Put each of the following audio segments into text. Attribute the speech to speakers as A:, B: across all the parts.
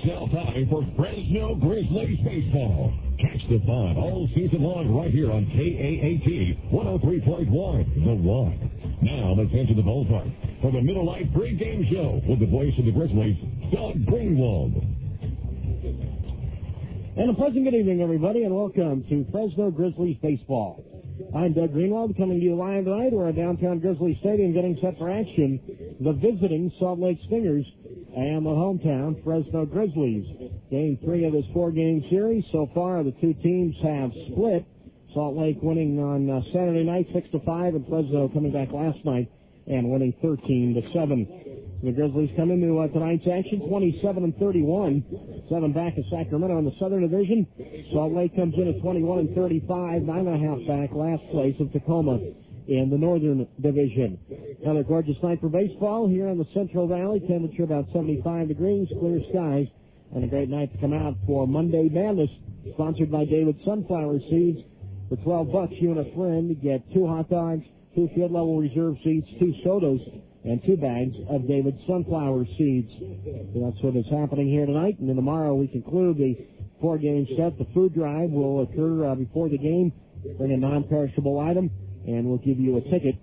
A: It's now time for Fresno Grizzlies baseball. Catch the fun all season long right here on KAAT 103.1, The One. Now let's head to the ballpark for the Miller Lite pregame show with the voice of the Grizzlies, Doug Greenwald.
B: And a pleasant good evening, everybody, and welcome to Fresno Grizzlies baseball. I'm Doug Greenwald, coming to you live tonight. We're at downtown Grizzly Stadium getting set for action. The visiting Salt Lake Stingers and the hometown Fresno Grizzlies. Game 3 of this 4-game series. So far, the two teams have split. Salt Lake winning on Saturday night 6-5, and Fresno coming back last night and winning 13-7. The Grizzlies come into tonight's action 27-31, 7 back of Sacramento in the Southern Division. Salt Lake comes in at 21-35, 9.5 back last place of Tacoma in the Northern Division. Another gorgeous night for baseball here in the Central Valley. Temperature about 75 degrees, clear skies, and a great night to come out for Monday Madness, sponsored by David Sunflower Seeds. For $12, you and a friend get 2 hot dogs, 2 field-level reserve seats, 2 sodas, and 2 bags of David Sunflower Seeds. So that's what is happening here tonight. And then tomorrow we conclude the 4-game set. The food drive will occur before the game. Bring a non-perishable item, and we'll give you a ticket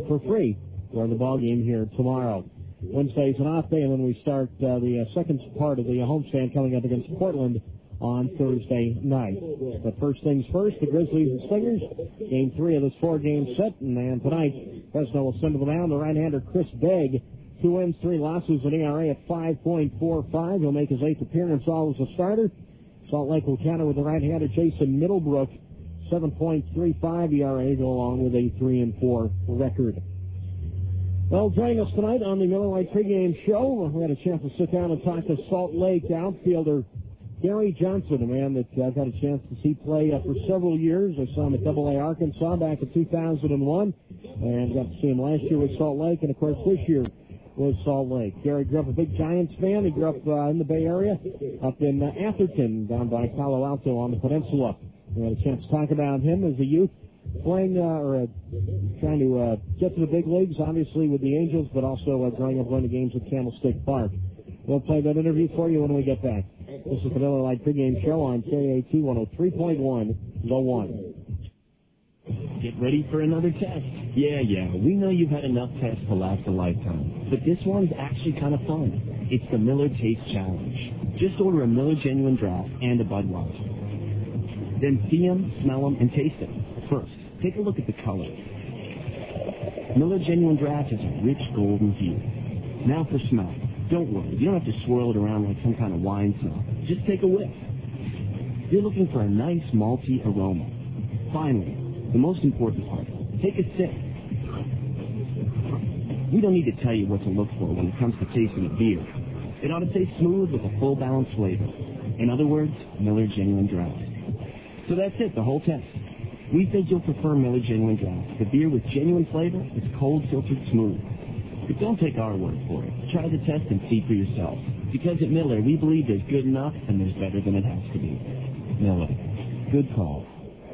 B: for free for the ball game here tomorrow. Wednesday's an off day, and then we start the second part of the homestand coming up against Portland on Thursday night. But first things first, the Grizzlies and Stingers, game 3 of this 4-game set, and tonight Fresno will send to the mound the right-hander Chris Begg. 2 wins, 3 losses, an ERA at 5.45. He'll make his 8th appearance, all as a starter. Salt Lake will counter with the right-hander Jason Middlebrook, 7.35 ERA, go along with a 3-4 record. Well, joining us tonight on the Miller Lite pregame show, we had a chance to sit down and talk to Salt Lake outfielder Gary Johnson, a man that I've had a chance to see play for several years. I saw him at AA Arkansas back in 2001, and got to see him last year with Salt Lake, and of course this year with Salt Lake. Gary grew up a big Giants fan. He grew up in the Bay Area, up in Atherton, down by Palo Alto on the peninsula. We had a chance to talk about him as a youth, playing trying to get to the big leagues, obviously with the Angels, but also growing up going to games at Candlestick Park. We'll play that interview for you when we get back. This is the Miller Lite pregame show on KAT 103.1, The One.
C: Get ready for another test. Yeah, we know you've had enough tests to last a lifetime, but this one's actually kind of fun. It's the Miller Taste Challenge. Just order a Miller Genuine Draft and a Budweiser. Then see them, smell them, and taste them. First, take a look at the color. Miller Genuine Draft has a rich golden hue. Now for smell. Don't worry, you don't have to swirl it around like some kind of wine smell. Just take a whiff. You're looking for a nice malty aroma. Finally, the most important part, take a sip. We don't need to tell you what to look for when it comes to tasting a beer. It ought to taste smooth with a full balanced flavor. In other words, Miller Genuine Draft. So that's it, the whole test. We think you'll prefer Miller Genuine Draft, the beer with genuine flavor that's cold filtered smooth. But don't take our word for it. Try the test and see for yourself. Because at Miller, we believe there's good enough and there's better than it has to be. Miller. Good call.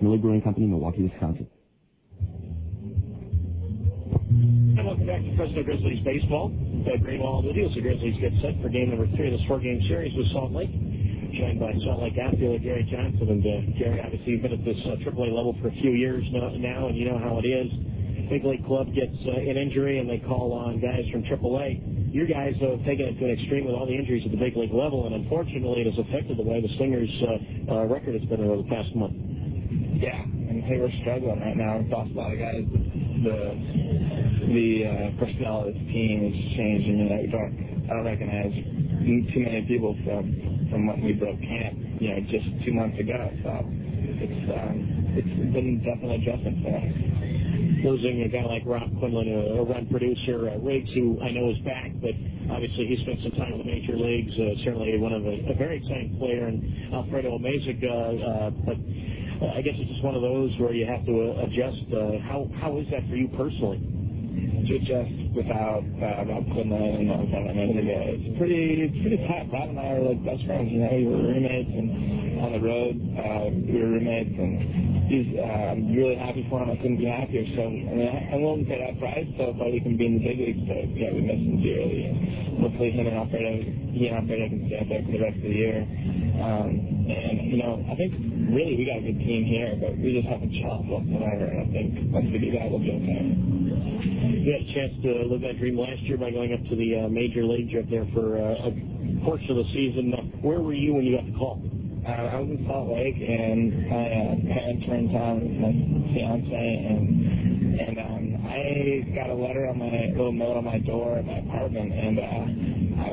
C: Miller Brewing Company, Milwaukee, Wisconsin.
B: And welcome back to Fresno Grizzlies baseball. Doug Greenwald with you as the Grizzlies get set for game number 3 of this 4-game series with Salt Lake. Joined by Salt Lake outfielder Gary Johnson. And Gary, obviously, you've been at this AAA level for a few years now, and you know how it is. Big league club gets an injury and they call on guys from AAA. Your guys have taken it to an extreme with all the injuries at the big league level, and unfortunately it has affected the way the Stingers' record has been over the past month.
D: Yeah, and hey, we're struggling right now. We've lost a lot of guys. The personnel of this team has changed. I mean, I don't recognize too many people from when we broke camp, just 2 months ago. So it's been definitely adjustment for us.
B: Losing a guy like Rob Quinlan, a run producer, Riggs, who I know is back, but obviously he spent some time in the major leagues. Certainly a very exciting player, and Alfredo Amazic, but I guess it's just one of those where you have to adjust. How is that for you personally?
D: To adjust without Rob Quinlan and all that. I mean, it's pretty tough. Rob and I are like best friends. We were roommates, and on the road we were roommates, and I'm really happy for him. I couldn't be happier. So, I mean, I'm willing to pay that price so that we can be in the big leagues. So, yeah, we miss him dearly. And hopefully he and Alfredo can stay up there for the rest of the year. And, you know, I think really we got a good team here, but we just haven't chopped whatsoever, and I think once we do that, we'll be okay.
B: You had a chance to live that dream last year by going up to the major league up there for a portion of the season. Where were you when you got the call?
D: I was in Salt Lake, and my parents were in town with my fiance, and I got a letter on my little note on my door at my apartment, and I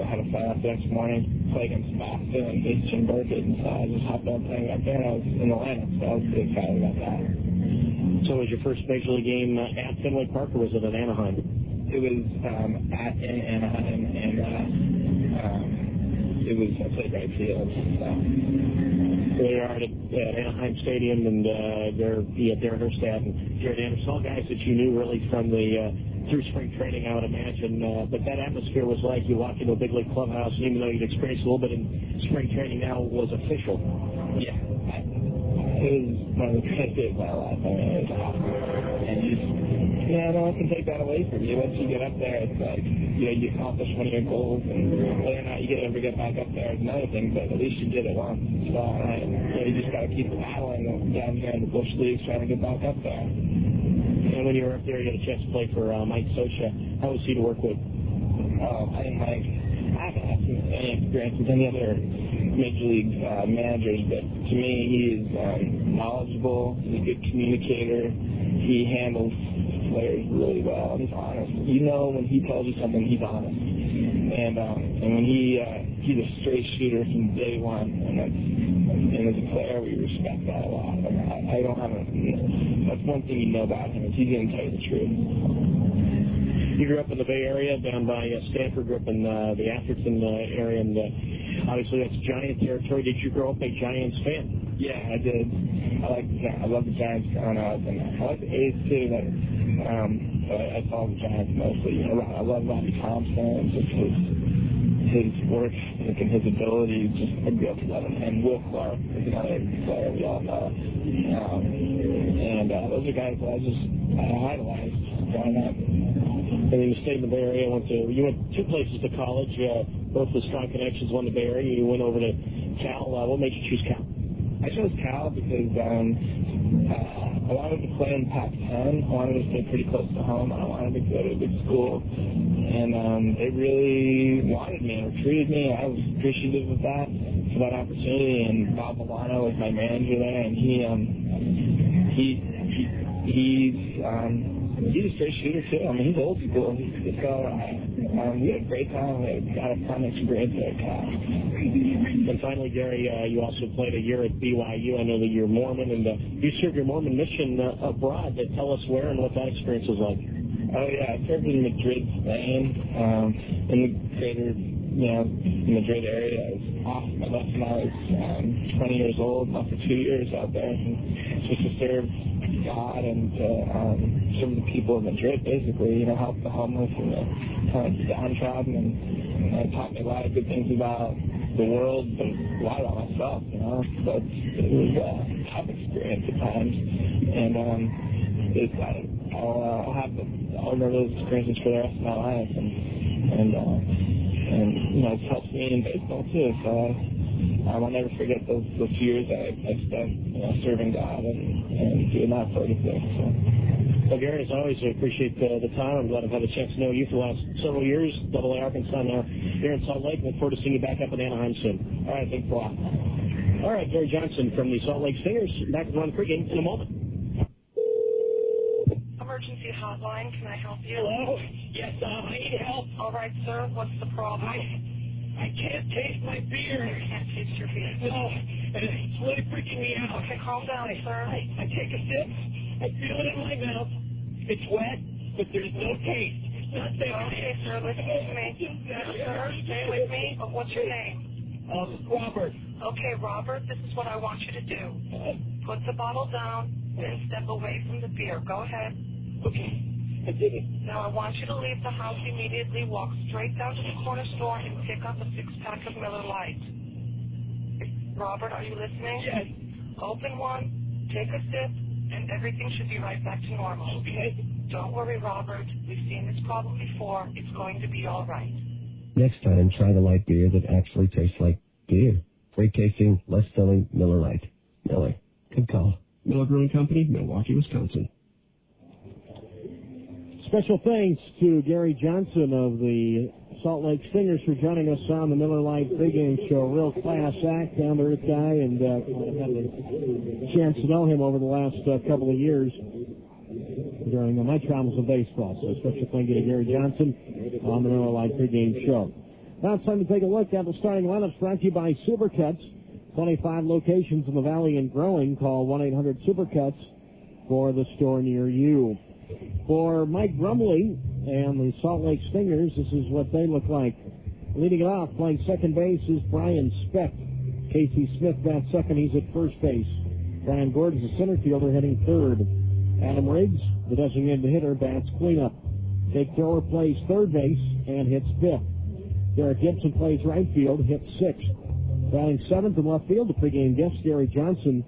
D: had to fly out the next morning, play against Boston and Eastern Burkett, and so I just hopped on playing up there, and I was in Atlanta, so I was pretty excited about that.
B: So was your first major league game at Fenway Park, or was it at Anaheim?
D: It was in Anaheim, and I played right field. So
B: they are at Anaheim Stadium, and they're Darren Erstad and Jared Anderson, all guys that you knew really from the through spring training, I would imagine. But that atmosphere was like you walked into a big league clubhouse, and even though you'd experienced a little bit in spring training, now it was official.
D: Yeah, it was one of the greatest days of my life. I mean, it was awesome, and no one can take that away from you. Once you get up there, it's like, you know, you accomplish one of your goals, and whether or not you ever get back up there is another thing, but at least you did it once. So, you just got to keep battling down here in the Bush Leagues trying to get back up there.
B: And when you were up there, you had a chance to play for Mike Scioscia. How was he to work with?
D: I think Mike, I haven't had any experience with any other major league managers, but to me, he is knowledgeable, he's a good communicator, he handles players really well, and he's honest. You know when he tells you something, he's honest. And when he's a straight shooter from day one, and as a player, we respect that a lot. I don't have that's one thing you know about him, is he's going to tell you the truth.
B: You grew up in the Bay Area, down by Stanford, grew up in the Atherton area, and obviously that's Giant territory. Did you grow up a Giants fan?
D: Yeah, I did. I love the Giants growing up, and I like the A's too, but I saw the Giants mostly. You know, I love Robbie Thompson, and just his work and his ability, just a good one. And Will Clark is another player we all know. And those are guys that I idolized growing up.
B: And then you stayed in the Bay Area. You went two places to college, both with strong connections. One to Bay Area. You went over to Cal. What made you choose Cal?
D: I chose Cal because I wanted to play in Pac-10. I wanted to stay pretty close to home. I wanted to go to a good school. And they really wanted me and recruited me. I was appreciative of that, for that opportunity. And Bob Milano was my manager there, and he's a straight shooter too. I mean, he's old school. So we had a great time. We got a fun experience there at Cal.
B: And finally, Gary, you also played a year at BYU. I know that you're Mormon, and you served your Mormon mission abroad. Tell us where and what that experience was like.
D: Oh yeah, I served in Madrid, Spain, in the greater, Madrid area. It was awesome. I left when I was 20 years old, left for 2 years out there, and just to serve God and to serve the people of Madrid, basically, help the homeless and the kind of downtrodden, and it taught me a lot of good things about the world, but a lot about myself, but it was a tough experience at times, and I'll remember those experiences for the rest of my life, and it's helped me in baseball too, so I'll never forget those years I spent, serving God and doing that sort of thing. So.
B: Well, Gary, as always, I appreciate the time. I'm glad I've had a chance to know you for the last several years. AA Arkansas now here in Salt Lake. Look forward to seeing you back up in Anaheim soon.
D: All right, thanks a lot.
B: All right, Gary Johnson from the Salt Lake Stingers. Back with Ron Pregame in a moment.
E: Emergency hotline, can I help you?
F: Hello? Yes, I need help.
E: All right, sir, what's the problem?
F: I can't taste my beer.
E: You can't taste your beer.
F: No, and it's really freaking me out.
E: Okay, calm down, sir.
F: I take a sip, I feel it in my mouth. It's wet, but there's no taste. It's not there.
E: Okay, sir, listen to me. Sir, stay with me. What's your name?
F: Robert.
E: Okay, Robert, this is what I want you to do. Put the bottle down and step away from the beer. Go ahead.
F: Okay, I did it.
E: Now I want you to leave the house immediately, walk straight down to the corner store and pick up a 6-pack of Miller Lite. Robert, are you listening?
F: Yes.
E: Open one, take a sip, and everything should be right back to normal.
F: Okay.
E: Don't worry, Robert. We've seen this problem before. It's going to be all right.
G: Next time, try the light beer that actually tastes like beer. Great tasting, less filling, Miller Lite. Miller. Good call.
C: Miller Brewing Company, Milwaukee, Wisconsin.
B: Special thanks to Gary Johnson of the Salt Lake Stingers for joining us on the Miller Lite pregame show. Real class act, down-to-earth guy, and I've had a chance to know him over the last couple of years during my travels of baseball. So a special thank you to Gary Johnson on the Miller Lite pregame show. Now it's time to take a look at the starting lineups brought to you by Supercuts. 25 locations in the Valley and growing. Call 1-800-SUPERCUTS for the store near you. For Mike Brumley and the Salt Lake Stingers, this is what they look like. Leading it off, playing second base, is Brian Speck. Casey Smith bats second. He's at first base. Brian Gordon's the center fielder, hitting third. Adam Riggs, the designated hitter, bats cleanup. Jake Thrower plays third base and hits fifth. Derek Gibson plays right field, hits sixth. Batting seventh in left field, the pregame guest, Gary Johnson.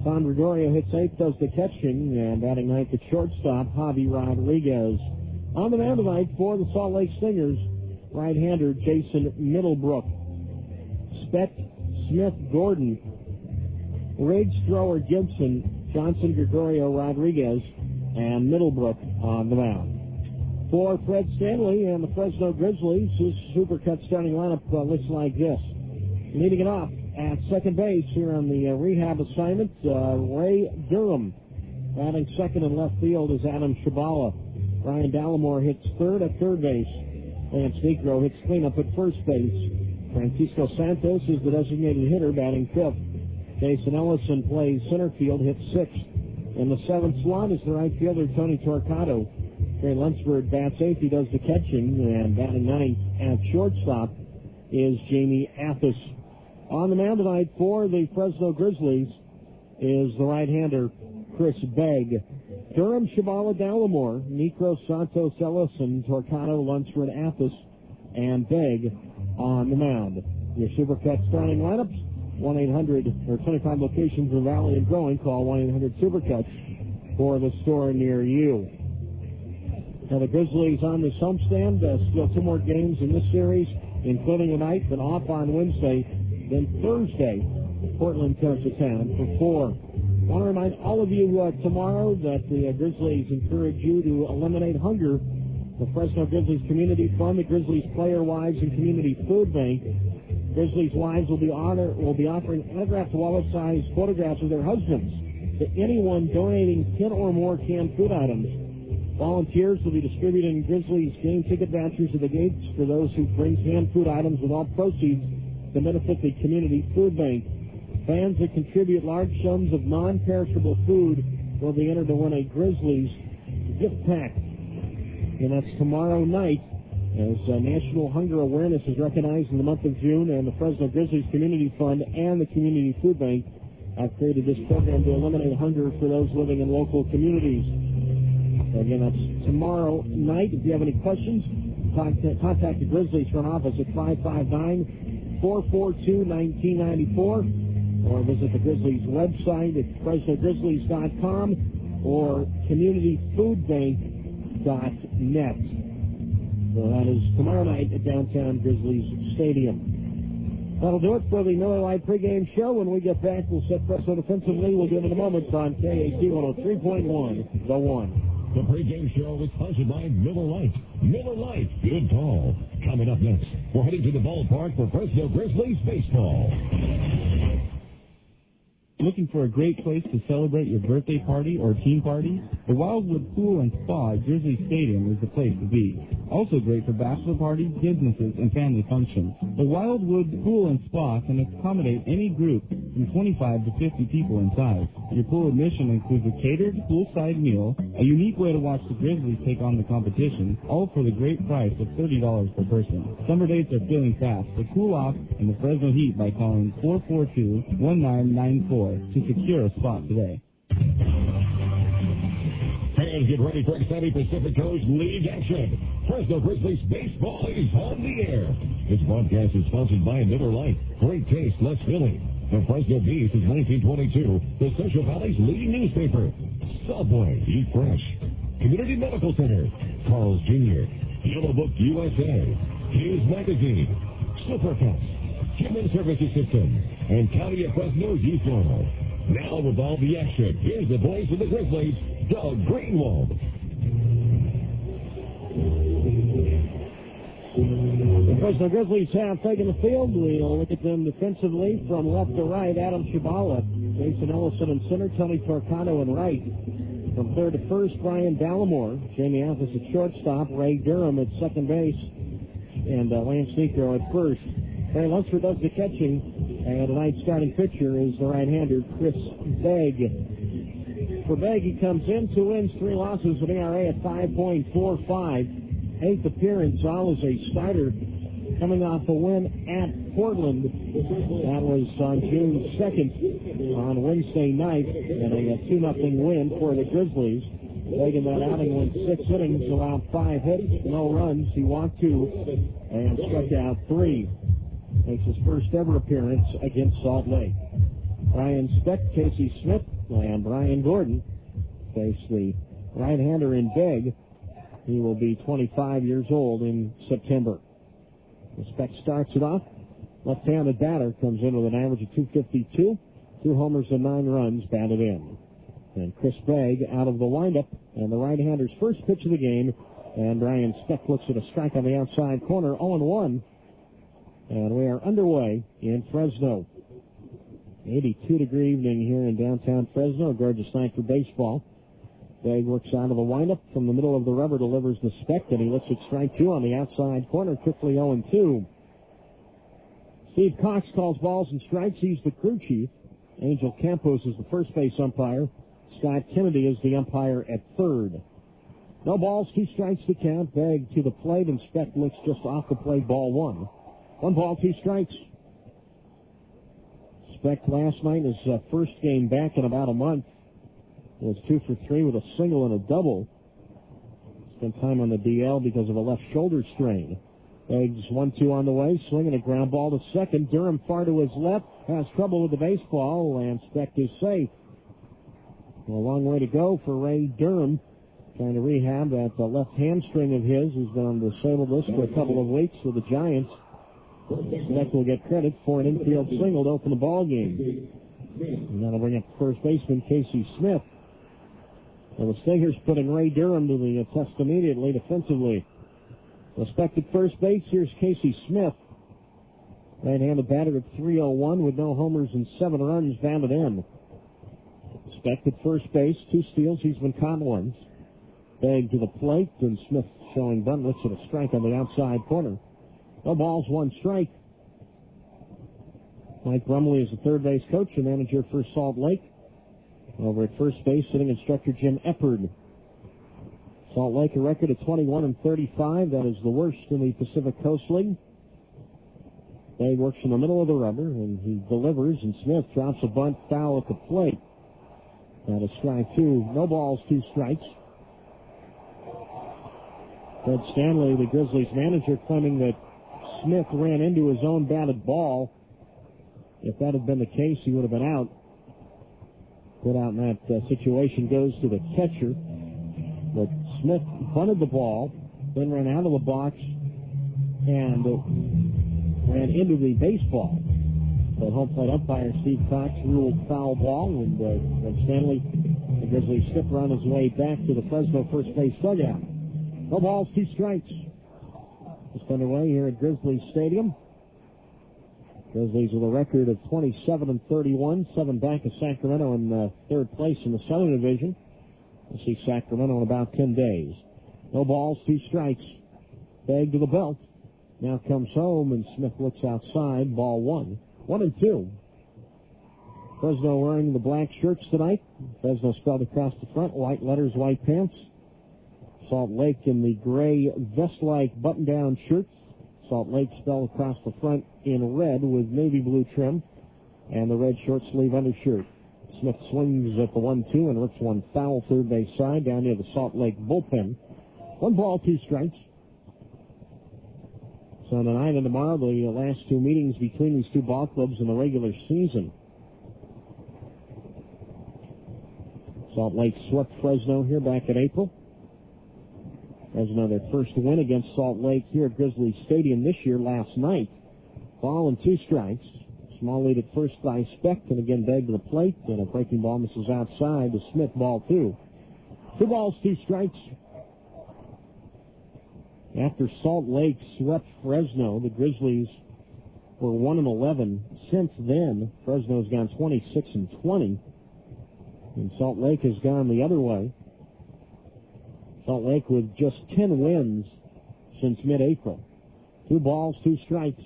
B: Don Gregorio hits eighth, does the catching, and batting ninth at shortstop, Javi Rodriguez. On the mound tonight for the Salt Lake Stingers, right-hander Jason Middlebrook. Speck, Smith, Gordon, Riggs, Thrower, Gibson, Johnson, Gregorio, Rodriguez, and Middlebrook on the mound. For Fred Stanley and the Fresno Grizzlies, his Supercut starting lineup looks like this. Leading it off at second base here on the rehab assignment, Ray Durham. Batting second in left field is Adam Shabala. Ryan Dallimore hits third at third base. Lance Negro hits cleanup at first base. Francisco Santos is the designated hitter, batting fifth. Jason Ellison plays center field, hits sixth. In the seventh slot is the right fielder, Tony Torquato. Trey Lunsford bats eighth, he does the catching, and batting ninth at shortstop is Jamie Athos. On the mound tonight for the Fresno Grizzlies is the right-hander, Chris Begg. Durham, Shabala, Dallimore, Negro, Santos, Ellison, Torquato, Lunsford, Athos, and Begg on the mound. Your Supercut starting lineups, 25 locations in the Valley and growing. Call 1-800-SUPERCUTS for the store near you. Now the Grizzlies on this homestand, still two more games in this series, including tonight, then off on Wednesday. Then Thursday, Portland comes to town for 4. I want to remind all of you tomorrow that the Grizzlies encourage you to eliminate hunger. The Fresno Grizzlies Community Fund, the Grizzlies Player Wives and Community Food Bank. Grizzlies Wives will be offering autographed wallet-sized photographs of their husbands to anyone donating 10 or more canned food items. Volunteers will be distributing Grizzlies game ticket vouchers at the gates for those who bring canned food items with all proceeds to benefit the Community Food Bank. Fans that contribute large sums of non-perishable food will be entered to win a Grizzlies gift pack. And that's tomorrow night as National Hunger Awareness is recognized in the month of June, and the Fresno Grizzlies Community Fund and the Community Food Bank have created this program to eliminate hunger for those living in local communities. So again, that's tomorrow night. If you have any questions, contact the Grizzlies front office at 559-442-1994, or visit the Grizzlies website at FresnoGrizzlies.com or CommunityFoodBank.net. So that is tomorrow night at downtown Grizzlies Stadium. That'll do it for the Miller Lite pregame show. When we get back, we'll set Fresno defensively. We'll do it in a moment on KAT 103.1, The One.
A: The pregame show is sponsored by Miller Lite. Miller Lite, good call. Coming up next, we're heading to the ballpark for Fresno Grizzlies baseball.
H: Looking for a great place to celebrate your birthday party or team party? The Wildwood Pool and Spa at Grizzly Stadium is the place to be. Also great for bachelor parties, businesses, and family functions. The Wildwood Pool and Spa can accommodate any group from 25 to 50 people in size. Your pool admission includes a catered poolside meal, a unique way to watch the Grizzlies take on the competition, all for the great price of $30 per person. Summer dates are filling fast, so cool off in the Fresno heat by calling 442-1994 to secure a spot today.
A: Fans, get ready for exciting Pacific Coast League action. Fresno Grizzlies baseball is on the air. This broadcast is sponsored by Miller Lite. Great taste, less filling. The Fresno Bee since 1922, the Central Valley's leading newspaper. Subway, eat fresh. Community Medical Center, Carl's Jr., Yellow Book USA, Hughes Magazine, Supercuts, Human Services System, and County of Fresno's Youth Journal. Now with all the action, here's the voice of the Grizzlies, Doug Greenwald.
B: The Fresno Grizzlies have taken the field. We'll look at them defensively from left to right. Adam Shabala, Jason Ellison in center, Tony Torcano in right. From third to first, Brian Dallimore, Jamie Athas at shortstop, Ray Durham at second base, and Lance Necro at first. Barry Lunsford does the catching, and tonight's starting pitcher is the right-hander, Chris Begg. For Begg, he comes in, 2 wins, 3 losses, an ERA at 5.45. 8th appearance, all as a starter, coming off a win at Portland. That was on June 2nd on Wednesday night, and a 2-0 win for the Grizzlies. Begg in that outing went 6 innings, allowed 5 hits, no runs. He walked 2 and struck out 3. Makes his first ever appearance against Salt Lake. Ryan Speck, Casey Smith, and Brian Gordon face the right-hander in Begg. He will be 25 years old in September. Speck starts it off. Left-handed batter comes in with an average of 252, 2 homers and 9 runs batted in. And Chris Begg out of the windup, and the right-hander's first pitch of the game. And Brian Speck looks at a strike on the outside corner, 0-1. And we are underway in Fresno. 82-degree evening here in downtown Fresno. A gorgeous night for baseball. Begg works out of the windup from the middle of the rubber, delivers the Speck, and he looks at strike 2 on the outside corner, quickly 0-2. Steve Cox calls balls and strikes. He's the crew chief. Angel Campos is the first base umpire. Scott Kennedy is the umpire at third. No balls, 2 strikes to count. Begg to the plate, and Speck looks just off the plate, ball 1. 1 ball, 2 strikes. Speck last night, his first game back in about a month, was 2 for 3 with a single and a double. Spent time on the DL because of a left shoulder strain. Beggs 1-2 on the way, swinging a ground ball to second. Durham far to his left, has trouble with the baseball, and Speck is safe. A long way to go for Ray Durham, trying to rehab that left hamstring of his. He's been on the disabled list for a couple of weeks with the Giants. Speck will get credit for an infield single to open the ball game. And that'll bring up first baseman Casey Smith. And the Stingers putting Ray Durham to the test immediately defensively. Speck at first base. Here's Casey Smith. Right-handed batter at 301 with no homers and 7 runs batted in. Speck at first base, 2 steals. He's been caught once. Begg to the plate, and Smith showing bunt. Looks at a strike on the outside corner. No balls, 1 strike. Mike Brumley is the third base coach and manager for Salt Lake. Over at first base, sitting instructor Jim Eppard. Salt Lake a record of 21-35. That is the worst in the Pacific Coast League. Begg works in the middle of the rubber, and he delivers, and Smith drops a bunt foul at the plate. That is strike 2. No balls, 2 strikes. Fred Stanley, the Grizzlies manager, claiming that Smith ran into his own batted ball. If that had been the case, he would have been out. Put out in that situation goes to the catcher. But Smith bunted the ball, then ran out of the box and ran into the baseball. But home plate umpire Steve Cox ruled foul ball, and Stanley, the Grizzlies skipper, on his way back to the Fresno first base dugout. No balls, 2 strikes. Just underway here at Grizzlies Stadium. Grizzlies with a record of 27-31, 7 back of Sacramento in third place in the Southern Division. We'll see Sacramento in about 10 days. No balls, 2 strikes. Begg to the belt. Now comes home, and Smith looks outside. Ball 1. 1-2. Fresno wearing the black shirts tonight. Fresno spelled across the front. White letters, white pants. Salt Lake in the gray vest-like button-down shirts. Salt Lake spelled across the front in red with navy blue trim, and the red short-sleeve undershirt. Smith swings at the 1-2 and rips one foul third base side down near the Salt Lake bullpen. 1 ball, 2 strikes. So tonight and tomorrow, the last 2 meetings between these 2 ball clubs in the regular season. Salt Lake swept Fresno here back in April. Fresno, their first win against Salt Lake here at Grizzlies Stadium this year last night. Ball and 2 strikes. Small lead at first by Specht, and again Begg to the plate, and a breaking ball misses outside to Smith, ball 2. 2 balls, 2 strikes. After Salt Lake swept Fresno, the Grizzlies were 1-11. Since then, Fresno's gone 26-20, and Salt Lake has gone the other way. Salt Lake with just 10 wins since mid-April. 2 balls, 2 strikes.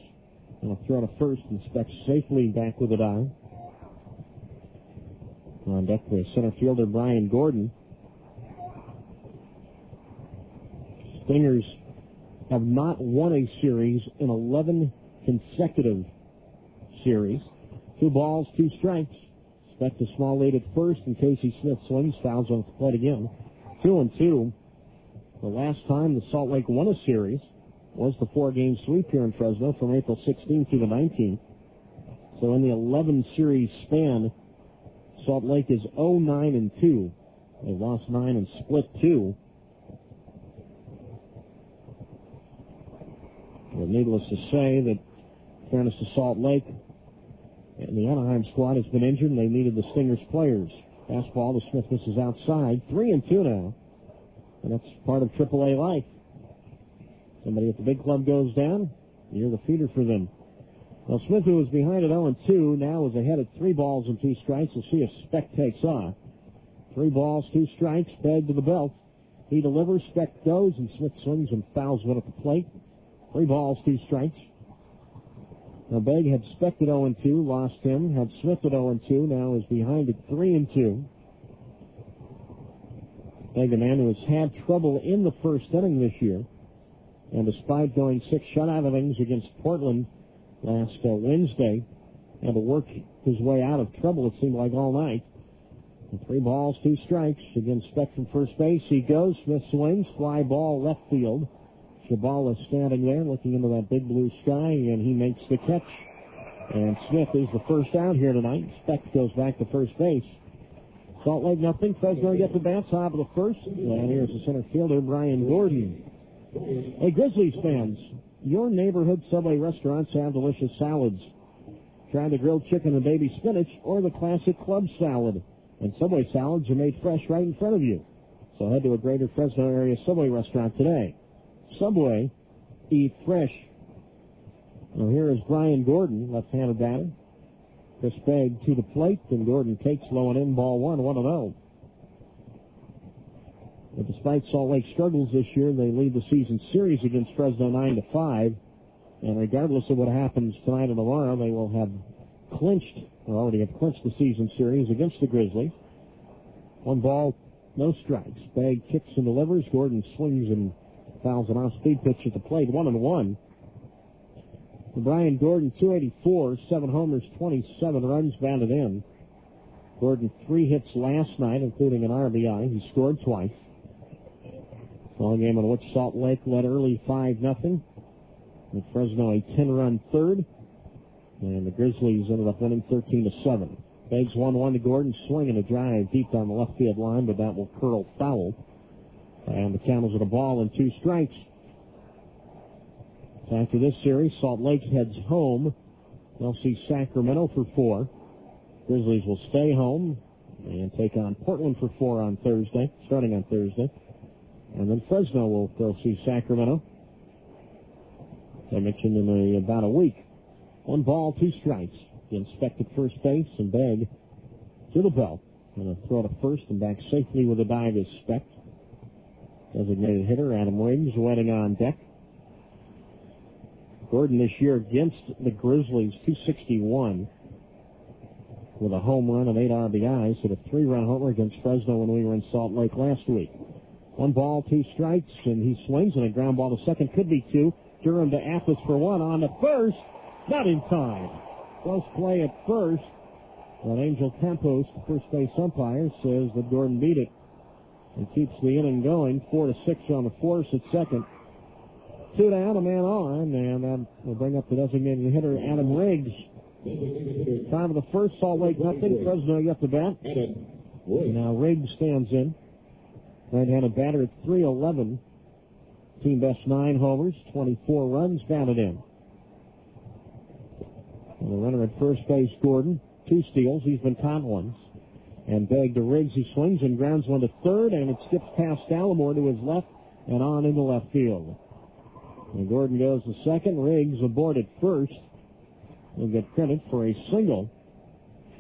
B: And a throw to first, and Specht safely back with a dive. On deck for center fielder Brian Gordon. Stingers have not won a series in 11 consecutive series. 2 balls, 2 strikes. Specht a small lead at first, and Casey Smith swings, fouls on the plate again. 2-2. The last time the Salt Lake won a series was the 4-game sweep here in Fresno from April 16th through the 19th. So in the 11-series span, Salt Lake is 0-9-2. They've lost 9 and split 2. Well, needless to say that, in fairness to Salt Lake, and the Anaheim squad has been injured, and they needed the Stingers players. Fastball to Smith misses outside. 3-2 now. And that's part of AAA life. Somebody at the big club goes down, you're the feeder for them. Well, Smith, who was behind at 0-2, now is ahead at 3 balls and 2 strikes. We'll see if Specht takes off. 3 balls, 2 strikes, Begg to the belt. He delivers, Specht goes, and Smith swings and fouls one at the plate. 3 balls, 2 strikes. Now, Begg had Specht at 0-2, lost him, had Smith at 0-2, now is behind at 3-2. Begg, a man who has had trouble in the first inning this year, and despite going 6 shutout innings against Portland last Wednesday, had to work his way out of trouble, it seemed like, all night. And 3 balls, 2 strikes against Specht from first base. He goes, Smith swings, fly ball left field. Shabal is standing there looking into that big blue sky, and he makes the catch. And Smith is the first out here tonight. Specht goes back to first base. Salt Lake nothing. Fresno gets the bat, top of the first. And here's the center fielder, Brian Gordon. Hey, Grizzlies fans, your neighborhood Subway restaurants have delicious salads. Try the grilled chicken and baby spinach or the classic club salad. And Subway salads are made fresh right in front of you. So head to a greater Fresno area Subway restaurant today. Subway, eat fresh. Now here is Brian Gordon, left-handed batter. Chris Begg to the plate, and Gordon takes low and in, ball 1-0. But despite Salt Lake's struggles this year, they lead the season series against Fresno 9-5. And regardless of what happens tonight or tomorrow, they will have clinched, or already have clinched the season series against the Grizzlies. 1 ball, no strikes. Begg kicks and delivers. Gordon swings and fouls an off-speed pitch at the plate. 1-1. For Brian Gordon, 284, 7 homers, 27 runs batted in. Gordon 3 hits last night, including an RBI. He scored twice. Ball game in which Salt Lake led early 5-0. With Fresno a 10-run third. And the Grizzlies ended up winning 13-7. Beggs 1-1 to Gordon, swinging a drive deep down the left field line, but that will curl foul. And the count is at a ball and 2 strikes. So after this series, Salt Lake heads home. They'll see Sacramento for 4. Grizzlies will stay home and take on Portland for 4 on Thursday, starting on Thursday. And then Fresno will go see Sacramento. As I mentioned, in about a week. 1 ball, 2 strikes. Specht at first base, and Begg to the belt. And a throw to first and back safely with a dive is Specht. Designated hitter Adam Riggs waiting on deck. Gordon this year against the Grizzlies, 261 with a home run and 8 RBIs. Hit a 3-run homer against Fresno when we were in Salt Lake last week. 1 ball, 2 strikes, and he swings, and a ground ball to second, could be 2. Durham to Athos for 1 on the first. Not in time. Close play at first. And Angel Campos, the first base umpire, says that Gordon beat it and keeps the inning going. 4-6 on the force at second. 2 down, a man on, and that will bring up the designated hitter, Adam Riggs. Time of the first, Salt Lake nothing. Fresno yet to bat. Now Riggs stands in. Right-handed batter at 311. Team best 9 homers, 24 runs batted in. And the runner at first base, Gordon, 2 steals. He's been caught once. And Begg to Riggs. He swings and grounds one to third, and it skips past Gallimore to his left and on into left field. And Gordon goes to second. Riggs aboard at first. He'll get credit for a single.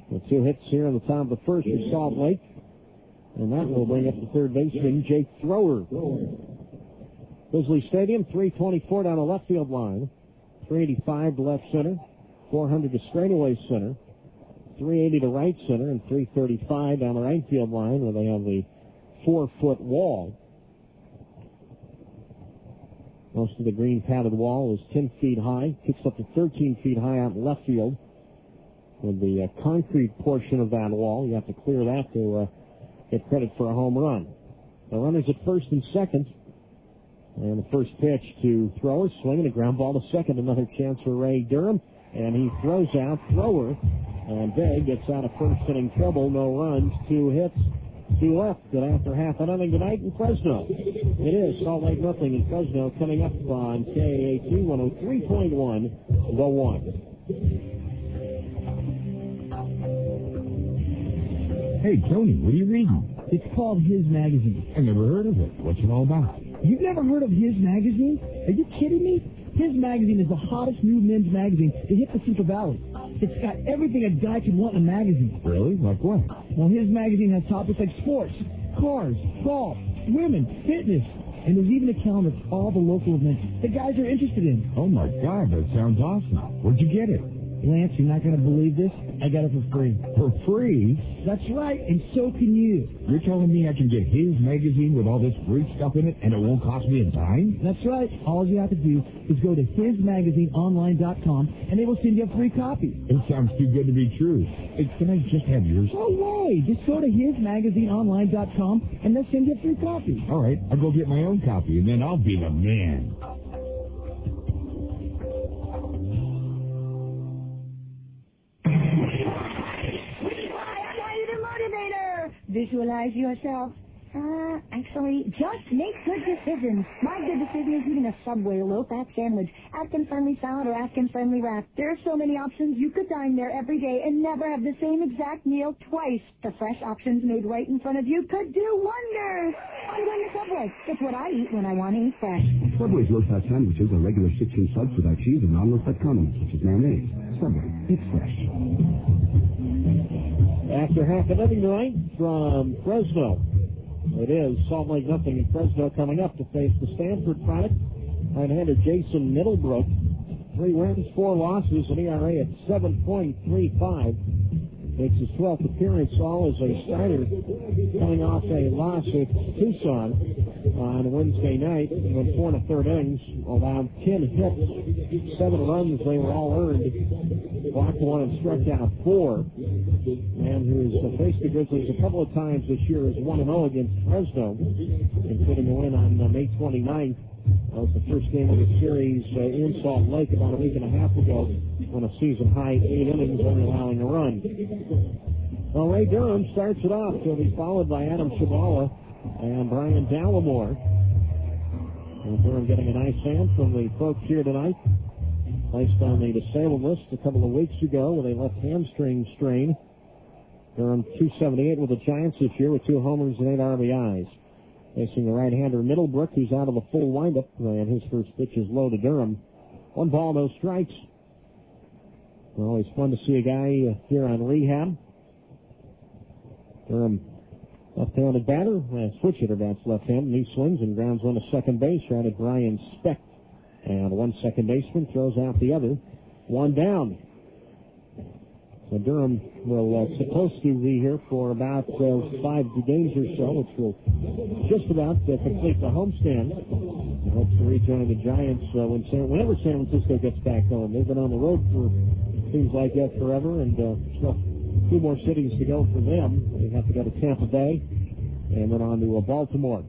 B: With 2 hits here in the top of the first for Salt Lake. And that will bring up the third baseman, Jake Thrower. Grizzly Stadium, 324 down the left field line. 385 to left center. 400 to straightaway center. 380 to right center. And 335 down the right field line where they have the 4-foot wall. Most of the green padded wall is 10 feet high. Kicks up to 13 feet high out in left field. With the concrete portion of that wall, you have to clear that to get credit for a home run. The runners at first and second. And the first pitch to Thrower, swinging a ground ball to second. Another chance for Ray Durham. And he throws out Thrower. And Begg gets out of first inning trouble. No runs, 2 hits, 2 left. And after half an inning tonight in Fresno. It is Salt Lake nothing in Fresno, coming up on KAT 103.1, The One.
I: Hey, Tony, what are you reading?
J: It's called His Magazine.
I: I never heard of it. What's it all about?
J: You've never heard of His Magazine? Are you kidding me? His Magazine is the hottest new men's magazine to hit the Central Valley. It's got everything a guy can want in a magazine.
I: Really? Like what?
J: Well, His Magazine has topics like sports, cars, golf, women, fitness, and there's even a calendar of all the local events that guys are interested in.
I: Oh, my God, that sounds awesome. Where'd you get it?
J: Lance, you're not going to believe this. I got it for free.
I: For free?
J: That's right, and so can you.
I: You're telling me I can get His Magazine with all this great stuff in it, and it won't cost me a dime?
J: That's right. All you have to do is go to hismagazineonline.com, and they will send you a free copy.
I: It sounds too good to be true. Hey, can I just have yours?
J: No way. Just go to hismagazineonline.com, and they'll send you a free copy.
I: All right, I'll go get my own copy, and then I'll be the man.
K: Visualize yourself. Actually, just make good decisions. My good decision is eating a Subway low-fat sandwich, Atkins-friendly salad, or Atkins-friendly wrap. There are so many options. You could dine there every day and never have the same exact meal twice. The fresh options made right in front of you could do wonders. I'm going to Subway. It's what I eat when I want to eat fresh.
L: Subway's low-fat sandwiches are regular 6-inch subs without cheese and non-low-fat condiments, such as mayonnaise. Subway. It's fresh.
B: After half an inning tonight from Fresno. It is Salt Lake nothing in Fresno coming up to face the Stanford product. Right-hander Jason Middlebrook. 3 wins, 4 losses, an ERA at 7.35. Makes his 12th appearance, all as a starter, coming off a loss at Tucson on Wednesday night. He went 4 1/3 innings, allowed 10 hits, 7 runs. They were all earned. Walked 1 and struck out 4. Man who's faced the Grizzlies a couple of times this year is 1-0 against Fresno, including a win on May 29th. That was the first game of the series in Salt Lake about a week and a half ago when a season-high 8 innings, only allowing a run. Well, Ray Durham starts it off. He'll be followed by Adam Chabala and Brian Gallimore. And Durham getting a nice hand from the folks here tonight. Placed on the disabled list a couple of weeks ago with a left hamstring strain. Durham 278 with the Giants this year with 2 homers and 8 RBIs. Facing the right-hander Middlebrook, who's out of the full windup, and his first pitch is low to Durham. 1 ball, no strikes. Always fun to see a guy here on rehab. Durham, left-handed batter, switch hitter bats left-handed, and he swings and grounds one to second base, right at Brian Speck. And 1 second baseman throws out the other. 1 down. So Durham will supposed to be here for about 5 games or so, which will just about complete the homestand. He hopes to rejoin the Giants whenever San Francisco gets back home. They've been on the road for seems like that forever, and still a few more cities to go for them. They have to go to Tampa Bay and then on to Baltimore.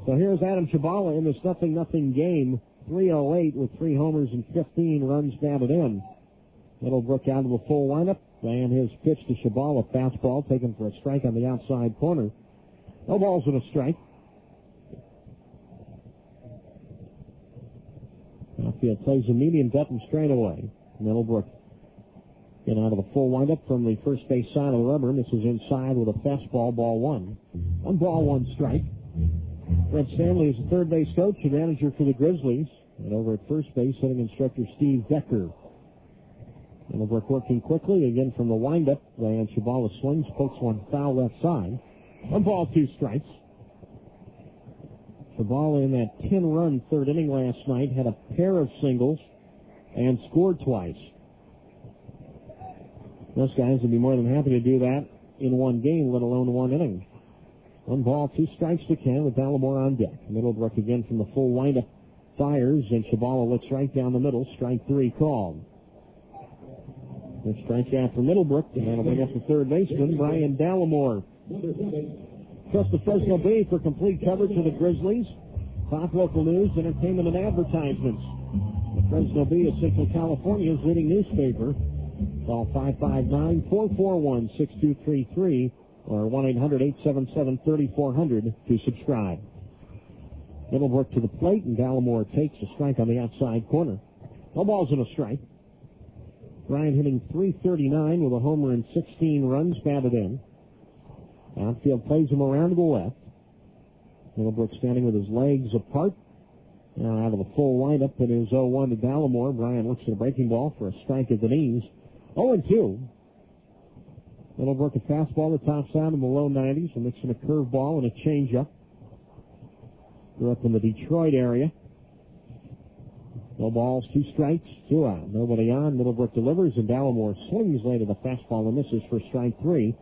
B: So here's Adam Chabala in this 0-0 game. 308 with 3 homers and 15 runs batted in. Middlebrook out of the full lineup, and his pitch to Chabala, fastball taken for a strike on the outside corner. No balls and a strike. Outfield plays a medium depth and straightaway. Middlebrook get out of the full windup from the first base side of the rubber. This is inside with a fastball, ball one. 1 ball, 1 strike. Fred Stanley is the third base coach and manager for the Grizzlies. And over at first base, hitting instructor Steve Decker. Middlebrook working quickly again from the windup. And Shabala swings, pokes one foul left side. 1 ball, 2 strikes. Shabala in that 10-run third inning last night had a pair of singles and scored twice. Most guys would be more than happy to do that in one game, let alone 1 inning. 1 ball, 2 strikes to Ken with Ballamore on deck. Middlebrook again from the full windup fires, and Shabala looks right down the middle. Strike 3 called. The strikeout for Middlebrook, and that'll bring up the third baseman, Brian Ballamore. Trust the Fresno Bay for complete coverage of the Grizzlies. Top local news, entertainment, and advertisements. The Fresno Bay is Central California's leading newspaper. Call 559-441-6233 or 1-800-877-3400 to subscribe. Middlebrook to the plate, and Ballamore takes a strike on the outside corner. No balls and a strike. Brian hitting .339 with a homer and 16 runs batted in. Outfield plays him around to the left. Middlebrook standing with his legs apart. Now out of the full windup, it is 0-1 to Ballamore. Brian looks at a breaking ball for a strike at the knees. 0-2. Middlebrook a fastball to top side in the low 90s, a mix of a curveball and a changeup. Grew up in the Detroit area. No balls, 2 strikes, 2 out. Nobody on. Middlebrook delivers, and Ballamore swings late at the fastball and misses for strike 3.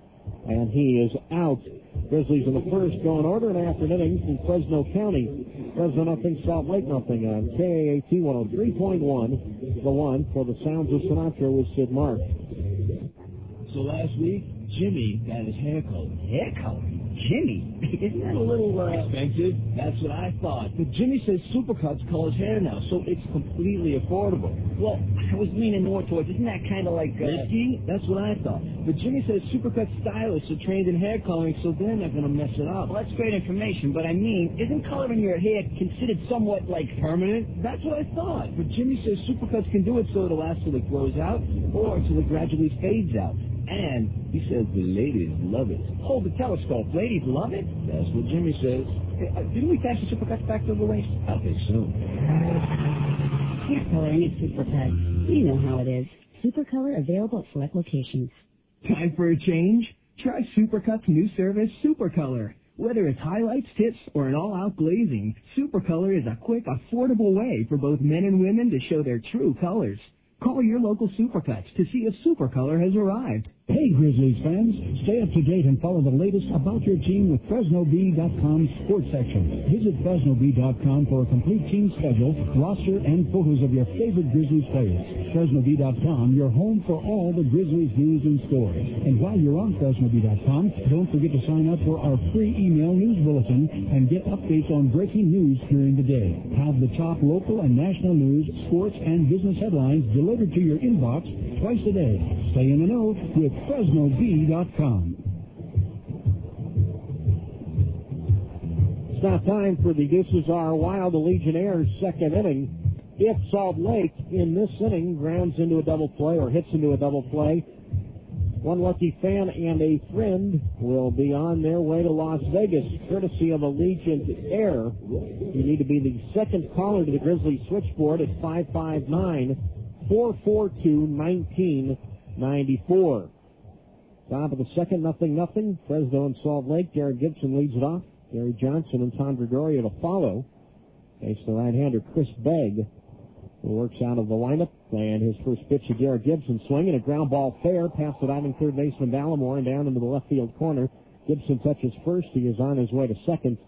B: And he is out. Grizzlies in the first go in order, and after an inning from Fresno County. Fresno nothing, Salt Lake nothing on KAAT 103.1. The one for the sounds of Sinatra was Sid Mark.
M: So last week, Jimmy got his hair colored.
J: Hair colored? Jimmy? Isn't that a little,
M: expensive? That's what I thought. But Jimmy says Supercuts color his hair now, so it's completely affordable.
J: Well, I was leaning more towards, isn't that kind of like,
M: risky? That's what I thought. But Jimmy says Supercut stylists are trained in hair coloring, so they're not going to mess it up.
J: Well, that's great information, but I mean, isn't coloring your hair considered somewhat, like,
M: permanent? That's what I thought. But Jimmy says Supercuts can do it so it'll last till it grows out, or till it gradually fades out. And he says the ladies love it.
J: Hold the telescope. Ladies love it?
M: That's what Jimmy says.
J: Didn't we pass the Supercuts back to the waist?
M: I think so.
N: Hair coloring at Supercuts. You know how it is. Supercolor available at select locations.
O: Time for a change? Try Supercuts' new service, Supercolor. Whether it's highlights, tips, or an all-out glazing, Supercolor is a quick, affordable way for both men and women to show their true colors. Call your local Supercuts to see if Supercolor has arrived.
P: Hey, Grizzlies fans, stay up to date and follow the latest about your team with FresnoB.com's sports section. Visit FresnoB.com for a complete team schedule, roster, and photos of your favorite Grizzlies players. FresnoB.com, your home for all the Grizzlies news and scores. And while you're on FresnoB.com, don't forget to sign up for our free email news bulletin and get updates on breaking news during the day. Have the top local and national news, sports, and business headlines delivered to your inbox twice a day. Stay in the know with FresnoB.com.
B: It's now time for the Deuces Are Wild, the Legionnaires' second inning. If Salt Lake in this inning grounds into a double play or hits into a double play, one lucky fan and a friend will be on their way to Las Vegas, courtesy of Allegiant Air. You need to be the second caller to the Grizzlies switchboard at 559-442-1994. Top of the second, 0-0. Fresno and Salt Lake. Jared Gibson leads it off. Gary Johnson and Tom Gregorio to follow. Face the right-hander Chris Begg, who works out of the lineup. And his first pitch to Jared Gibson, swinging a ground ball fair past the diving third baseman Ballamore and down into the left field corner. Gibson touches first. He is on his way to second,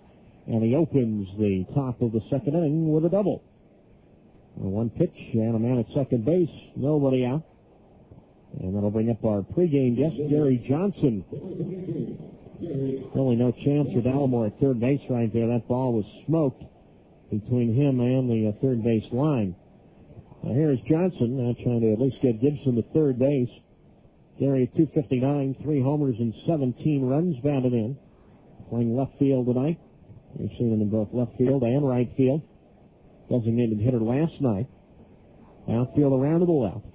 B: and he opens the top of the second inning with a double. One pitch and a man at second base. Nobody out. And that'll bring up our pregame guest, Gary Johnson. Really no chance for Ballamore at third base right there. That ball was smoked between him and the third base line. Now here's Johnson now trying to at least get Gibson to third base. Gary at .259, 3 homers and 17 runs batted in. Playing left field tonight. You've seen him in both left field and right field. Designated hitter last night. Outfield around to the left.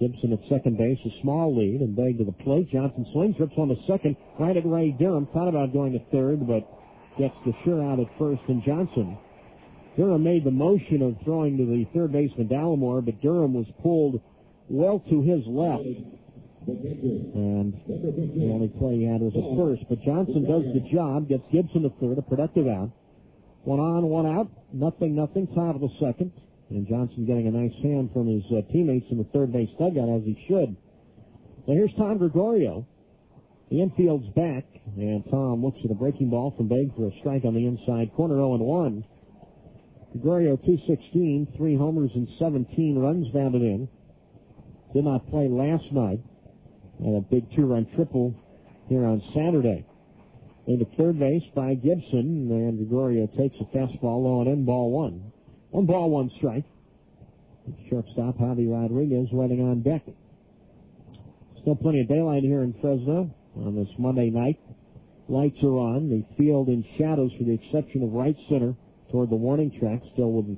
B: Gibson at second base, a small lead, and Begg to the plate. Johnson swings, rips on the second, right at Ray Durham. Thought about going to third, but gets the sure out at first, and Johnson. Durham made the motion of throwing to the third baseman Dallimore, but Durham was pulled well to his left. And the only play he had was at first. But Johnson does the job, gets Gibson to third, a productive out. 1 on, 1 out, nothing, top of the second. And Johnson getting a nice hand from his teammates in the third base dugout, as he should. Now here's Tom Gregorio. The infield's back, and Tom looks at a breaking ball from Begg for a strike on the inside corner, 0-1. Gregorio 216, 3 homers and 17 runs bounded in. Did not play last night. And a big 2-run triple here on Saturday. Into third base by Gibson, and Gregorio takes a fastball low and in, ball 1. 1 ball, 1 strike. Shortstop Javi Rodriguez waiting on deck. Still plenty of daylight here in Fresno on this Monday night. Lights are on. The field in shadows for the exception of right center toward the warning track, still with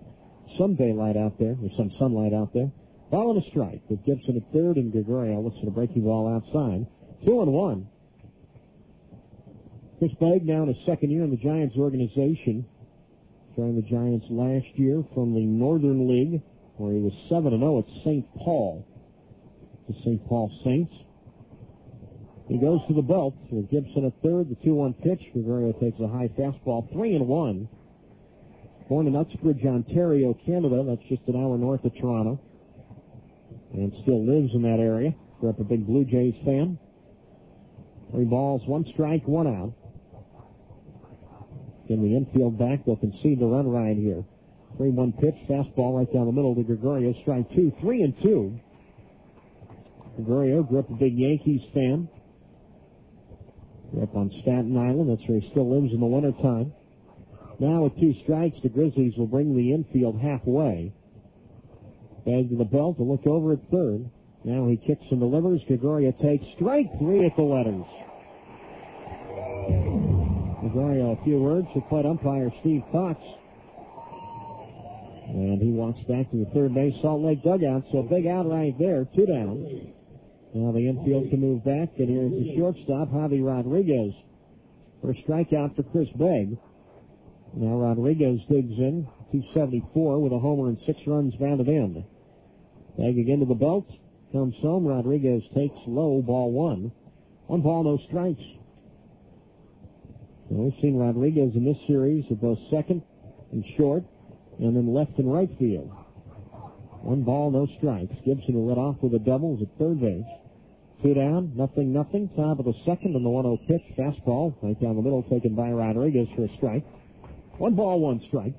B: some daylight out there, or some sunlight out there. Ball and a strike with Gibson at third, and Gregorio looks at a breaking ball outside. 2-1. Chris Begg now in his second year in the Giants organization. Joined the Giants last year from the Northern League, where he was 7-0 at St. Paul. The St. Paul Saints. He goes to the belt with Gibson at third, the 2-1 pitch. Gregorio takes a high fastball, 3-1. Born in Uxbridge, Ontario, Canada. That's just an hour north of Toronto. And still lives in that area. Grew up a big Blue Jays fan. 3 balls, 1 strike, 1 out. In the infield back, they'll concede the run right here. 3-1 pitch, fastball right down the middle to Gregorio. Strike 2, 3-2. Gregorio grew up a big Yankees fan. Grew up on Staten Island. That's where he still lives in the wintertime. Now with 2 strikes, the Grizzlies will bring the infield halfway. Begg to the belt to look over at third. Now he kicks and delivers. Gregorio takes strike 3 at the letters. Gregorio, a few words with plate umpire Steve Cox. And he walks back to the third base Salt Lake dugout. So big out right there, 2 down. Now the infield can move back, and here's the shortstop, Javi Rodriguez. First strikeout for Chris Begg. Now Rodriguez digs in, 274 with a homer and 6 runs bounded in. Begg again to the belt. Comes home. Rodriguez takes low, ball 1. 1 ball, no strikes. Now we've seen Rodriguez in this series at both second and short, and then left and right field. 1 ball, no strikes. Gibson will let off with a double at third base. 2 down, nothing. Top of the second, and the 1-0 pitch. Fastball right down the middle, taken by Rodriguez for a strike. 1 ball, 1 strike.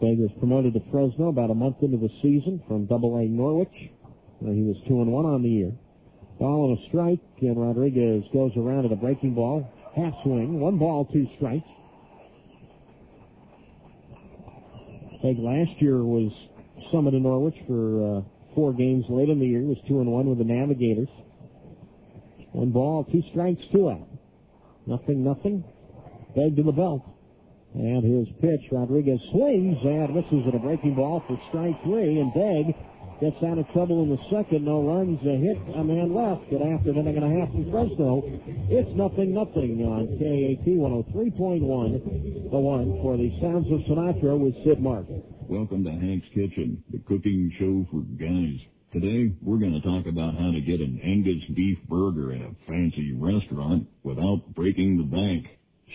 B: Begg was promoted to Fresno about a month into the season from Double-A Norwich, where he was 2-1 on the year. Ball and a strike, and Rodriguez goes around at a breaking ball. Half swing, 1 ball, 2 strikes. Begg last year was summoned to Norwich for 4 games late in the year. He was 2-1 with the Navigators. 1 ball, 2 strikes, 2 out. Nothing. Begg to the belt. And here's pitch. Rodriguez swings and misses at a breaking ball for strike 3. And Begg gets out of trouble in the second. No runs, a hit, a man left. But after an inning and a half from Fresno, it's 0-0 on KAT 103.1. The one for the Sounds of Sinatra with Sid Mark.
Q: Welcome to Hank's Kitchen, the cooking show for guys. Today, we're going to talk about how to get an Angus beef burger in a fancy restaurant without breaking the bank.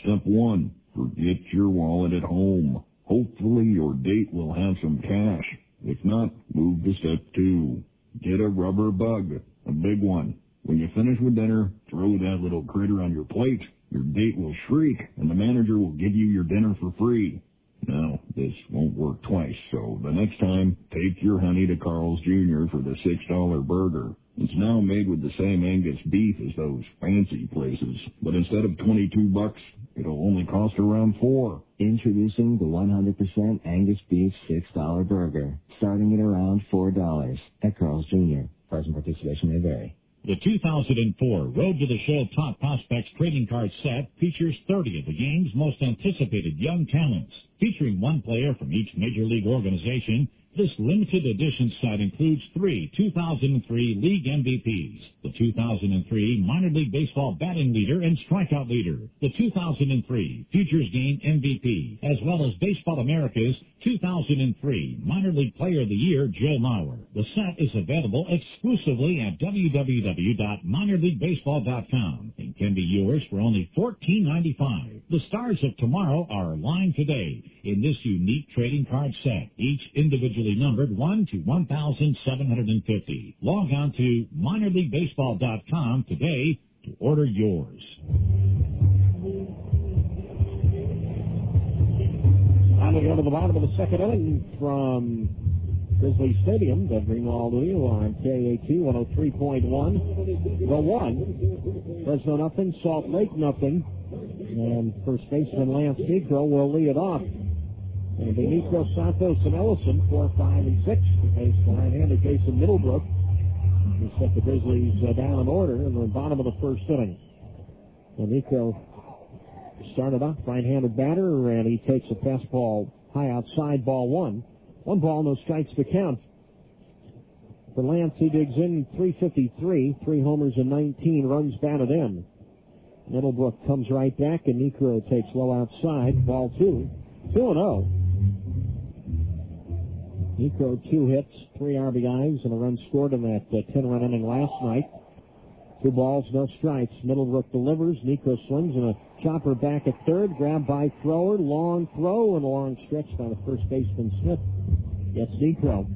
Q: Step 1, forget your wallet at home. Hopefully your date will have some cash. If not, move to step 2. Get a rubber bug, a big one. When you finish with dinner, throw that little critter on your plate. Your date will shriek, and the manager will give you your dinner for free. Now, this won't work twice, so the next time, take your honey to Carl's Jr. for the $6 burger. It's now made with the same Angus beef as those fancy places, but instead of $22, it'll only cost around $4.
R: Introducing the 100% Angus beef $6 burger, starting at around $4 at Carl's Jr. Price and participation may vary.
A: The 2004 Road to the Show Top Prospects Trading Card Set features 30 of the game's most anticipated young talents. Featuring one player from each major league organization, this limited edition set includes 3 2003 league MVPs, the 2003 Minor League Baseball batting leader and strikeout leader, the 2003 Futures Game MVP, as well as Baseball America's 2003 Minor League Player of the Year, Joe Mauer. The set is available exclusively at www.minorleaguebaseball.com and can be yours for only $14.95. The stars of tomorrow are aligned today in this unique trading card set, each individually numbered 1 to 1,750. Log on to minorleaguebaseball.com today to order yours.
B: Time to go to the bottom of the second inning from Grizzly Stadium. The Greenwald Wheel on KAT 103.1. The 1. Fresno nothing, Salt Lake nothing. And first baseman Lance Negro will lead it off. And Benicio, Santos, and Ellison, 4, 5, and 6. Face the right-hander Jason Middlebrook. He set the Grizzlies down in order in the bottom of the first inning. Benicio started off right-handed batter, and he takes a fastball high outside, ball 1. 1 ball, no strikes to count. For Lance, he digs in 353, 3 homers and 19 runs batted in. Middlebrook comes right back, and Negro takes low outside, ball 2. 2-0. Nico, 2 hits, 3 RBIs, and a run scored in that 10-run inning last night. 2 balls, no strikes. Middlebrook delivers. Nico swings, and a chopper back at third. Grabbed by thrower. Long throw, and a long stretch by the first baseman Smith. Gets Nico.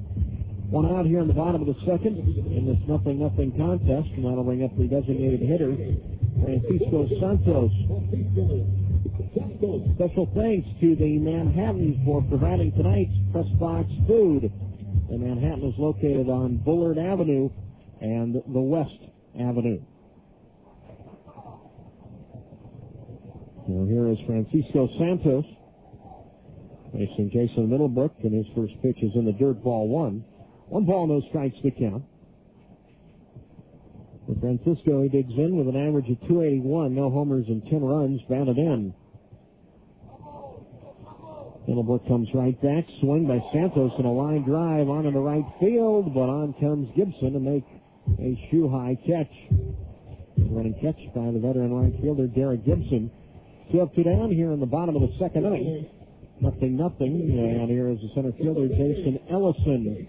B: 1 out here in the bottom of the second in this 0-0 contest, and that'll bring up the designated hitter, Francisco Santos. Special thanks to the Manhattan for providing tonight's press box food. The Manhattan is located on Bullard Avenue and the West Avenue. Now here is Francisco Santos facing Jason Middlebrook, and his first pitch is in the dirt, ball 1. 1 ball, no strikes to count. For Francisco, he digs in with an average of 281, no homers and 10 runs batted in. Middlebrook comes right back, swing by Santos, and a line drive onto the right field, but on comes Gibson to make a shoe-high catch. Running catch by the veteran right fielder, Derek Gibson. 2 up, 2 down here in the bottom of the second inning. 0-0, and here is the center fielder, Jason Ellison.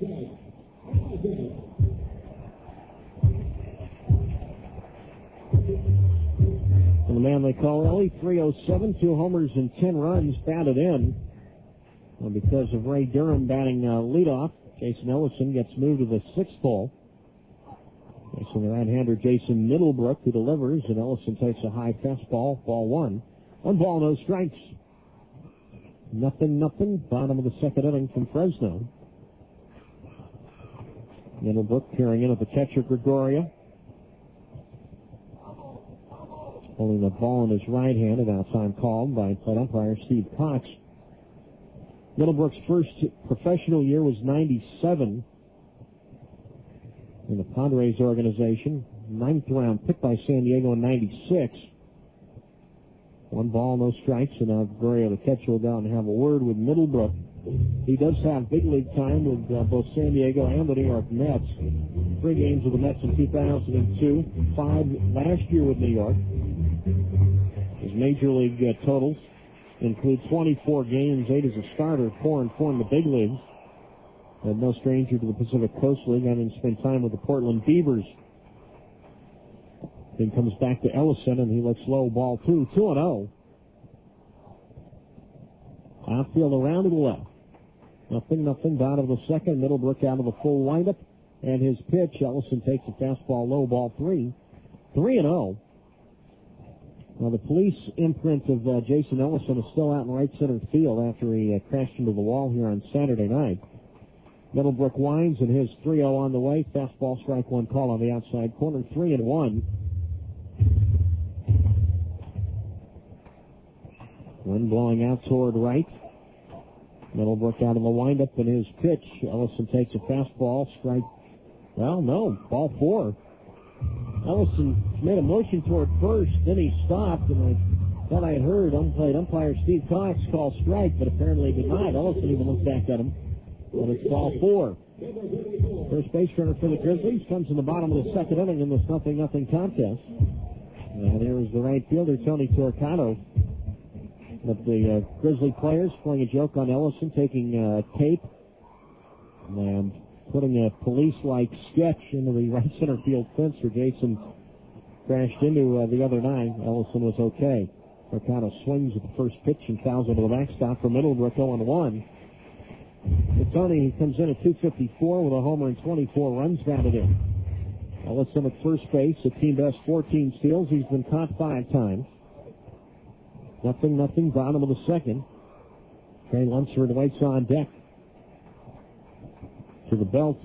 B: And the man they call Ellie, 307, 2 homers and 10 runs batted in. And because of Ray Durham batting leadoff, Jason Ellison gets moved to the 6th hole. Facing the right-hander Jason Middlebrook, who delivers, and Ellison takes a high fastball, ball 1. 1 ball, no strikes. 0-0, bottom of the second inning from Fresno. Middlebrook peering in at the catcher, Gregoria. Holding the ball in his right hand, and outside called by plate umpire Steve Cox. Middlebrook's first professional year was 97 in the Padres organization. 9th round pick by San Diego in 96. 1 ball, no strikes, and now Gregoria, the catcher, will go out and have a word with Middlebrook. He does have big league time with both San Diego and the New York Mets. 3 games with the Mets in 2002, 5 last year with New York. His major league totals include 24 games, 8 as a starter, 4 and 4 in the big leagues. And no stranger to the Pacific Coast League, having spent time with the Portland Beavers. Then comes back to Ellison, and he looks low, ball 2, 2-0. Outfield around to the left. 0-0, bottom of the second. Middlebrook out of the full windup. And his pitch, Ellison takes a fastball low, ball 3. 3-0. Now, the police imprint of Jason Ellison is still out in right center field after he crashed into the wall here on Saturday night. Middlebrook winds, and his 3-0 on the way. Fastball, strike 1 call on the outside corner. 3-1. Wind blowing out toward right. Middlebrook out of the windup, and his pitch. Ellison takes a fastball, strike. Well, no, ball 4. Ellison made a motion toward first, then he stopped, and I thought I had heard umpire Steve Cox call strike, but apparently did not. Ellison even looked back at him. And it's ball 4. First base runner for the Grizzlies comes in the bottom of the second inning in this 0-0 contest. And here is the right fielder, Tony Torcato. But the Grizzly players playing a joke on Ellison, taking tape and putting a police-like sketch into the right center field fence where Jason crashed into the other nine. Ellison was okay. Torcato swings at the first pitch and fouls into the backstop for Middlebrook 0-1. Tony comes in at 254 with a homer and 24 runs batted in. Ellison at first base, a team best 14 steals. He's been caught 5 times. 0-0, bottom of the second. Trey Lunsford waits on deck. To the belt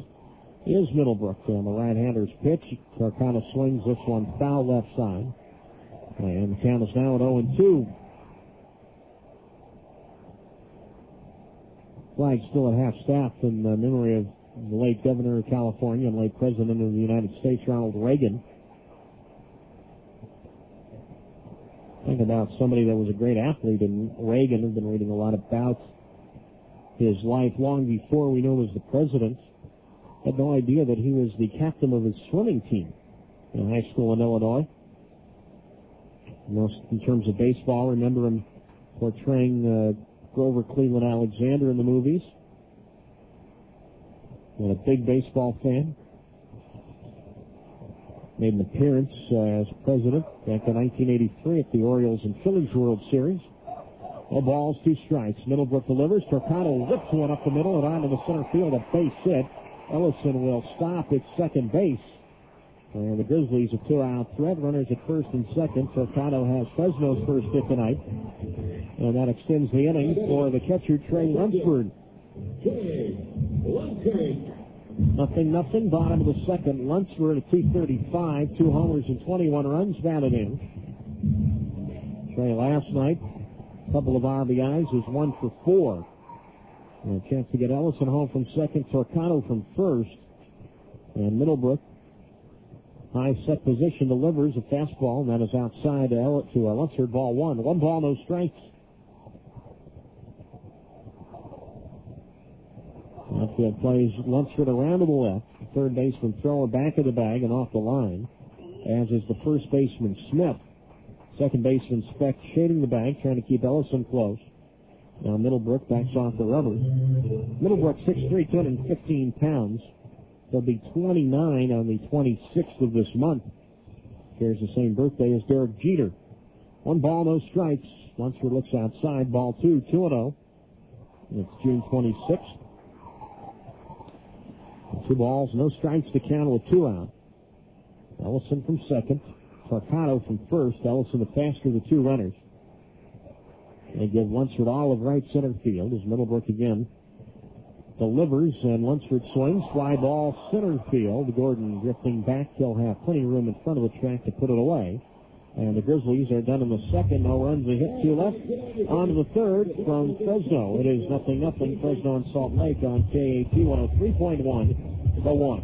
B: is Middlebrook on the right-hander's pitch. Torcato swings this one foul left side. And the count is now at 0-2. Flag still at half-staff in memory of the late Governor of California and late President of the United States, Ronald Reagan. Think about somebody that was a great athlete, and Reagan. I've been reading a lot about his life long before we knew he was the president. Had no idea that he was the captain of his swimming team in high school in Illinois. Most in terms of baseball, remember him portraying Grover Cleveland Alexander in the movies. And a big baseball fan. Made an appearance as president back in 1983 at the Orioles and Phillies World Series. No balls, 2 strikes. Middlebrook delivers. Torcato whips one up the middle and onto the center field. A base hit. Ellison will stop at second base. And the Grizzlies a 2-out threat. Runners at first and second. Torcato has Fresno's first hit tonight. And that extends the inning for the catcher, Trey Lunsford. 0-0, bottom of the second. Lunsford at 235, 2 homers and 21 runs batted in. Trey last night, a couple of RBIs, was 1 for 4. And a chance to get Ellison home from second, Torcato from first. And Middlebrook, high set position, delivers a fastball, and that is outside to Lunsford, ball 1. 1 ball, no strikes. Outfield plays Lunsford around to the left. The third baseman thrower back of the bag and off the line, as is the first baseman Smith. Second baseman Speck shading the bag, trying to keep Ellison close. Now Middlebrook backs off the rubber. Middlebrook 6'3", 215 pounds. He'll be 29 on the 26th of this month. Shares the same birthday as Derek Jeter. 1 ball, no strikes. Lunsford looks outside. Ball 2, 2-0. It's June 26th. 2 balls, no strikes to count with 2 out. Ellison from second. Torcato from first. Ellison the faster of the 2 runners. They give Lunsford all of right center field as Middlebrook again delivers, and Lunsford swings. Fly ball center field. Gordon drifting back. He'll have plenty of room in front of the track to put it away. And the Grizzlies are done in the second. No runs, a hit, 2 left. On to the third from Fresno. It is 0-0. Fresno and Salt Lake on KAT 103.1. The 1.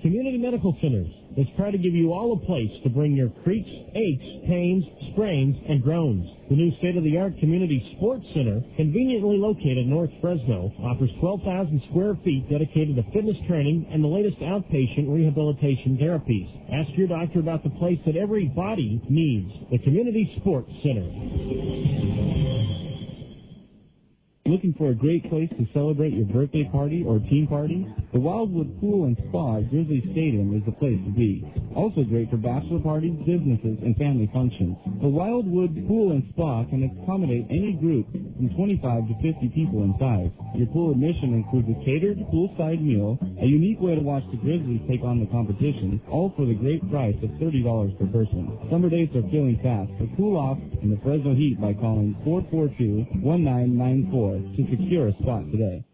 S: Community Medical Centers. Let's try to give you all a place to bring your creaks, aches, pains, sprains, and groans. The new state-of-the-art Community Sports Center, conveniently located in North Fresno, offers 12,000 square feet dedicated to fitness training and the latest outpatient rehabilitation therapies. Ask your doctor about the place that every body needs, the Community Sports Center.
H: Looking for a great place to celebrate your birthday party or team party? The Wildwood Pool and Spa at Grizzly Stadium is the place to be. Also great for bachelor parties, businesses, and family functions. The Wildwood Pool and Spa can accommodate any group from 25 to 50 people in size. Your pool admission includes a catered poolside meal, a unique way to watch the Grizzlies take on the competition, all for the great price of $30 per person. Summer dates are filling fast, so cool off in the Fresno heat by calling 442-1994 to secure a spot today.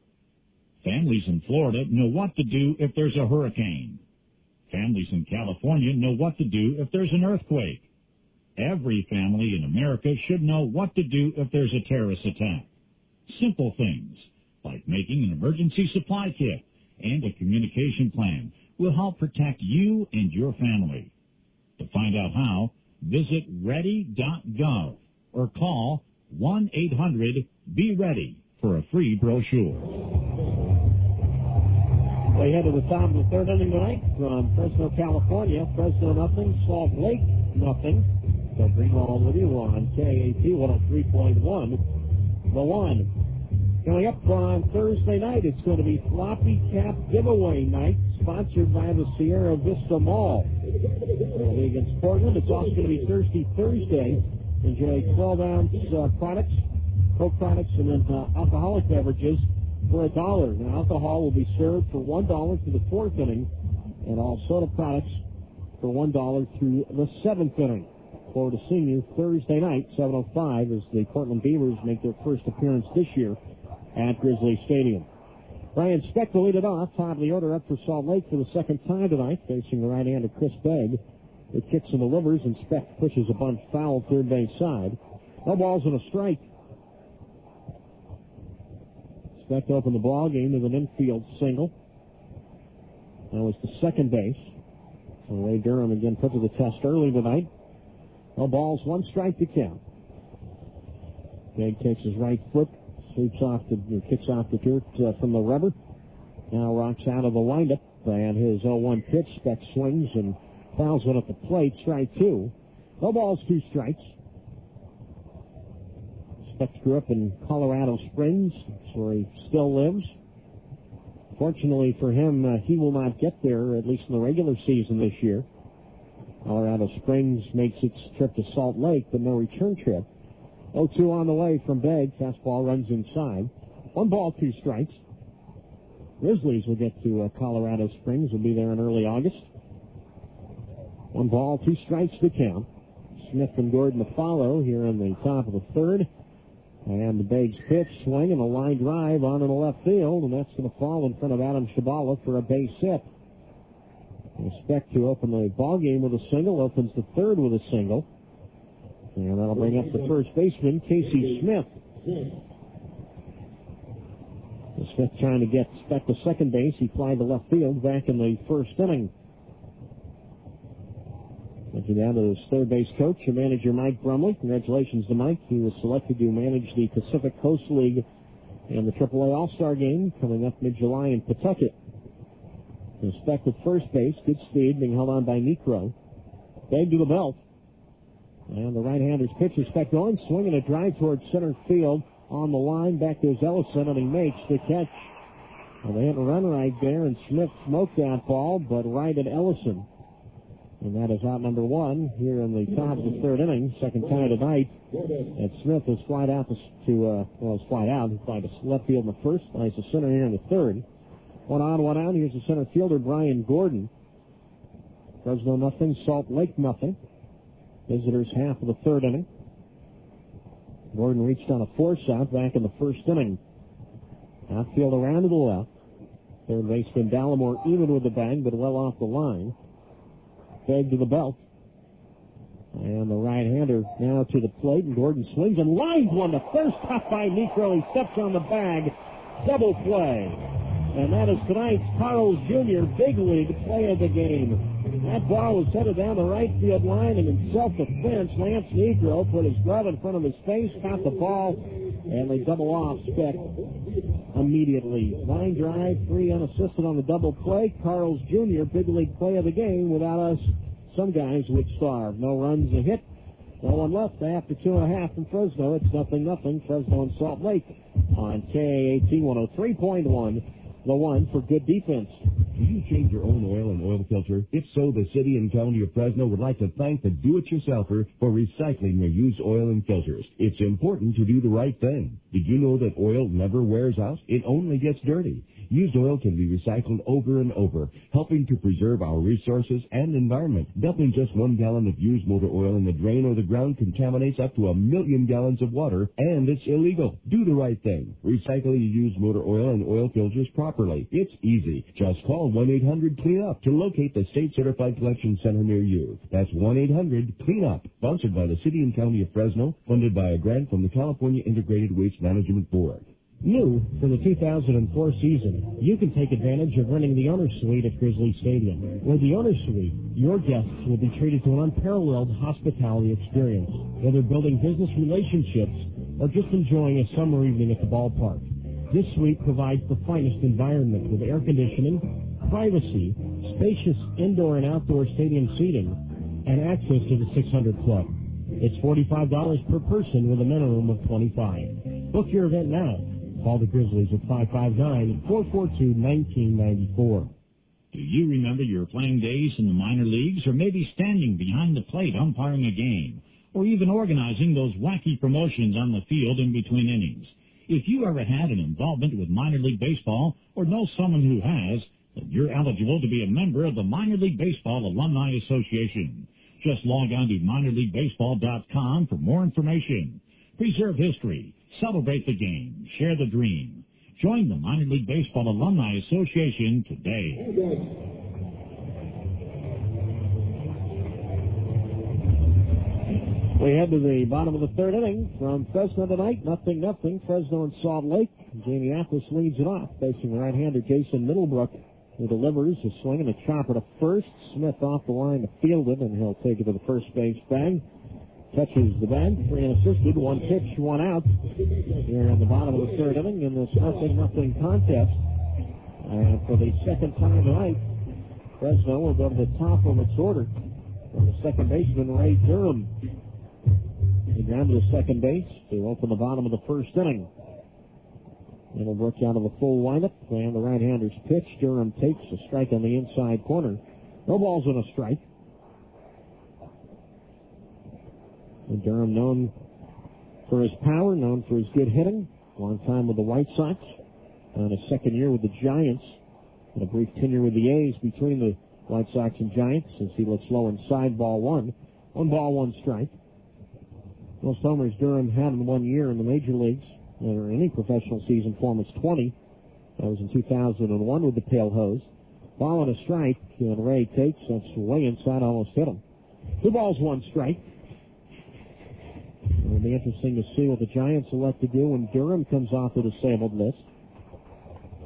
T: Families in Florida know what to do if there's a hurricane. Families in California know what to do if there's an earthquake. Every family in America should know what to do if there's a terrorist attack. Simple things like making an emergency supply kit and a communication plan will help protect you and your family. To find out how, visit ready.gov or call 1-800-BE-READY for a free brochure.
B: We head to the top of the third inning tonight from Fresno, California. Fresno nothing, Salt Lake nothing. So Greenwald with you on KAT 103.1. The one. Coming up on Thursday night, it's going to be Floppy Cap Giveaway Night, sponsored by the Sierra Vista Mall. It'll be against Portland. It's also going to be Thirsty Thursday. Enjoy 12-ounce products, Coke products, and then alcoholic beverages for $1. Now, alcohol will be served for $1 through the fourth inning, and all soda products for $1 through the seventh inning. Forward to seeing you Thursday night, 7:05, as the Portland Beavers make their first appearance this year at Grizzly Stadium. Brian Speck will lead it off. Top of the order up for Salt Lake for the second time tonight, facing the right-hander Chris Begg. It kicks and delivers, and Speck pushes a bunt foul third base side. No balls and a strike. Speck opened the ball game with an infield single. That was the second base. So Ray Durham again put to the test early tonight. No balls, one strike to count. Begg takes his right foot, kicks off the dirt from the rubber. Now rocks out of the windup, and his 0-1 pitch. Speck swings and fouls one at the plate. Strike two. No balls, two strikes. Speck grew up in Colorado Springs. That's where he still lives. Fortunately for him, he will not get there, at least in the regular season this year. Colorado Springs makes its trip to Salt Lake, but no return trip. 0-2 on the way from Begg. Fastball runs inside. 1 ball, 2 strikes. Grizzlies will get to Colorado Springs. Will be there in early August. 1 ball, 2 strikes to count. Smith and Gordon to follow here in the top of the third. And the Begg's pitch, swing, and a line drive on in the left field, and that's going to fall in front of Adam Shabala for a base hit. Speck to open the ball game with a single, opens the third with a single. And that'll bring up the first baseman, Casey Smith. Smith trying to get Speck to second base. He flied to left field back in the first inning. Looking down to his third base coach and manager, Mike Brumley. Congratulations to Mike. He was selected to manage the Pacific Coast League and the AAA All-Star Game coming up mid-July in Pawtucket. Speck with first base. Good speed, being held on by Necro. Begg to the belt. And the right-hander's pitch is Speck going, swinging a drive towards center field. On the line, back goes Ellison, and he makes the catch. Well, they had a run right there, and Smith smoked that ball, but righted Ellison. And that is out number one here in the top of the third inning, second time tonight. And Smith was flied out He flied to left field in the first, flies to center here in the third. 1 on, 1 out. Here's the center fielder, Brian Gordon. Fresno nothing, Salt Lake nothing. Visitors half of the third inning. Gordon reached on a force out back in the first inning. Outfield around to the left. Third baseman Dallimore even with the bag, but well off the line. Begg to the belt. And the right-hander now to the plate, and Gordon swings and lines one to first, topped by Necro. He steps on the bag. Double play. And that is tonight's Carl's Jr. Big League play of the game. That ball was headed down the right field line, and in self-defense, Lance Negro put his glove in front of his face, caught the ball, and they double off Speck immediately. Line drive, 3 unassisted on the double play. Carl's Jr. Big League play of the game. Without us, some guys would starve. No runs, a hit. No one left after 2.5 from Fresno. It's 0-0. Fresno and Salt Lake on KAT 103.1. The one for good defense.
I: Do you change your own oil and oil filter? If so, the city and county of Fresno would like to thank the do-it-yourselfer for recycling their used oil and filters. It's important to do the right thing. Did you know that oil never wears out? It only gets dirty. Used oil can be recycled over and over, helping to preserve our resources and environment. Dumping just 1 gallon of used motor oil in the drain or the ground contaminates up to 1 million gallons of water, and it's illegal. Do the right thing. Recycle your used motor oil and oil filters properly. It's easy. Just call 1-800-CLEAN-UP to locate the state-certified collection center near you. That's 1-800-CLEAN-UP. Sponsored by the City and County of Fresno, funded by a grant from the California Integrated Waste Management Board.
B: New for the 2004 season, you can take advantage of renting the Owner's Suite at Grizzly Stadium. With the Owner's Suite, your guests will be treated to an unparalleled hospitality experience, whether building business relationships or just enjoying a summer evening at the ballpark. This suite provides the finest environment with air conditioning, privacy, spacious indoor and outdoor stadium seating, and access to the 600 Club. It's $45 per person with a minimum of 25. Book your event now. Call the Grizzlies at 559-442-1994.
T: Do you remember your playing days in the minor leagues, or maybe standing behind the plate umpiring a game, or even organizing those wacky promotions on the field in between innings? If you ever had an involvement with minor league baseball or know someone who has, then you're eligible to be a member of the Minor League Baseball Alumni Association. Just log on to minorleaguebaseball.com for more information. Preserve history, celebrate the game, share the dream. Join the Minor League Baseball Alumni Association today.
B: We head to the bottom of the third inning from Fresno tonight. 0-0. Fresno and Salt Lake. Jamie Athos leads it off, facing the right-hander Jason Middlebrook, who delivers a swing and a chopper to first. Smith off the line to field it, and he'll take it to the first base bag. Touches the bag, 3 unassisted, 1 pitch, 1 out. Here at the bottom of the third inning in this 0-0 contest. And for the second time tonight, Fresno will go to the top of its order from the second baseman, Ray Durham. He down to the second base to open the bottom of the first inning. Middlebrook out of the full windup, and the right-hander's pitch. Durham takes a strike on the inside corner. No balls and a strike. And Durham known for his power, known for his good hitting. Long time with the White Sox. On his second year with the Giants. And a brief tenure with the A's between the White Sox and Giants, since he looks low inside. Ball 1. 1 ball, 1 strike. Most homers Durham had in 1 year in the major leagues, or any professional season form, is 20. That was in 2001 with the Pale Hose. Ball and a strike, and Ray takes. That's way inside, almost hit him. 2 balls, 1 strike. It'll be interesting to see what the Giants elect to do when Durham comes off the disabled list.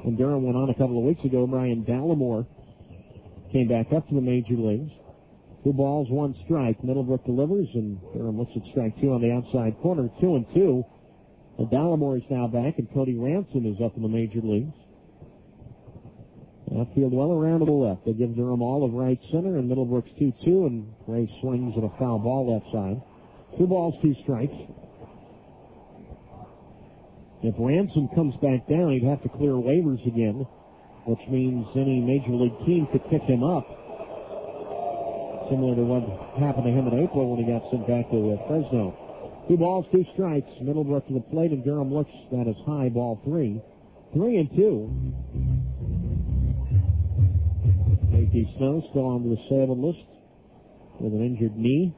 B: And Durham went on a couple of weeks ago. Brian Dallimore came back up to the major leagues. 2 balls, 1 strike. Middlebrook delivers, and Durham looks at strike 2 on the outside corner. 2-2. And Dallimore is now back, and Cody Ransom is up in the major leagues. Outfield well around to the left. They give Durham all of right center, and Middlebrook's 2-2, and Ray swings at a foul ball left side. 2 balls, 2 strikes. If Ransom comes back down, he'd have to clear waivers again, which means any major league team could pick him up. Similar to what happened to him in April when he got sent back to Fresno. 2 balls, 2 strikes. Middlebrook to the plate, and Durham looks at his high, ball 3. 3-2. J.P. Snow still on the disabled list with an injured knee.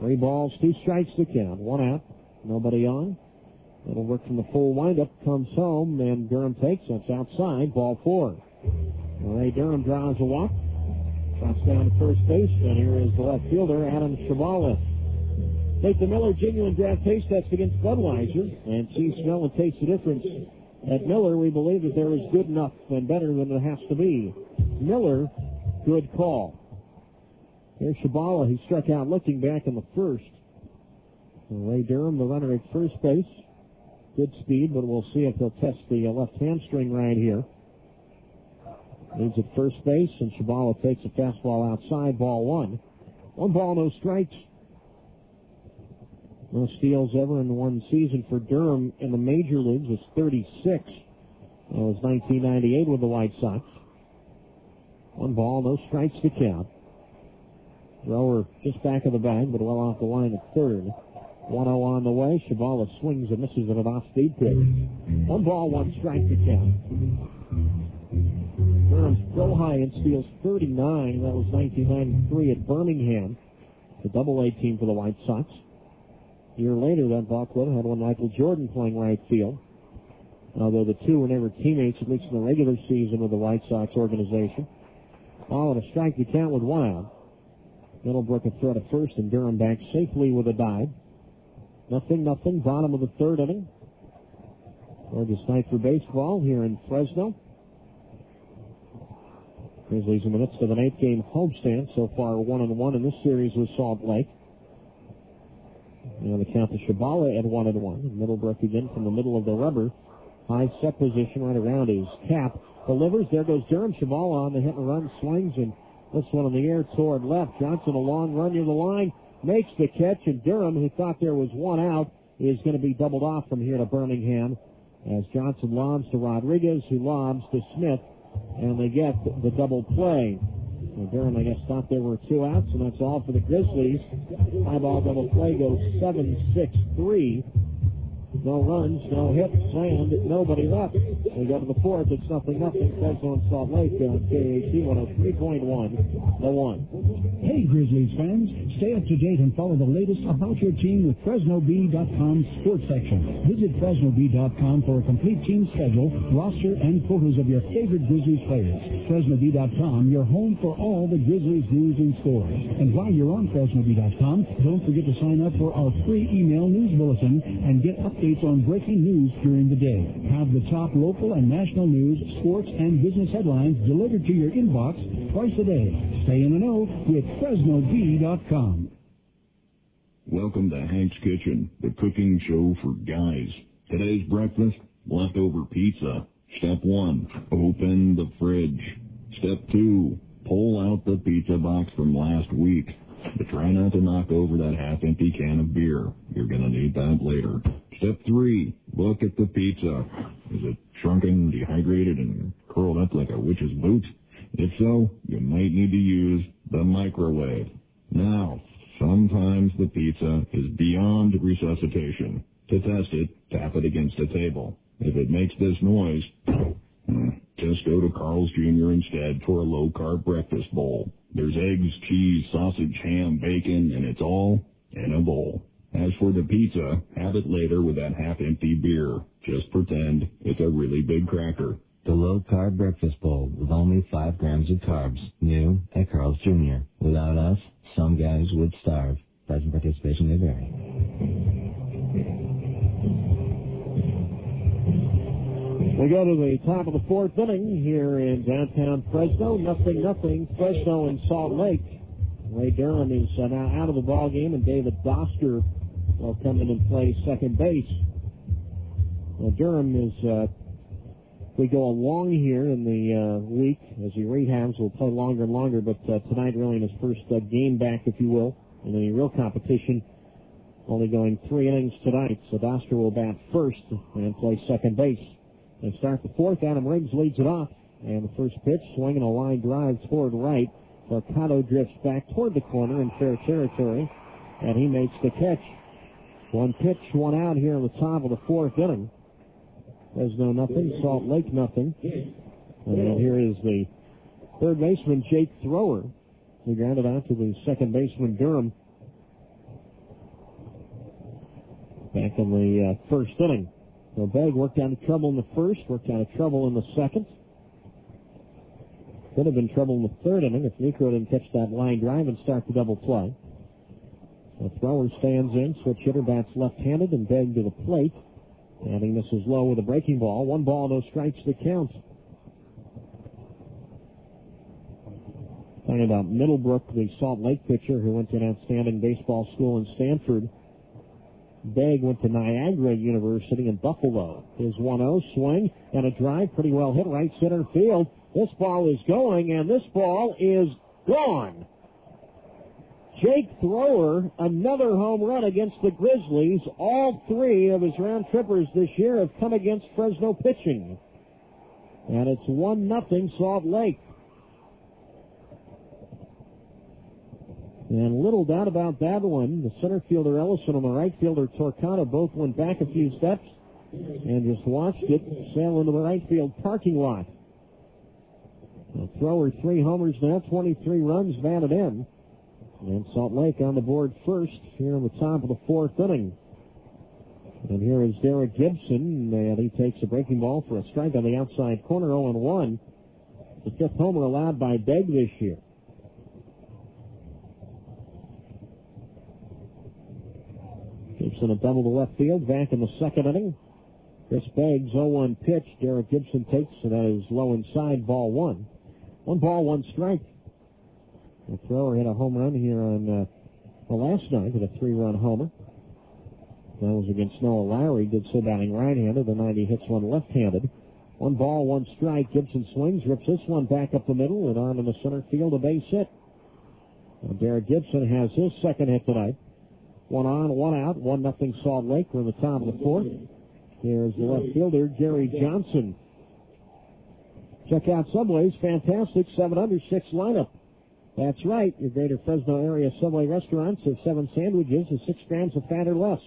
B: 3 balls, 2 strikes to count. 1 out. Nobody on. Middlebrook from the full windup comes home, and Durham takes. That's outside. Ball 4. Ray Durham draws a walk. Drops down to first base, and here is the left fielder, Adam Shabala. Take the Miller Genuine Draft Taste Test against Budweiser and see, smell, and taste the difference. At Miller, we believe that there is good enough and better than it has to be. Miller, good call. Here's Shabala. He struck out looking back in the first. And Ray Durham, the runner at first base. Good speed, but we'll see if he'll test the left hamstring right here. Leads at first base, and Shabala takes a fastball outside, ball 1. 1 ball, no strikes. No steals ever in one season for Durham in the major leagues was 36. That was 1998 with the White Sox. 1 ball, no strikes to count. Thrower just back of the bag, but well off the line at third. 1-0 on the way. Shabala swings and misses at an off-speed pitch. 1 ball, 1 strike to count. Durham's go high and steals 39. That was 1993 at Birmingham. The Double-A team for the White Sox. A year later, that ball club had one Michael Jordan playing right field. Although the two were never teammates, at least in the regular season with the White Sox organization. Ball and a strike to count with 1 out. Middlebrook a throw to first, and Durham back safely with a dive. 0-0, bottom of the third inning. Gorgeous night for baseball here in Fresno. Grizzlies in the midst of an 8-game homestand. So far 1-1 in this series with Salt Lake. And the count to Shabala at 1-1. Middlebrook again from the middle of the rubber. High set position right around his cap. Delivers. There goes Durham. Shabala on the hit and run. Swings and this one in the air toward left. Johnson a long run near the line. Makes the catch. And Durham, who thought there was one out, is going to be doubled off from here to Birmingham. As Johnson lobs to Rodriguez, who lobs to Smith. And they get the double play. And Durham, I guess, thought there were 2 outs, and that's all for the Grizzlies. High ball double play goes 7-6-3. No runs, no hits, and nobody left. We go to the 4th. It's 0-0. Fresno and Salt Lake on KAT 103.1. The 1.
P: Hey, Grizzlies fans. Stay up to date and follow the latest about your team with FresnoB.com sports section. Visit FresnoB.com for a complete team schedule, roster, and photos of your favorite Grizzlies players. FresnoB.com, your home for all the Grizzlies news and scores. And while you're on FresnoB.com, don't forget to sign up for our free email news bulletin and get updates on breaking news during the day. Have the top local and national news, sports, and business headlines delivered to your inbox twice a day. Stay in the know with FresnoB.com.
Q: Welcome to Hank's Kitchen, the cooking show for guys. Today's breakfast, leftover pizza. Step 1, open the fridge. Step 2, pull out the pizza box from last week. But try not to knock over that half-empty can of beer. You're going to need that later. Step 3, look at the pizza. Is it shrunken, dehydrated, and curled up like a witch's boot? If so, you might need to use the microwave. Now, sometimes the pizza is beyond resuscitation. To test it, tap it against a table. If it makes this noise, just go to Carl's Jr. instead for a low-carb breakfast bowl. There's eggs, cheese, sausage, ham, bacon, and it's all in a bowl. As for the pizza, have it later with that half-empty beer. Just pretend it's a really big cracker.
R: The low-carb breakfast bowl with only 5 grams of carbs. New at Carl's Jr. Without us, some guys would starve. Price and participation may vary.
B: We go to the top of the 4th inning here in downtown Fresno. 0-0. Fresno and Salt Lake. Ray Durham is now out of the ball game, and David Doster will come in and play second base. Well, Durham is, we go along here in the week as he rehabs. Will play longer and longer, but tonight really in his first game back, if you will, in any real competition. Only going 3 innings tonight, so Doster will bat first and play second base. They start the 4th. Adam Riggs leads it off. And the first pitch, swinging a line drive toward right. Mercado drifts back toward the corner in fair territory. And he makes the catch. 1 pitch, 1 out here in the top of the 4th inning. Fresno 0, Salt Lake 0. And here is the third baseman, Jake Thrower. He grounded out to the second baseman, Durham. Back in the first inning. So Begg worked out of trouble in the first, worked out of trouble in the second. Could have been trouble in the 3rd inning if Necro didn't catch that line drive and start the double play. The thrower stands in, switch hitter bats left-handed, and Begg to the plate. And he misses low with a breaking ball. 1 ball, no strikes to count. Talking about Middlebrook, the Salt Lake pitcher who went to an outstanding baseball school in Stanford. Begg went to Niagara University in Buffalo. His 1-0 swing and a drive, pretty well hit right center field. This ball is going, and this ball is gone. Jake Thrower, another home run against the Grizzlies. All 3 of his round trippers this year have come against Fresno pitching. And it's 1-0 Salt Lake. And little doubt about that one. The center fielder Ellison and the right fielder Torcano both went back a few steps and just watched it sail into the right field parking lot. Thrower 3 homers now, 23 runs batted in. And Salt Lake on the board first here in the top of the 4th inning. And here is Derek Gibson, and he takes a breaking ball for a strike on the outside corner, 0-1. The 5th homer allowed by Begg this year. Gibson a double to left field back in the 2nd inning. Chris Beggs, 0-1 pitch. Derek Gibson takes it as low inside, ball one. 1 ball, 1 strike. The thrower hit a home run here on last night with a 3-run homer. That was against Noah Lowry. Did so batting right-handed. The 90 hits one left-handed. 1 ball, 1 strike. Gibson swings, rips this one back up the middle and on in the center field, a base hit. Derek Gibson has his second hit tonight. 1 on, 1 out, 1-0 Salt Lake. We're in the top of the fourth. Here's the left fielder, Gary Johnson. Check out Subway's fantastic 7 under 6 lineup. That's right, your greater Fresno area Subway restaurants have 7 sandwiches with 6 grams of fat or less.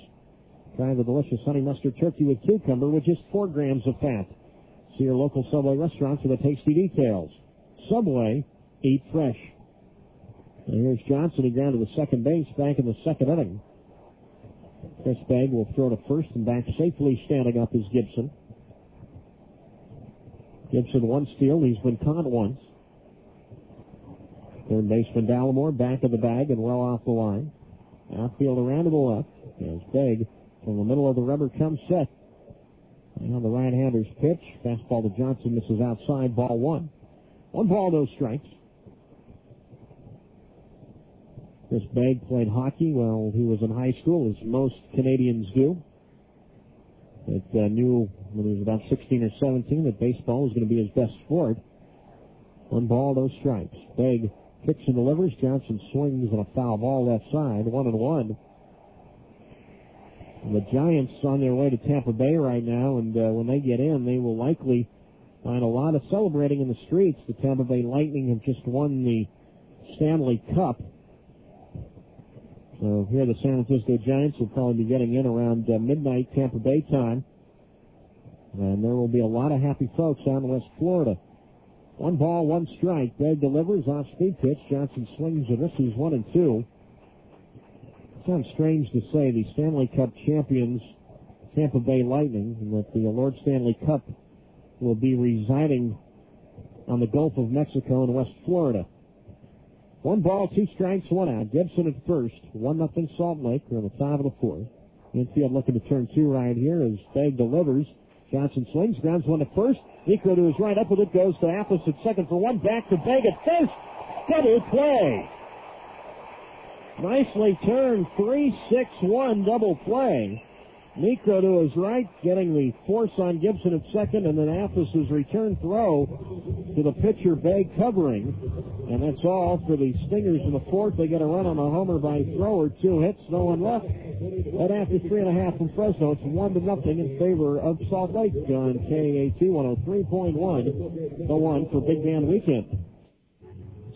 B: Try the delicious honey mustard turkey with cucumber with just 4 grams of fat. See your local Subway restaurants for the tasty details. Subway, eat fresh. And here's Johnson. He grounded to second base back in the second inning. Chris Begg will throw to first and back safely. Standing up is Gibson. Gibson 1 steal. He's been caught once. Third baseman Dallimore back of the bag and well off the line. Outfield around to the left. There's Begg from the middle of the rubber comes set. And on the right-hander's pitch. Fastball to Johnson misses outside. Ball 1. 1 ball, no strikes. Chris Begg played hockey while he was in high school, as most Canadians do. But knew when he was about 16 or 17 that baseball was going to be his best sport. 1 ball, no strikes. Begg kicks and delivers. Johnson swings on a foul ball left side. 1-1. And the Giants on their way to Tampa Bay right now, and when they get in, they will likely find a lot of celebrating in the streets. The Tampa Bay Lightning have just won the Stanley Cup. So here the San Francisco Giants will probably be getting in around midnight Tampa Bay time. And there will be a lot of happy folks out in West Florida. 1 ball, 1 strike. Begg delivers off speed pitch. Johnson swings and misses 1-2. It sounds strange to say the Stanley Cup champions, Tampa Bay Lightning, and that the Lord Stanley Cup will be residing on the Gulf of Mexico in West Florida. 1 ball, 2 strikes, 1 out. Gibson at first. 1-0 Salt Lake. We're on the top of the fourth. Infield looking to turn 2 right here as Begg delivers. Johnson swings, grounds 1 to first. Nico to his right, up with it goes to Apples at second for 1. Back to Begg at first. Double play. Nicely turned. 3-6-1 double play. Nico to his right, getting the force on Gibson at second, and then Apples' return throw to the pitcher, Begg covering. And that's all for the Stingers in the fourth. They get a run on a homer by Thrower. 2 hits, no one left. And after 3.5 from Fresno, it's 1-0 in favor of Salt Lake on KAT 103.1. The one for Big Band Weekend.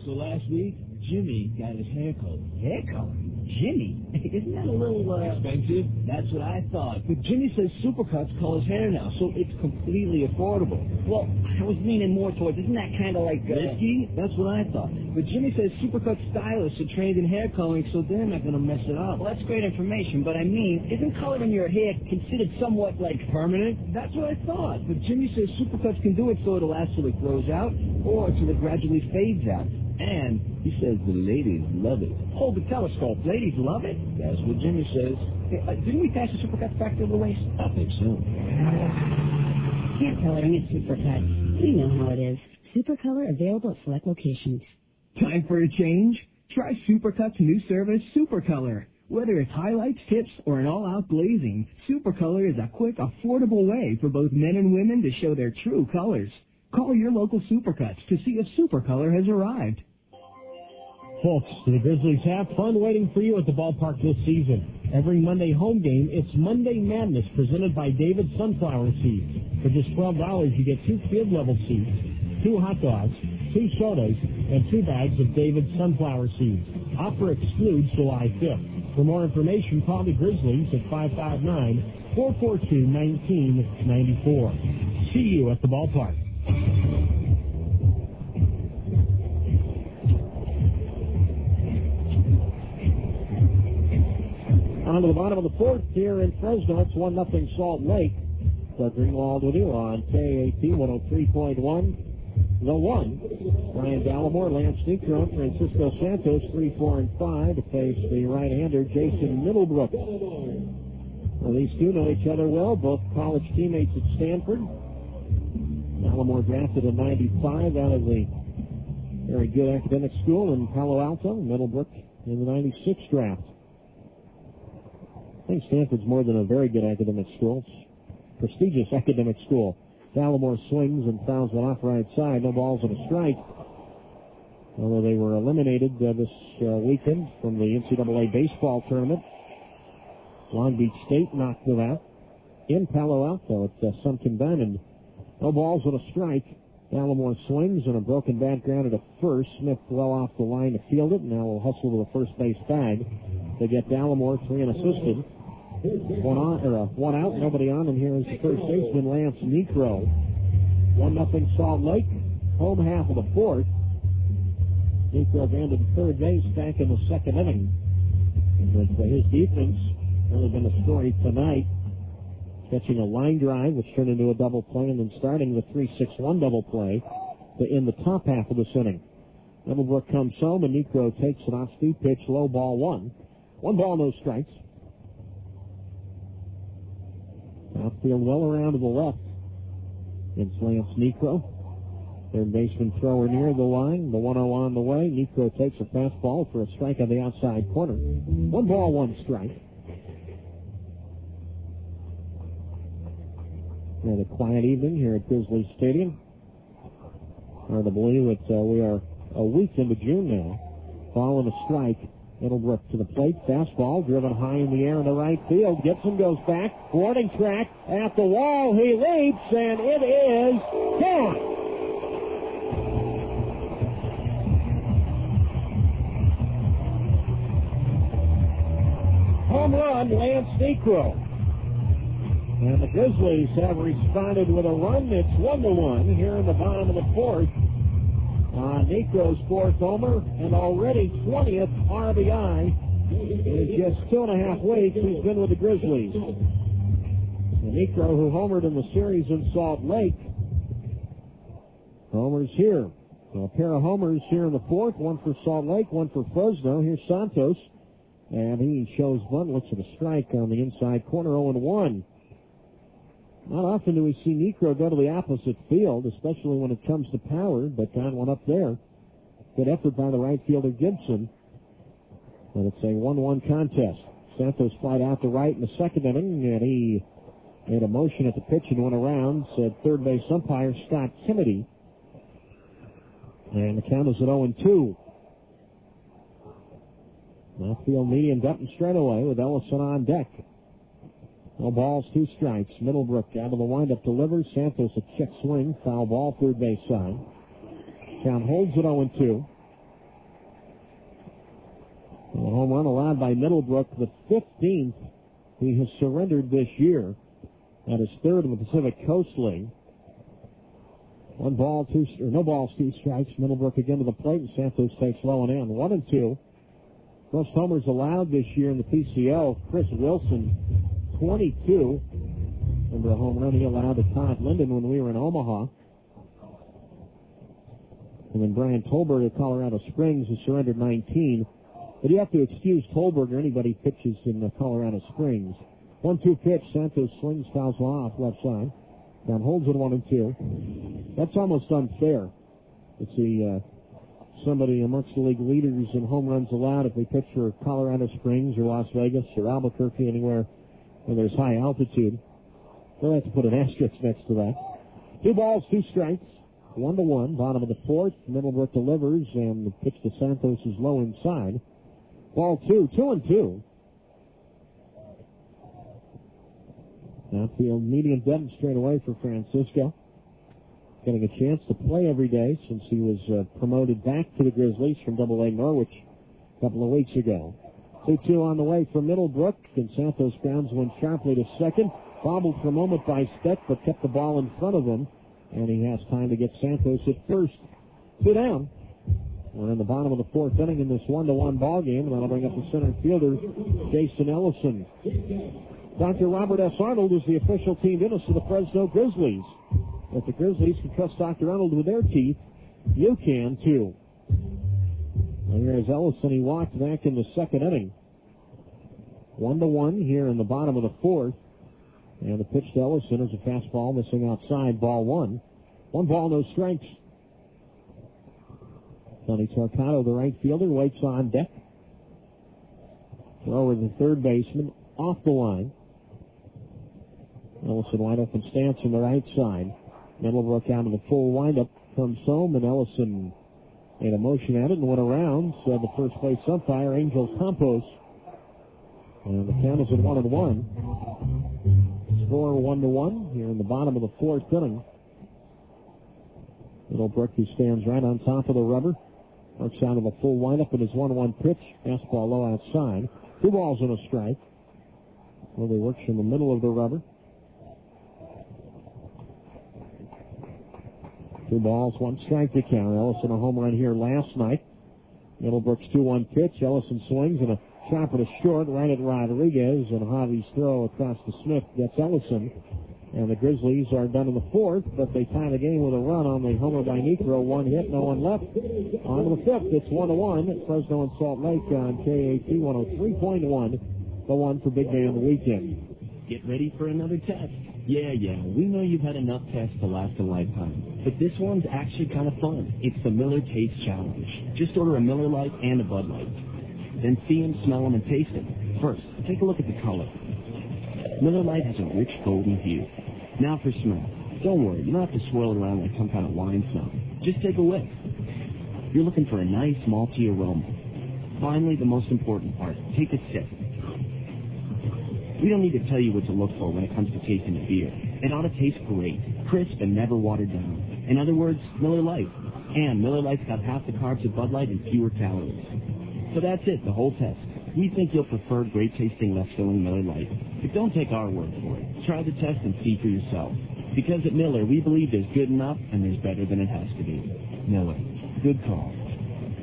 M: So last week, Jimmy got his hair colored. Hair colored? Jimmy? Isn't that a little expensive? That's what I thought. But Jimmy says Supercuts color his hair now, so it's completely affordable. Well, I was leaning more towards, isn't that kind of like risky? That's what I thought. But Jimmy says Supercuts stylists are trained in hair coloring, so they're not going to mess it up. Well, that's great information, but I mean, isn't coloring your hair considered somewhat like permanent? That's what I thought. But Jimmy says Supercuts can do it so it'll last till it grows out or till it gradually fades out. And he says the ladies love it. Hold the telescope. Ladies love it? That's what Jimmy says. Hey, didn't we pass the Supercut factory of the waste? I think so.
N: Hair coloring at Supercut. You know how it is. Supercolor available at select locations.
O: Time for a change? Try Supercut's new service, Supercolor. Whether it's highlights, tips, or an all-out glazing, Supercolor is a quick, affordable way for both men and women to show their true colors. Call your local Supercuts to see if Supercolor has arrived.
S: Folks, the Grizzlies have fun waiting for you at the ballpark this season. Every Monday home game, it's Monday Madness presented by David Sunflower Seeds. For just $12, you get 2 field-level seeds, 2 hot dogs, 2 sodas, and 2 bags of David Sunflower Seeds. Offer excludes July 5th. For more information, call the Grizzlies at 559-442-1994. See you at the ballpark.
B: On to the bottom of the fourth here in Fresno. It's 1-0 Salt Lake. Doug Greenwald with you on KAT 103.1. The one. Brian Dallimore, Lance Negron, Francisco Santos, 3, 4, and 5 to face the right-hander Jason Middlebrook. Well, these two know each other well, both college teammates at Stanford. Allamore drafted in 95 out of the very good academic school in Palo Alto. Middlebrook in the 96 draft. I think Stanford's more than a very good academic school. It's a prestigious academic school. Allamore swings and fouls one off right side. No balls and a strike. Although they were eliminated this weekend from the NCAA baseball tournament. Long Beach State knocked them out in Palo Alto at Sunken Diamond. No balls and a strike. Allamore swings and a broken bat grounded at first. Smith well off the line to field it. Now will hustle to the first base bag. They get Allamore 3 unassisted. One out, nobody on, and here is the first baseman, Lance Necro. 1-0 Salt Lake. Home half of the fourth. Necro grounded to third base back in the second inning. But his defense really been a story tonight. Catching a line drive, which turned into a double play, and then starting the 3-6-1 double play in the top half of this inning. Middlebrook comes home, and Necro takes an off-speed pitch, low ball 1. 1 ball, no strikes. Outfield well around to the left. It's Lance Necro. Third baseman thrower near the line. The 1-0 on the way. Necro takes a fastball for a strike on the outside corner. 1 ball, 1 strike. And a quiet evening here at Grizzlies Stadium. Hard to believe that we are a week into June now. Ball and a strike. Middlebrook to the plate. Fastball driven high in the air in the right field. Gibson goes back. Warning track at the wall. He leaps, and it is gone. Home run, Lance Necro. And the Grizzlies have responded with a run. It's 1-1 here in the bottom of the fourth. Necro's fourth homer and already 20th RBI. In just 2.5 weeks, he's been with the Grizzlies. And Necro, who homered in the series in Salt Lake, homers here. A pair of homers here in the fourth. One for Salt Lake, one for Fresno. Here's Santos. And he shows bunt, looks at a strike on the inside corner, 0-1. Not often do we see Necro go to the opposite field, especially when it comes to power, but got one up there. Good effort by the right fielder, Gibson. And it's a 1-1 contest. Santos flied out to right in the second inning, and he made a motion at the pitch and went around, said third base umpire Scott Kennedy. And the count is at 0-2. Outfield medium Dutton straight away with Ellison on deck. No balls, 2 strikes. Middlebrook out of the windup delivers. Santos a check swing. Foul ball, third base side. Count holds at 0-2. A home run allowed by Middlebrook, the 15th he has surrendered this year. That is third in the Pacific Coast League. No balls, 2 strikes. Middlebrook again to the plate, and Santos takes low and in. 1-2. Most homers allowed this year in the PCO. Chris Wilson, 22. Remember the home run he allowed to Todd Linden when we were in Omaha. And then Brian Tolberg of Colorado Springs has surrendered 19. But you have to excuse Tolberg or anybody pitches in Colorado Springs. 1-2 pitch. Santos swings, fouls off left side. Down holds it 1-2. That's almost unfair. To see somebody amongst the league leaders in home runs allowed if they pitch for Colorado Springs or Las Vegas or Albuquerque, anywhere where there's high altitude. They'll have to put an asterisk next to that. 2 balls, 2 strikes. 1-1. Bottom of the fourth. Middlebrook delivers, and the pitch to Santos is low inside. Ball 2. 2-2. Outfield medium Denton straight away for Francisco. Getting a chance to play every day since he was promoted back to the Grizzlies from Double-A Norwich a couple of weeks ago. 2-2 on the way for Middlebrook, and Santos grounds one sharply to second. Bobbled for a moment by Speck, but kept the ball in front of him, and he has time to get Santos at first. 2 down. We're in the bottom of the fourth inning in this 1-1 ball game, and that'll bring up the center fielder, Jason Ellison. Dr. Robert S. Arnold is the official team dentist of the Fresno Grizzlies. If the Grizzlies can trust Dr. Arnold with their teeth, you can too. And here's Ellison. He walked back in the second inning. 1-1 here in the bottom of the fourth. And the pitch to Ellison is a fastball missing outside, ball one. 1 ball, no strikes. Tony Torcato, the right fielder, waits on deck. Throw to the third baseman, off the line. Ellison wide open stance on the right side. Middlebrook out of the full windup, comes home, and Ellison made a motion at it and went around. So the first place umpire, Angel Campos. And the count is at 1-1. Score 1-1 here in the bottom of the fourth inning. Middlebrook, who stands right on top of the rubber, works out of a full windup in his 1-1 pitch. Fastball low outside. 2 balls and a strike. Well, he works in the middle of the rubber. 2 balls, 1 strike to count. Ellison a home run here last night. Middlebrook's 2-1 pitch. Ellison swings and a chopper to short right at Rodriguez, and Javi's throw across the Smith gets Ellison. And the Grizzlies are done in the fourth, but they tie the game with a run on the homer by Necro. 1 hit, no one left. On to the fifth, it's 1-1 at Fresno and Salt Lake on KAT 103.1. The one for Big Day on the weekend.
C: Get ready for another test. Yeah, we know you've had enough tests to last a lifetime. But this one's actually kind of fun. It's the Miller Taste Challenge. Just order a Miller Lite and a Bud Light. Then see them, smell them, and taste them. First, take a look at the color. Miller Lite has a rich golden hue. Now for smell. Don't worry, you don't have to swirl it around like some kind of wine smell. Just take a whiff. You're looking for a nice malty aroma. Finally, the most important part. Take a sip. We don't need to tell you what to look for when it comes to tasting a beer. It ought to taste great, crisp, and never watered down. In other words, Miller Lite. And Miller Lite's got half the carbs of Bud Light and fewer calories. So that's it, the whole test. We think you'll prefer great-tasting, less-filling Miller Lite. But don't take our word for it. Try the test and see for yourself. Because at Miller, we believe there's good enough and there's better than it has to be. Miller. Good call.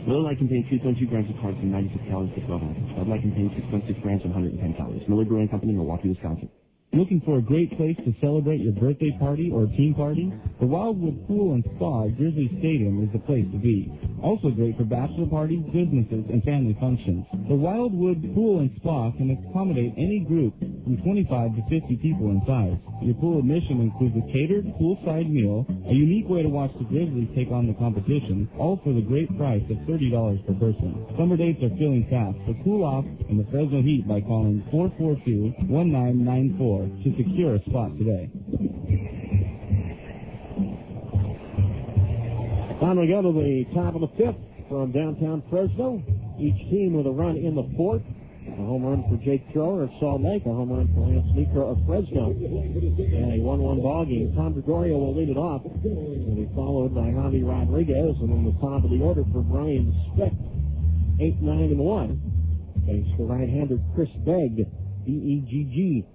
C: Miller Lite contains 3.2 grams of carbs and 96 calories per 12 ounces. Bud Light contains 6.6 grams and 110 calories. Miller Brewing Company, Milwaukee, Wisconsin.
H: Looking for a great place to celebrate your birthday party or team party? The Wildwood Pool and Spa at Grizzlies Stadium is the place to be. Also great for bachelor parties, businesses, and family functions. The Wildwood Pool and Spa can accommodate any group from 25 to 50 people in size. Your pool admission includes a catered poolside meal, a unique way to watch the Grizzlies take on the competition, all for the great price of $30 per person. Summer dates are filling fast, so cool off in the Fresno heat by calling 442-1994 to secure a spot today.
B: Time we go to the top of the fifth from downtown Fresno. Each team with a run in the fourth. A home run for Jake Thrower of Salt Lake. A home run for Lance Necro of Fresno. And a 1-1 ball game. Tom Gregorio will lead it off. And be followed by Javi Rodriguez. And in the top of the order for Brian Speck. 8, 9, and 1. Thanks to right-hander Chris Begg. B-E-G-G.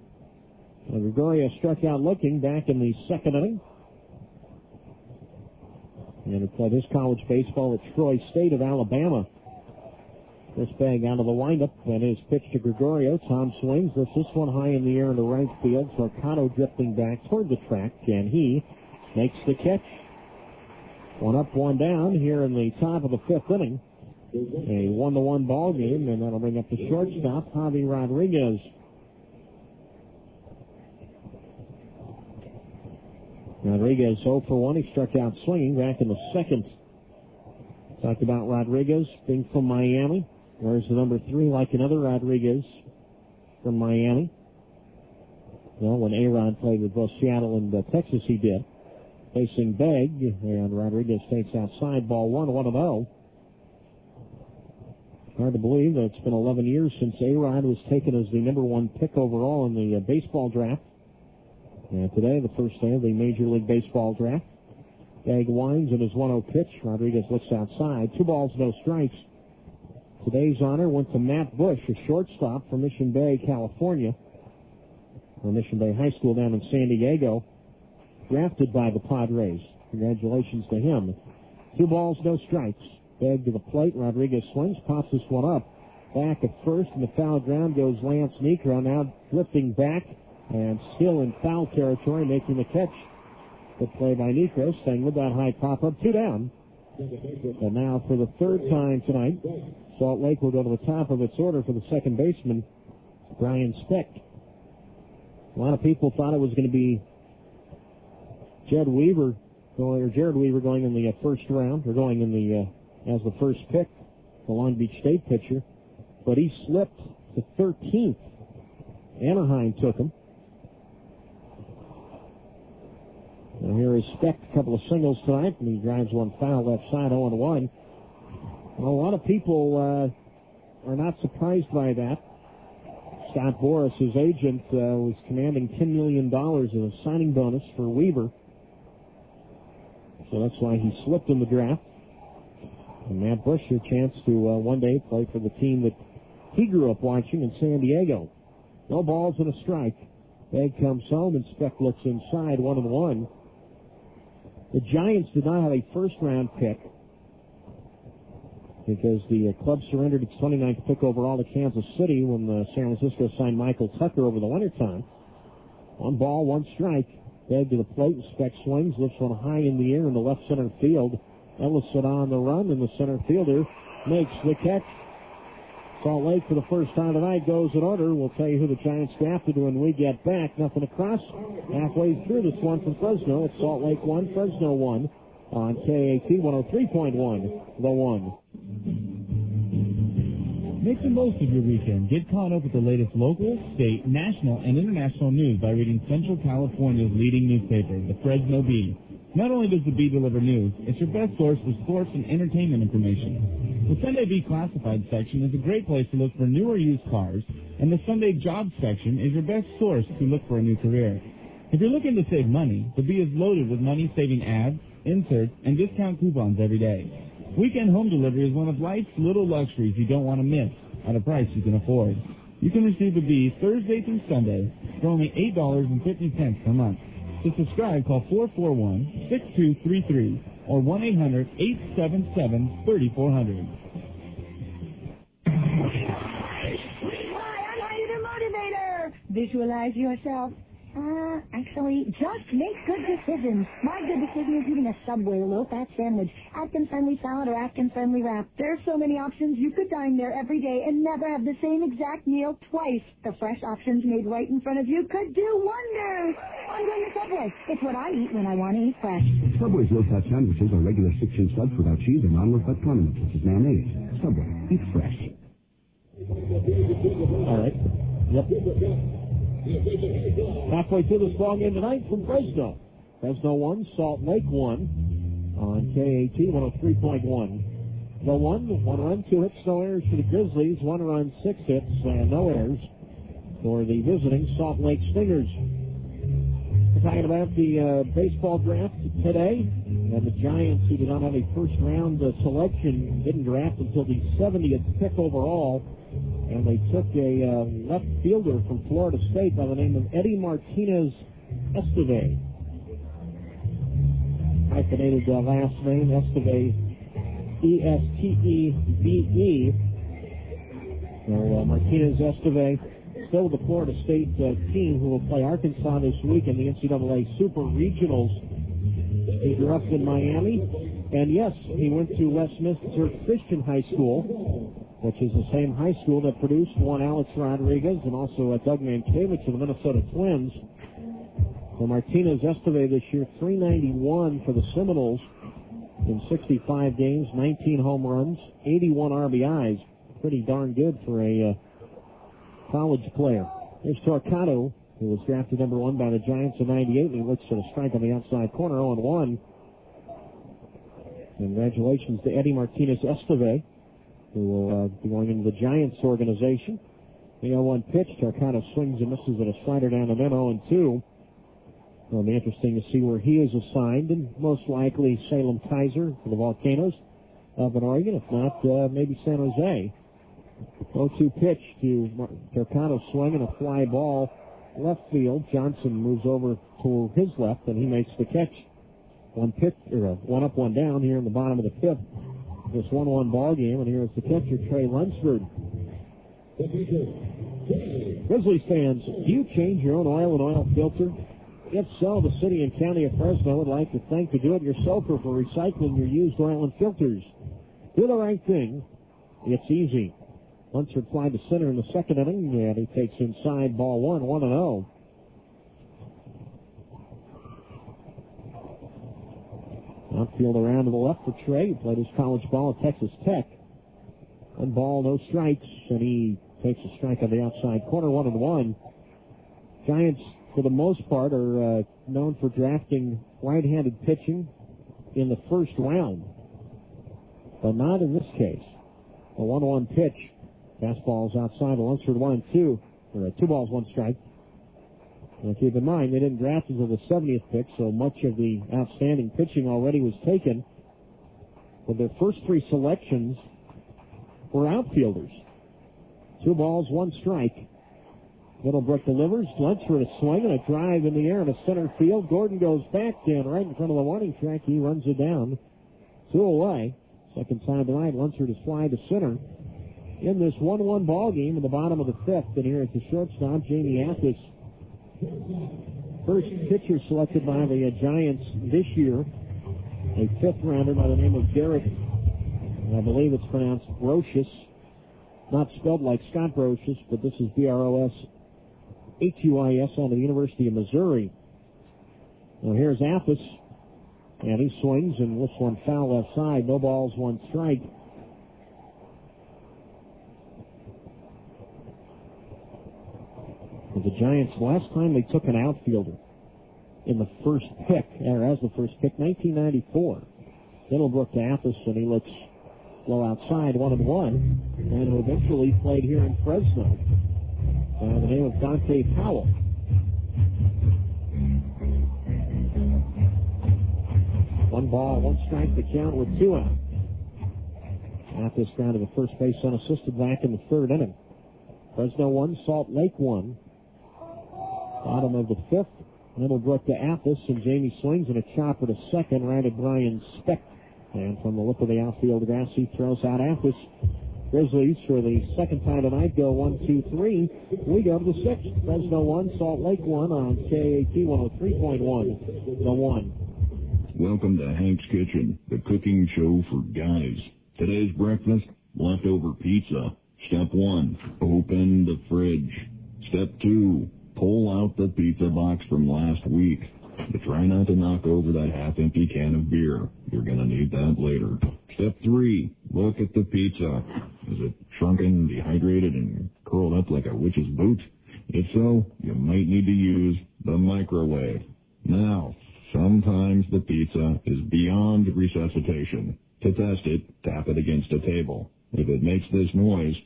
B: Gregorio struck out looking back in the second inning. And he played his college baseball at Troy State of Alabama. Chris Begg out of the windup, and his pitch to Gregorio. Tom swings, lifts this one high in the air into right field. Torcato drifting back toward the track, and he makes the catch. 1 up, 1 down here in the top of the fifth inning. A 1-1 ball game, and that'll bring up the shortstop, Javi Rodriguez. Rodriguez 0 for 1. He struck out swinging back in the second. Talked about Rodriguez being from Miami. There's the number 3, like another Rodriguez from Miami. Well, when A-Rod played with both Seattle and Texas, he did. Facing Begg, and Rodriguez takes outside, ball 1-0. Hard to believe that it's been 11 years since A-Rod was taken as the number 1 pick overall in the baseball draft. And today, the first day of the Major League Baseball draft. Begg winds in his 1-0 pitch. Rodriguez looks outside. 2 balls, no strikes. Today's honor went to Matt Bush, a shortstop from Mission Bay, California. Or Mission Bay High School down in San Diego. Drafted by the Padres. Congratulations to him. 2 balls, no strikes. Begg to the plate. Rodriguez swings, pops this one up. Back at first, and the foul ground goes Lance Necro. Now drifting back. And still in foul territory, making the catch. Good play by Necro, staying with that high pop-up. 2 down. And now for the third time tonight, Salt Lake will go to the top of its order for the second baseman, Brian Speck. A lot of people thought it was going to be Jared Weaver going in the first round, or going in the as the first pick, the Long Beach State pitcher, but he slipped to 13th. Anaheim took him. And here is Speck, a couple of singles tonight, and he drives one foul left side, 0-1. Well, a lot of people are not surprised by that. Scott Boras, his agent, was commanding $10 million as a signing bonus for Weaver. So that's why he slipped in the draft. And Matt Bush, a chance to one day play for the team that he grew up watching in San Diego. No balls and a strike. Egg comes home, and Speck looks inside, 1-1. The Giants did not have a first-round pick because the club surrendered its 29th pick overall to Kansas City when San Francisco signed Michael Tucker over the wintertime. 1 ball, 1 strike. Egg to the plate, and Speck swings, lifts one high in the air in the left center field. Ellison on the run, and the center fielder makes the catch. Salt Lake, for the first time tonight, goes in order. We'll tell you who the Giants drafted when we get back. Nothing across. Halfway through this one from Fresno. It's Salt Lake 1, Fresno 1 on KAT 103.1, The One.
H: Make the most of your weekend. Get caught up with the latest local, state, national, and international news by reading Central California's leading newspaper, the Fresno Bee. Not only does the Bee deliver news, it's your best source for sports and entertainment information. The Sunday Bee Classified section is a great place to look for new or used cars, and the Sunday Jobs section is your best source to look for a new career. If you're looking to save money, the Bee is loaded with money-saving ads, inserts, and discount coupons every day. Weekend home delivery is one of life's little luxuries you don't want to miss at a price you can afford. You can receive the Bee Thursday through Sunday for only $8.50 per month. To subscribe, call 441-6233 or 1-800-877-3400.
K: Hi, I'm Hydra Motivator. Visualize yourself. Actually, just make good decisions. My good decision is eating a Subway low-fat sandwich, Atkins-friendly salad, or Atkins-friendly wrap. There are so many options. You could dine there every day and never have the same exact meal twice. The fresh options made right in front of you could do wonders. I'm going to Subway. It's what I eat when I want to eat fresh.
L: Subway's low-fat sandwiches are regular 6-inch subs without cheese and non-low-fat condiments, such as mayonnaise. Subway. Eat fresh.
B: All right. Yep. Halfway through this ball game tonight from Fresno. Fresno 1, Salt Lake 1 on KAT 103.1. The 1 run, 2 hits, no errors for the Grizzlies. 1 run, 6 hits, and no errors for the visiting Salt Lake Stingers. We're talking about the baseball draft today, and the Giants, who did not have a first-round selection, didn't draft until the 70th pick overall. And they took a left fielder from Florida State by the name of Eddie Martinez Esteve. Hyphenated last name, Esteve, E-S-T-E-V-E. So Martinez Esteve still with the Florida State team, who will play Arkansas this week in the NCAA Super Regionals. He grew up in Miami. And yes, he went to Westminster Christian High School, which is the same high school that produced one Alex Rodriguez and also Doug Mankiewicz of the Minnesota Twins. So Martinez Esteve this year, 391 for the Seminoles in 65 games, 19 home runs, 81 RBIs. Pretty darn good for a college player. There's Torquato, who was drafted number 1 by the Giants in 98, and he looks for the strike on the outside corner, 0-1. Congratulations to Eddie Martinez Esteve, who will be going into the Giants organization. The 0-1 pitch, Torquato swings and misses at a slider down the middle, 0-2. It'll be interesting to see where he is assigned, and most likely Salem Kaiser for the Volcanoes up in Oregon, if not, maybe San Jose. 0-2 pitch to Torquato, swing and a fly ball left field. Johnson moves over to his left, and he makes the catch. One up, one down here in the bottom of the 5th. This 1-1 ball game, and here is the catcher, Trey Lunsford. Grizzlies fans, do you change your own oil and oil filter? If so, the city and county of Fresno would like to thank the do-it-yourselfer for recycling your used oil and filters. Do the right thing. It's easy. Lunsford fly to center in the second inning, and he takes inside ball 1-0. Outfield around to the left for Trey. He played his college ball at Texas Tech. 1 ball, no strikes, and he takes a strike on the outside corner, 1-1. Giants, for the most part, are known for drafting right-handed pitching in the first round, but not in this case. A 1-1 pitch. Fastball's outside. Lunsford 1-2, or 2 balls, 1 strike. Now keep in mind, they didn't draft until the 70th pick, so much of the outstanding pitching already was taken. But their first 3 selections were outfielders. 2 balls, 1 strike. Middlebrook delivers. Lunsford a swing and a drive in the air in the center field. Gordon goes back and right in front of the warning track. He runs it down. 2 away. Second time tonight, Lunsford is fly to center. In this 1-1 ball game in the bottom of the 5th, and here at the shortstop, Jamie Athis. First pitcher selected by the Giants this year, a 5th rounder by the name of Derek, I believe it's pronounced Brocious, not spelled like Scott Brocious, but this is Broshuis out of the University of Missouri. Well, here's Athis, and he swings and lifts one foul left side. No balls, 1 strike. The Giants, last time they took an outfielder in the first pick, or as the first pick, 1994. Middlebrook to Athis, and he looks low outside, 1-1, and who eventually played here in Fresno by the name of Dante Powell. One ball, 1 strike to count with 2 out. Athis down to the first base unassisted back in the 3rd inning. Fresno 1, Salt Lake 1. Bottom of the 5th, Middlebrook to Athis, and Jamie swings and a chopper to second right at Brian Speck. And from the lip of the outfield grass, he throws out Athis. Grizzlies, for the second time tonight, go 1-2-3. We go to the 6th. Fresno 1, Salt Lake 1 on KAT 103.1. The 1.
Q: Welcome to Hank's Kitchen, the cooking show for guys. Today's breakfast, leftover pizza. Step 1, open the fridge. Step 2, pull out the pizza box from last week. But try not to knock over that half-empty can of beer. You're going to need that later. Step 3, look at the pizza. Is it shrunken, dehydrated, and curled up like a witch's boot? If so, you might need to use the microwave. Now, sometimes the pizza is beyond resuscitation. To test it, tap it against a table. If it makes this noise,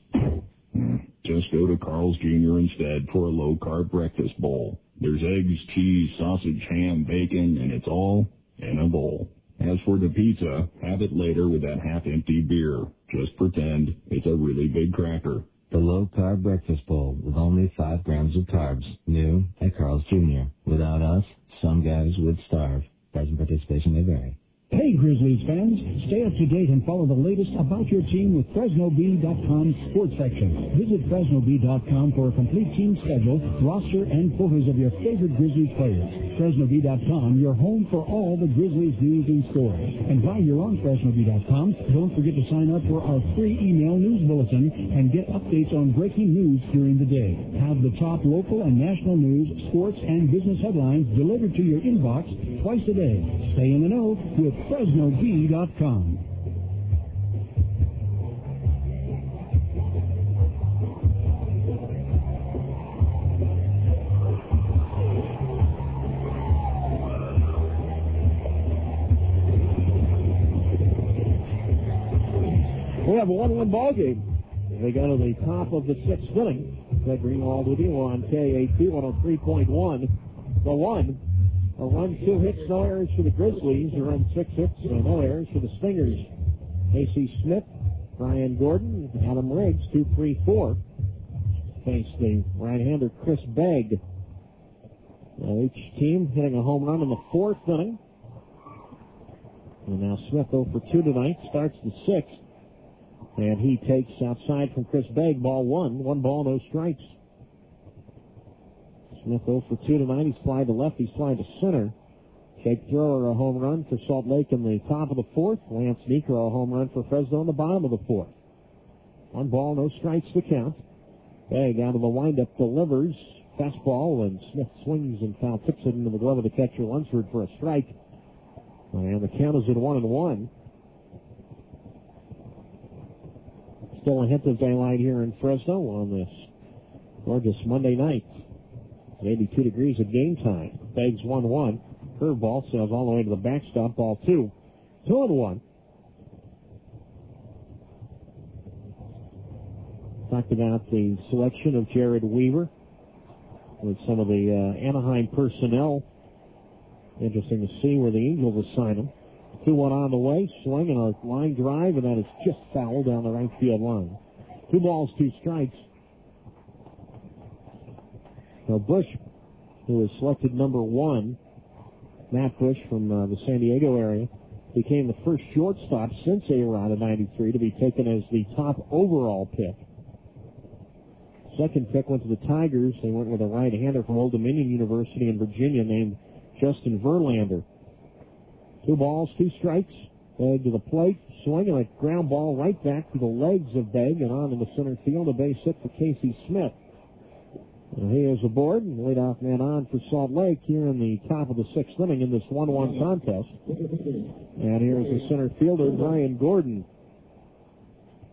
Q: just go to Carl's Jr. instead for a low-carb breakfast bowl. There's eggs, cheese, sausage, ham, bacon, and it's all in a bowl. As for the pizza, have it later with that half-empty beer. Just pretend it's a really big cracker.
R: The low-carb breakfast bowl with only 5 grams of carbs. New at Carl's Jr. Without us, some guys would starve. Present participation may vary.
P: Hey, Grizzlies fans, stay up to date and follow the latest about your team with FresnoBee.com's sports section. Visit FresnoBee.com for a complete team schedule, roster, and photos of your favorite Grizzlies players. FresnoBee.com, your home for all the Grizzlies news and scores. And while you're on FresnoBee.com, don't forget to sign up for our free email news bulletin and get updates on breaking news during the day. Have the top local and national news, sports, and business headlines delivered to your inbox twice a day. Stay in the know with FresnoBee.com.
B: We have a 1-1 ball game. They go to the top of the 6th inning. Greg Greenwald with you on KAT 103.1. The 1. A run, 2 hits, no errors for the Grizzlies. A run, 6 hits, no errors for the Stingers. A.C. Smith, Brian Gordon, Adam Riggs, 2, 3, 4. Face the right-hander Chris Begg. Now each team hitting a home run in the 4th inning. And now Smith 0 for 2 tonight, starts the 6th. And he takes outside from Chris Begg, ball 1. 1 ball, no strikes. Smith 0 for 2 tonight. He's fly to left. He's fly to center. Jake Thrower, a home run for Salt Lake in the top of the 4th. Lance Meeker, a home run for Fresno in the bottom of the 4th. 1 ball, no strikes to count. Begg out of the windup delivers. Fastball, and Smith swings and foul tips it into the glove of the catcher Lunsford for a strike. And the count is at 1-1. Still a hint of daylight here in Fresno on this gorgeous Monday night. 82 degrees at game time. Begg's 1-1. Curveball sails all the way to the backstop. Ball 2. 2-1. Talked about the selection of Jared Weaver with some of the Anaheim personnel. Interesting to see where the Angels will sign him. 2-1 on the way. Swing and a line drive, and that is just foul down the right field line. 2 balls, 2 strikes. Now Bush, who was selected number 1, Matt Bush from the San Diego area, became the first shortstop since A-Rod in '93 to be taken as the top overall pick. Second pick went to the Tigers. They went with a right-hander from Old Dominion University in Virginia named Justin Verlander. 2 balls, 2 strikes. Begg to the plate, swinging a ground ball right back to the legs of Begg and on in the center field. A base hit for Casey Smith. And he is aboard, and leadoff man on for Salt Lake here in the top of the 6th inning in this 1-1 contest. And here's the center fielder, Brian Gordon.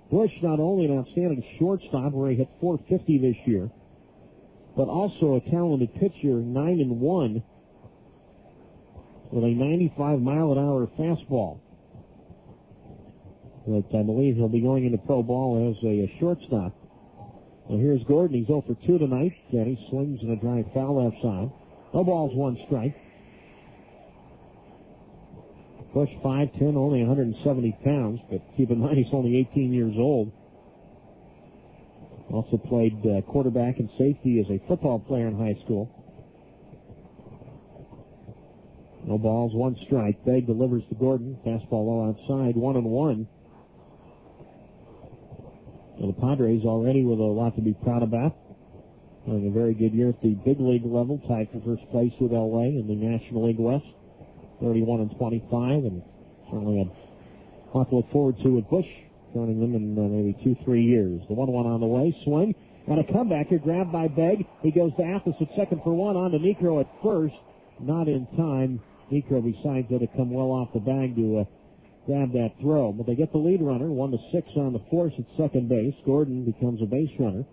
B: Bush, not only an outstanding shortstop where he hit .450 this year, but also a talented pitcher, 9-1, with a 95-mile-an-hour fastball. But I believe he'll be going into pro ball as a shortstop. Well, here's Gordon. He's 0 for 2 tonight, and he swings in a dry foul left side. No balls, 1 strike. Bush 5'10", only 170 pounds, but keep in mind he's only 18 years old. Also played quarterback and safety as a football player in high school. No balls, 1 strike. Begg delivers to Gordon. Fastball low outside, 1-1. Well, the Padres already with a lot to be proud about. Having a very good year at the big league level, tied for first place with L.A. in the National League West. 31-25, and certainly a lot to look forward to with Bush joining them in maybe 2-3 years. The 1-1 on the way, swing, and a comebacker grabbed by Begg. He goes to Athos at second for 1, on to Necro at first. Not in time. Necro, besides that, had come well off the bag to grab that throw. But they get the lead runner, 1-6 on the force at second base. Gordon becomes a base runner.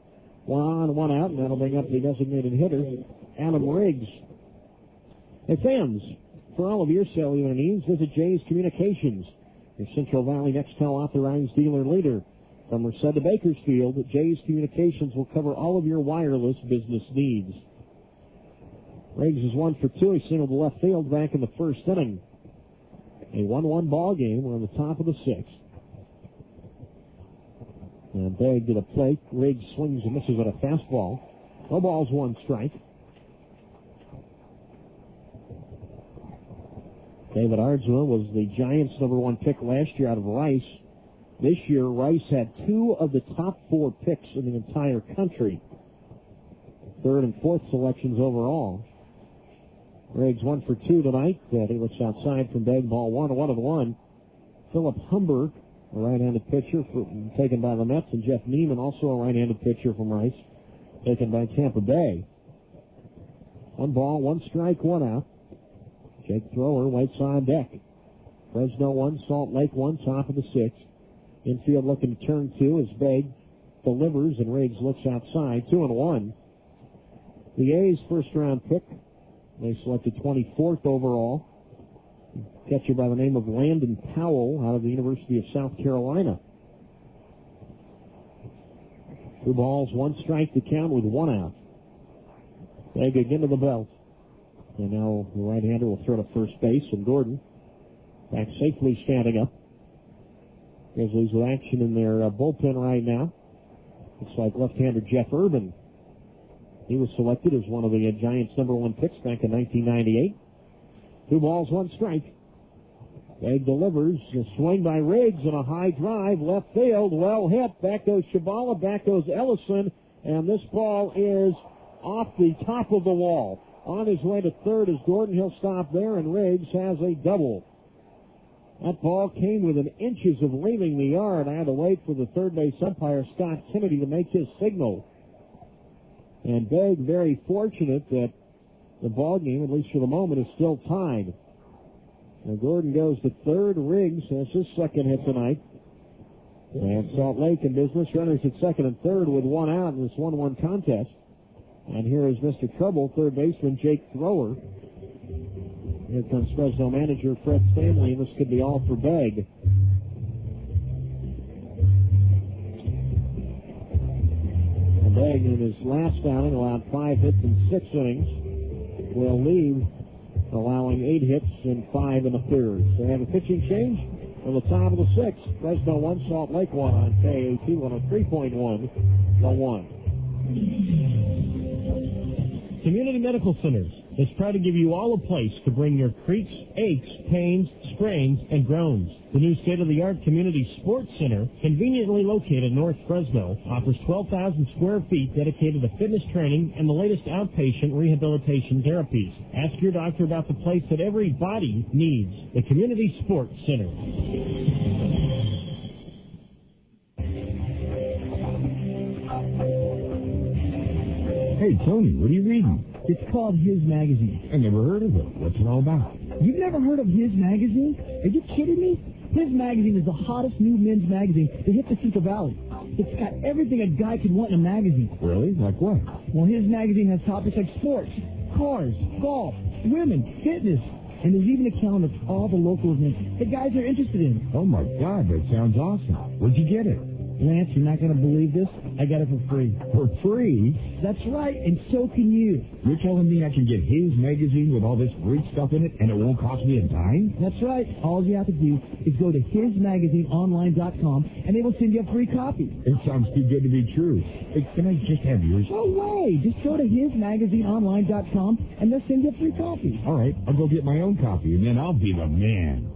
B: 1 on, 1 out, and that'll bring up the designated hitter, Adam Riggs. Hey, fans, for all of your cellular needs, visit Jay's Communications, your Central Valley Nextel authorized dealer leader. From Merced to Bakersfield, Jay's Communications will cover all of your wireless business needs. Riggs is 1 for 2. He singled to left field back in the first inning. A 1-1 ball game. We're on the top of the 6th. And Begg to the plate. Riggs swings and misses at a fastball. No balls, 1 strike. David Ardsma was the Giants' number 1 pick last year out of Rice. This year, Rice had 2 of the top 4 picks in the entire country. 3rd and 4th selections overall. Riggs 1 for 2 tonight. He looks outside from Begg. Ball 1-1. Philip Humber, a right-handed pitcher taken by the Mets, and Jeff Neiman, also a right-handed pitcher from Rice, taken by Tampa Bay. 1 ball, 1 strike, 1 out. Jake Thrower waits on deck. Fresno 1, Salt Lake 1, top of the 6th. Infield looking to turn 2 as Begg delivers, and Riggs looks outside. 2-1. The A's first-round pick. They selected 24th overall. Catcher by the name of Landon Powell out of the University of South Carolina. 2 balls, 1 strike to count with 1 out. Begg again to the belt. And now the right-hander will throw to first base, and Gordon back safely standing up. Grizzlies with action in their bullpen right now. Looks like left-hander Jeff Urban. He was selected as one of the Giants' number 1 picks back in 1998. 2 balls, 1 strike. Begg delivers. A swing by Riggs and a high drive. Left field. Well hit. Back goes Shabala. Back goes Ellison. And this ball is off the top of the wall. On his way to third is Gordon. He'll stop there, and Riggs has a double. That ball came within inches of leaving the yard. I had to wait for the third base umpire, Scott Kennedy, to make his signal. And Begg very fortunate that the ball game, at least for the moment, is still tied. Now Gordon goes to third. Riggs has his second hit tonight. And Salt Lake in business. Runners at second and third with one out in this 1-1 contest. And here is Mr. Trouble, third baseman Jake Thrower. Here comes Fresno manager Fred Stanley, and this could be all for Begg. And Begg, in his last outing, allowed 5 hits in 6 innings. Will leave, allowing 8 hits and 5 in the third. So they have a pitching change from the top of the 6th. Fresno 1, Salt Lake 1 on KAT 103.1, the 1.
S: Community Medical Centers is proud to give you all a place to bring your creaks, aches, pains, sprains, and groans. The new state-of-the-art Community Sports Center, conveniently located in North Fresno, offers 12,000 square feet dedicated to fitness training and the latest outpatient rehabilitation therapies. Ask your doctor about the place that every body needs, the Community Sports Center.
L: Hey, Tony, what are you reading?
J: It's called His Magazine.
L: I never heard of it. What's it all about?
J: You've never heard of His Magazine? Are you kidding me? His Magazine is the hottest new men's magazine to hit the Central Valley. It's got everything a guy could want in a magazine.
L: Really? Like what?
J: Well, His Magazine has topics like sports, cars, golf, women, fitness, and there's even a calendar of all the local events that guys are interested in.
L: Oh, my God, that sounds awesome. Where'd you get it?
J: Lance, you're not going to believe this. I got it for free.
L: For free?
J: That's right, and so can you.
L: You're telling me I can get His Magazine with all this great stuff in it, and it won't cost me a dime?
J: That's right. All you have to do is go to hismagazineonline.com, and they will send you a free copy.
L: It sounds too good to be true. Hey, can I just have yours?
J: No way. Just go to hismagazineonline.com, and they'll send you a free copy.
L: All right, I'll go get my own copy, and then I'll be the man.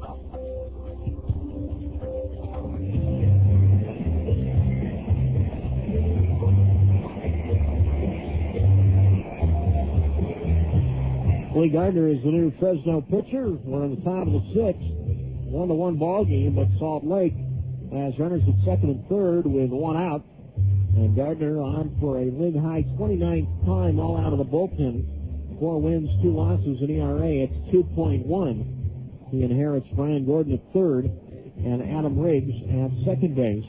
B: Lee Gardner is the new Fresno pitcher. We're on the top of the 6th. 1-1 ball game, but Salt Lake has runners at second and third with one out. And Gardner on for a league-high 29th time all out of the bullpen. 4 wins, 2 losses, an ERA. It's 2.1. He inherits Brian Gordon at third and Adam Riggs at second base.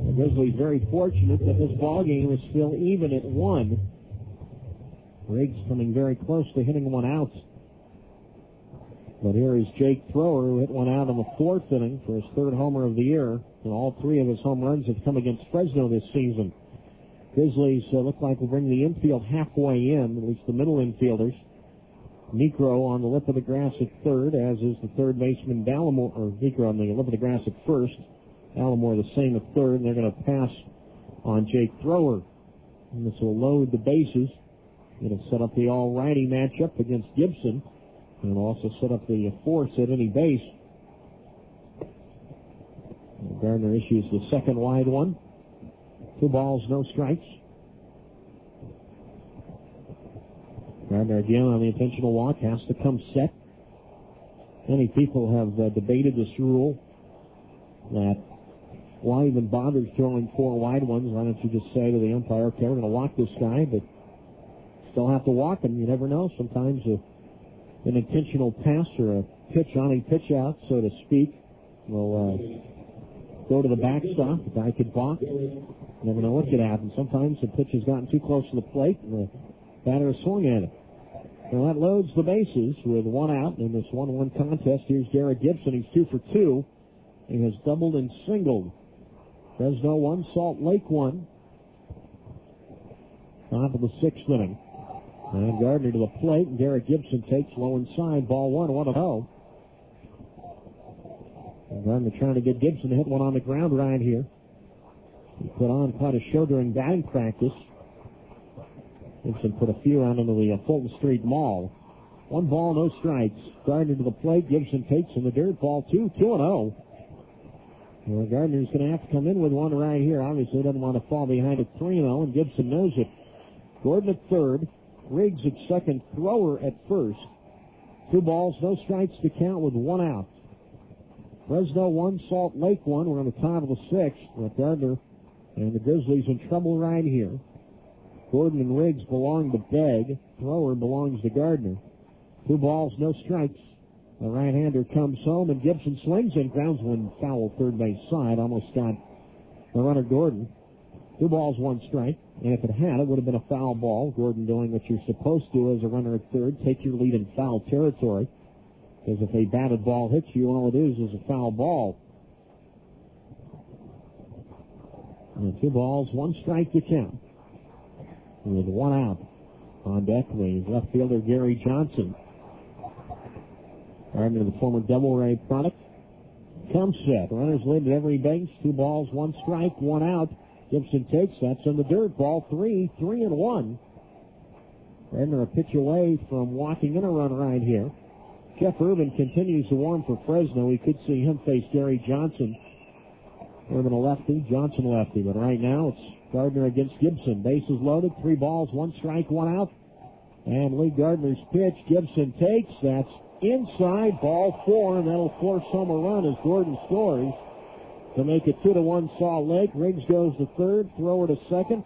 B: The Grizzlies very fortunate that this ball game is still even at 1. Riggs coming very close to hitting one out. But here is Jake Thrower, who hit one out in the 4th inning for his 3rd homer of the year. And all 3 of his home runs have come against Fresno this season. Grizzlies look like will bring the infield halfway in, at least the middle infielders. Necro on the lip of the grass at third, as is the third baseman Dallimore, or Necro on the lip of the grass at first. Dallimore the same at third, and they're going to pass on Jake Thrower. And this will load the bases. It'll set up the all-righty matchup against Gibson. And it'll also set up the force at any base. And Gardner issues the second wide one. 2 balls, no strikes. Gardner again on the intentional walk, has to come set. Many people have debated this rule that why even bother throwing 4 wide ones? Why don't you just say to the umpire, okay, we're going to walk this guy, but still have to walk him. You never know. Sometimes an intentional pass or a pitch on a pitch out, so to speak, will go to the backstop. The guy could balk. You never know what could happen. Sometimes the pitch has gotten too close to the plate, and the batter swung at it. Well, that loads the bases with one out in this 1-1 contest. Here's Derek Gibson. He's 2 for 2. He has doubled and singled. Fresno 1, Salt Lake 1. Top of the 6th inning. And Gardner to the plate, and Derek Gibson takes low inside. Ball 1-0. And Gardner trying to get Gibson to hit one on the ground right here. He put on quite a show during batting practice. Gibson put a few out into the Fulton Street Mall. 1 ball, no strikes. Gardner to the plate. Gibson takes in the dirt. Ball 2, 2-0. Well, Gardner's going to have to come in with one right here. Obviously doesn't want to fall behind at 3-0, and Gibson knows it. Gordon at third. Riggs at second, Thrower at first. 2 balls, no strikes to count with 1 out. Fresno 1, Salt Lake 1. We're on the top of the 6th. But Gardner and the Grizzlies in trouble right here. Gordon and Riggs belong to Begg. Thrower belongs to Gardner. 2 balls, no strikes. The right-hander comes home, and Gibson swings and grounds one foul third base side. Almost got the runner Gordon. 2 balls, 1 strike. And if it had, it would have been a foul ball. Gordon doing what you're supposed to as a runner at third. Take your lead in foul territory. Because if a batted ball hits you, all it is a foul ball. And 2 balls, 1 strike to count. With 1 out. On deck, the left fielder, Gary Johnson. Gardner, the former Double A product. Comes set. Runners lead at every base. 2 balls, 1 strike, 1 out. Gibson takes. That's in the dirt. Ball 3, 3-1. Gardner a pitch away from walking in a run right here. Jeff Urban continues to warm for Fresno. We could see him face Gary Johnson. Urban a lefty, Johnson lefty. But right now it's Gardner against Gibson. Bases loaded. 3 balls, 1 strike, 1 out. And Lee Gardner's pitch. Gibson takes. That's inside. Ball 4, and that'll force home a run as Gordon scores to make it 2-1 Salt Lake. Riggs goes to third. Thrower to second.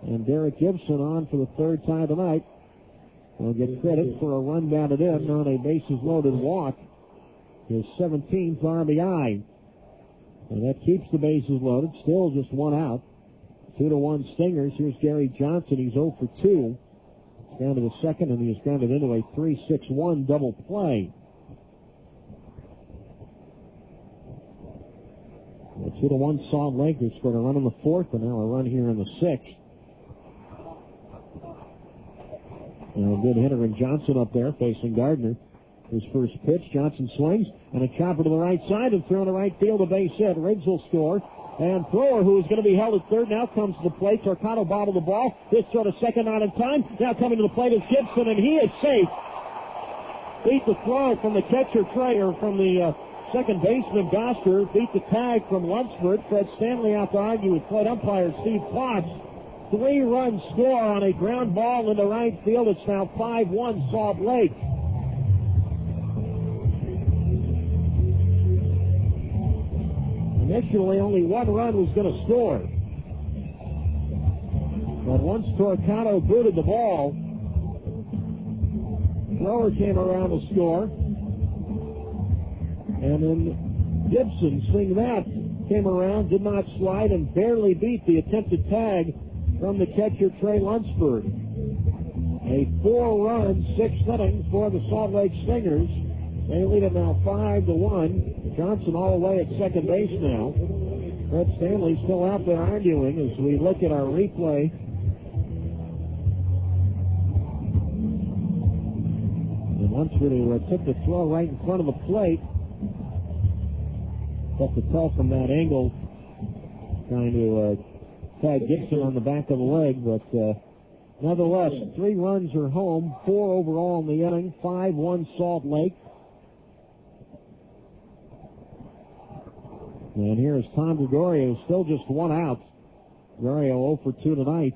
B: And Derek Gibson on for the 3rd time tonight. Will get credit for a run batted in on a bases-loaded walk. His 17th RBI. And that keeps the bases loaded. Still just 1 out. 2-1 Stingers. Here's Gary Johnson. He's 0 for 2. Down to the second, and he's grounded into a 3-6-1 double play. The 2-1 Salt Lake. They scored a run in the 4th, and now a run here in the 6th. And a good hitter in Johnson up there facing Gardner. His first pitch, Johnson swings, and a chopper to the right side and thrown to right field, a base hit. Riggs will score. And Thrower, who is going to be held at third, now comes to the plate. Torcano bobbled the ball. This throw to second, not in time. Now coming to the plate is Gibson, and he is safe. Beat the throw from the catcher, Trey, or from the second baseman, Goster. Beat the tag from Lunsford. Fred Stanley out to argue with plate umpire Steve Potts. 3-run score on a ground ball into right field. It's now 5-1 Salt Lake. Initially, only 1 run was going to score. But once Torcano booted the ball, Thrower came around to score. And then Gibson, seeing that, came around, did not slide, and barely beat the attempted tag from the catcher, Trey Lunsford. A 4-run, 6th inning for the Salt Lake Stingers. They lead it now 5-1. Johnson all the way at second base now. Fred Stanley still out there arguing as we look at our replay. And Lunsford, who took the throw right in front of the plate, tough to tell from that angle, trying to tag Gibson on the back of the leg, but nonetheless, 3 runs are home, 4 overall in the inning, 5-1 Salt Lake. And here is Tom Gregorio, still just 1 out. Gregorio 0 for 2 tonight.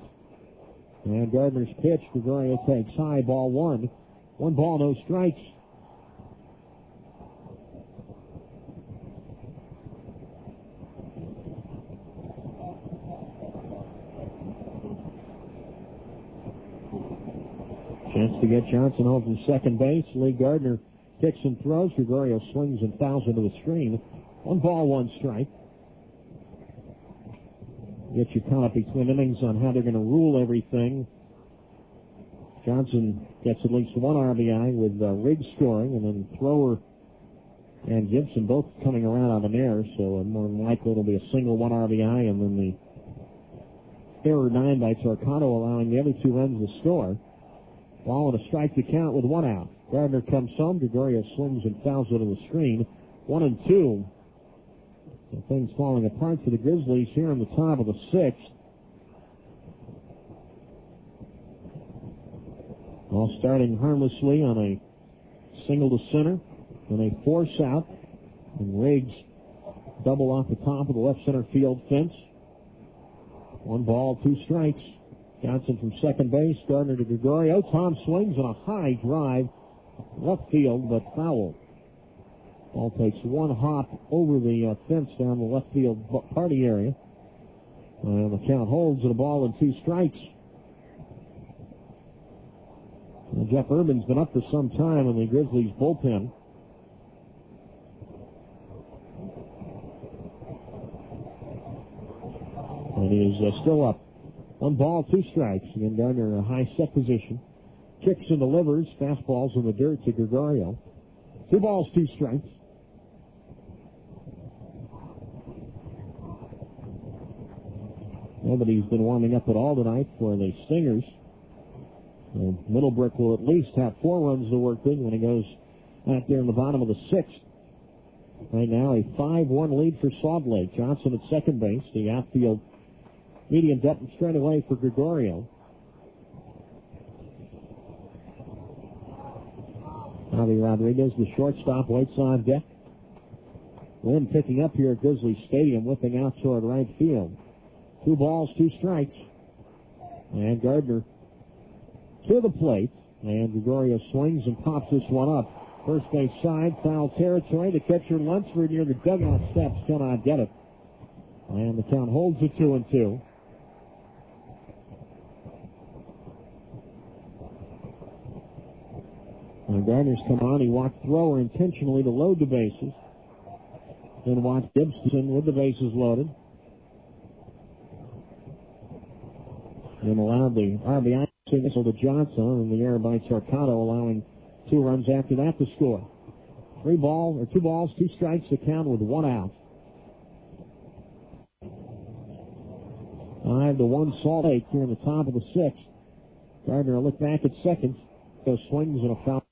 B: And Gardner's pitch, Gregorio takes high, ball 1. 1 ball, no strikes. Chance to get Johnson home from second base. Lee Gardner kicks and throws. Gregorio swings and fouls into the screen. 1 ball, 1 strike. Get you caught up between innings on how they're going to rule everything. Johnson gets at least 1 RBI with Riggs scoring, and then Thrower and Gibson both coming around on an error, so more than likely it'll be a single 1 RBI, and then the error 9 by Torcano allowing the other 2 runs to score. Ball and a strike to count with 1 out. Gardner comes home. Gregorio swings and fouls into the screen. 1-2. And things falling apart for the Grizzlies here in the top of the 6th. All starting harmlessly on a single to center and a force out. And Riggs double off the top of the left center field fence. 1 ball, 2 strikes. Johnson from second base. Gardner to Gregorio. Tom swings on a high drive. Left field, but foul. Ball takes one hop over the fence down the left field party area. And the count holds at a ball and 2 strikes. And Jeff Urban's been up for some time in the Grizzlies bullpen. And he is still up. 1 ball, 2 strikes. Again, Gardner a high set position. Kicks and delivers. Fastballs in the dirt to Gregorio. 2 balls, 2 strikes. Nobody's been warming up at all tonight for the Stingers. And Middlebrook will at least have 4 runs to work with when he goes out there in the bottom of the 6th. Right now, a 5-1 lead for Salt Lake. Johnson at second base. The outfield medium depth and straight away for Gregorio. Javi Rodriguez, the shortstop, waits on deck. Wind picking up here at Grizzlies Stadium, whipping out toward right field. 2 balls, 2 strikes. And Gardner to the plate. And Gregorio swings and pops this one up. First base side, foul territory. The catcher Lunsford near the dugout steps cannot get it. And the count holds at 2-2. When Gardner's come on, he walked thrower intentionally to load the bases. Then watched Gibson with the bases loaded. And allowed the RBI signal to Johnson and the error by Torcato, allowing 2 runs after that to score. 2 balls, 2 strikes to count with 1 out. 5-1 Salt Lake here in the top of the 6th. Gardner a look back at second. Goes swings and a foul.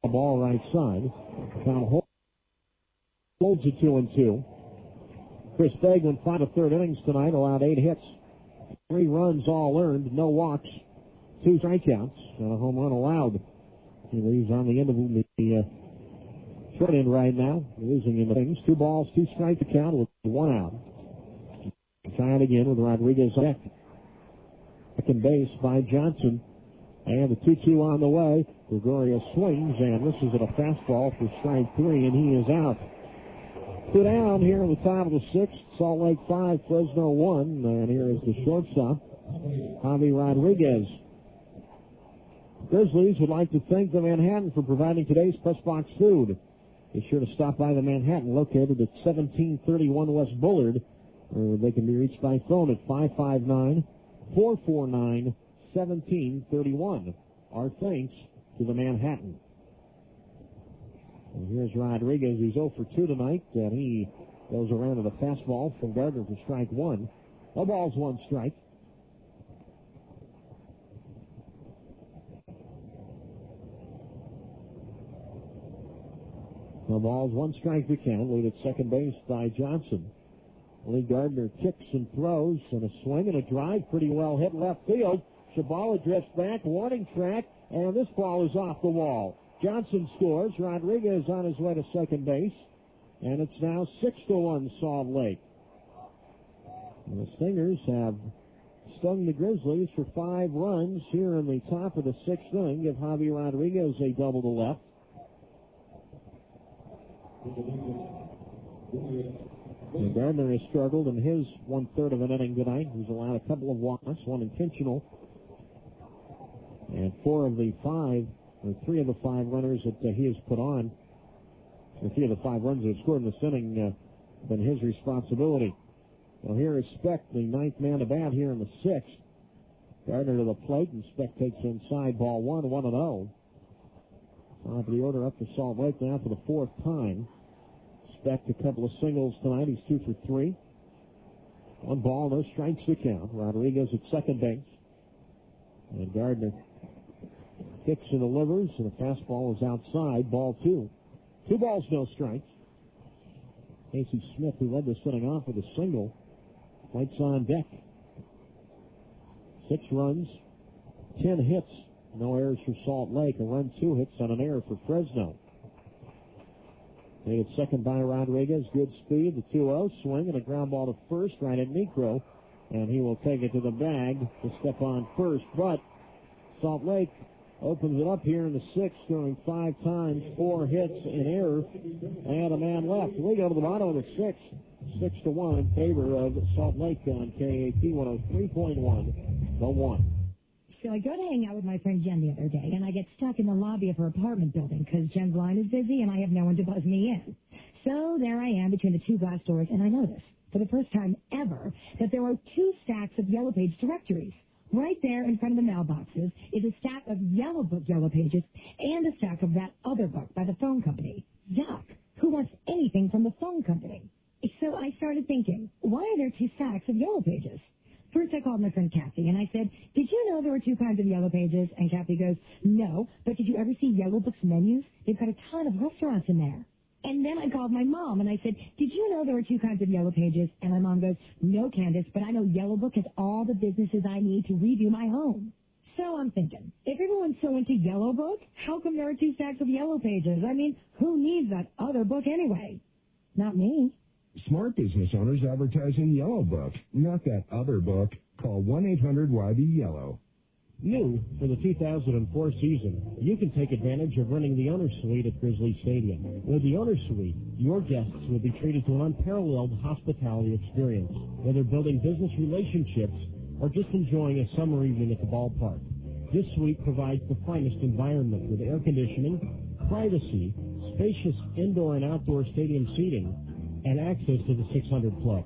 B: Ball right side. Count holds at 2-2. Chris Begg went 5 1/3 innings tonight, allowed 8 hits, 3 runs all earned, no walks, 2 strikeouts, and a home run allowed. He leaves on the end of the short end right now, losing in the things. 2 balls, 2 strike to count with 1 out. Try it again with Rodriguez on deck. Second base by Johnson. And the 2-2 on the way. Gregorio swings and misses at a fastball for strike 3, and he is out. 2 down here in the top of the 6th. Salt Lake 5, Fresno 1. And here is the shortstop, Javi Rodriguez. Grizzlies would like to thank the Manhattan for providing today's press box food. Be sure to stop by the Manhattan, located at 1731 West Bullard, where they can be reached by phone at 559-449-1731. Our thanks to the Manhattan. And here's Rodriguez. He's 0 for 2 tonight, and he goes around to the fastball from Gardner for strike 1. No balls, 1 strike. No balls, 1 strike to count. Lead at second base by Johnson. Lee Gardner kicks and throws, and a swing and a drive pretty well hit left field. Shabala drifts back, warning track, and this ball is off the wall. Johnson scores. Rodriguez on his way to second base, and it's now 6-1 Salt Lake. And the Stingers have stung the Grizzlies for 5 runs here in the top of the 6th inning. Give Javi Rodriguez a double to left. And Gardner has struggled in his 1/3 of an inning tonight. He's allowed a couple of walks, 1 intentional. And 3 of the 5 runners that he has put on, or 3 of the 5 runs that have scored in this inning, been his responsibility. Well, here is Speck, the 9th man to bat here in the 6th. Gardner to the plate, and Speck takes inside, ball 1, 1-0. Top of the order up for Salt Lake now for the 4th time. Speck a couple of singles tonight. He's 2 for 3. 1 ball, no strikes to count. Rodriguez at second base. And Gardner kicks and delivers, and the fastball is outside, ball 2. 2 balls, no strikes. Casey Smith, who led this inning off with a single, waits on deck. 6 runs, 10 hits, no errors for Salt Lake. A run, 2 hits on an error for Fresno. Made it second by Rodriguez. Good speed. The 2-0 swing and a ground ball to first right at Necro. And he will take it to the bag to step on first. But Salt Lake opens it up here in the sixth, scoring 5 times, 4 hits in error, and a man left. We go to the bottom of the sixth, 6-1 in favor of Salt Lake on KAT 103.1, the one.
U: So I go to hang out with my friend Jen the other day, and I get stuck in the lobby of her apartment building because Jen's line is busy and I have no one to buzz me in. So there I am between the two glass doors, and I notice, for the first time ever, that there are 2 stacks of Yellow Page directories. Right there in front of the mailboxes is a stack of Yellow Book Yellow Pages and a stack of that other book by the phone company. Yuck! Who wants anything from the phone company? So I started thinking, why are there 2 stacks of Yellow Pages? First I called my friend Kathy and I said, did you know there were 2 kinds of Yellow Pages? And Kathy goes, no, but did you ever see Yellow Book's menus? They've got a ton of restaurants in there. And then I called my mom, and I said, did you know there were 2 kinds of Yellow Pages? And my mom goes, no, Candace, but I know Yellow Book has all the businesses I need to redo my home. So I'm thinking, if everyone's so into Yellow Book, how come there are 2 stacks of Yellow Pages? I mean, who needs that other book anyway? Not me.
V: Smart business owners advertise in Yellow Book, not that other book. Call 1-800-YB-YELLOW.
S: New for the 2004 season, you can take advantage of renting the Owner's Suite at Grizzly Stadium. With the Owner's Suite, your guests will be treated to an unparalleled hospitality experience, whether building business relationships or just enjoying a summer evening at the ballpark. This suite provides the finest environment with air conditioning, privacy, spacious indoor and outdoor stadium seating, and access to the 600 Club.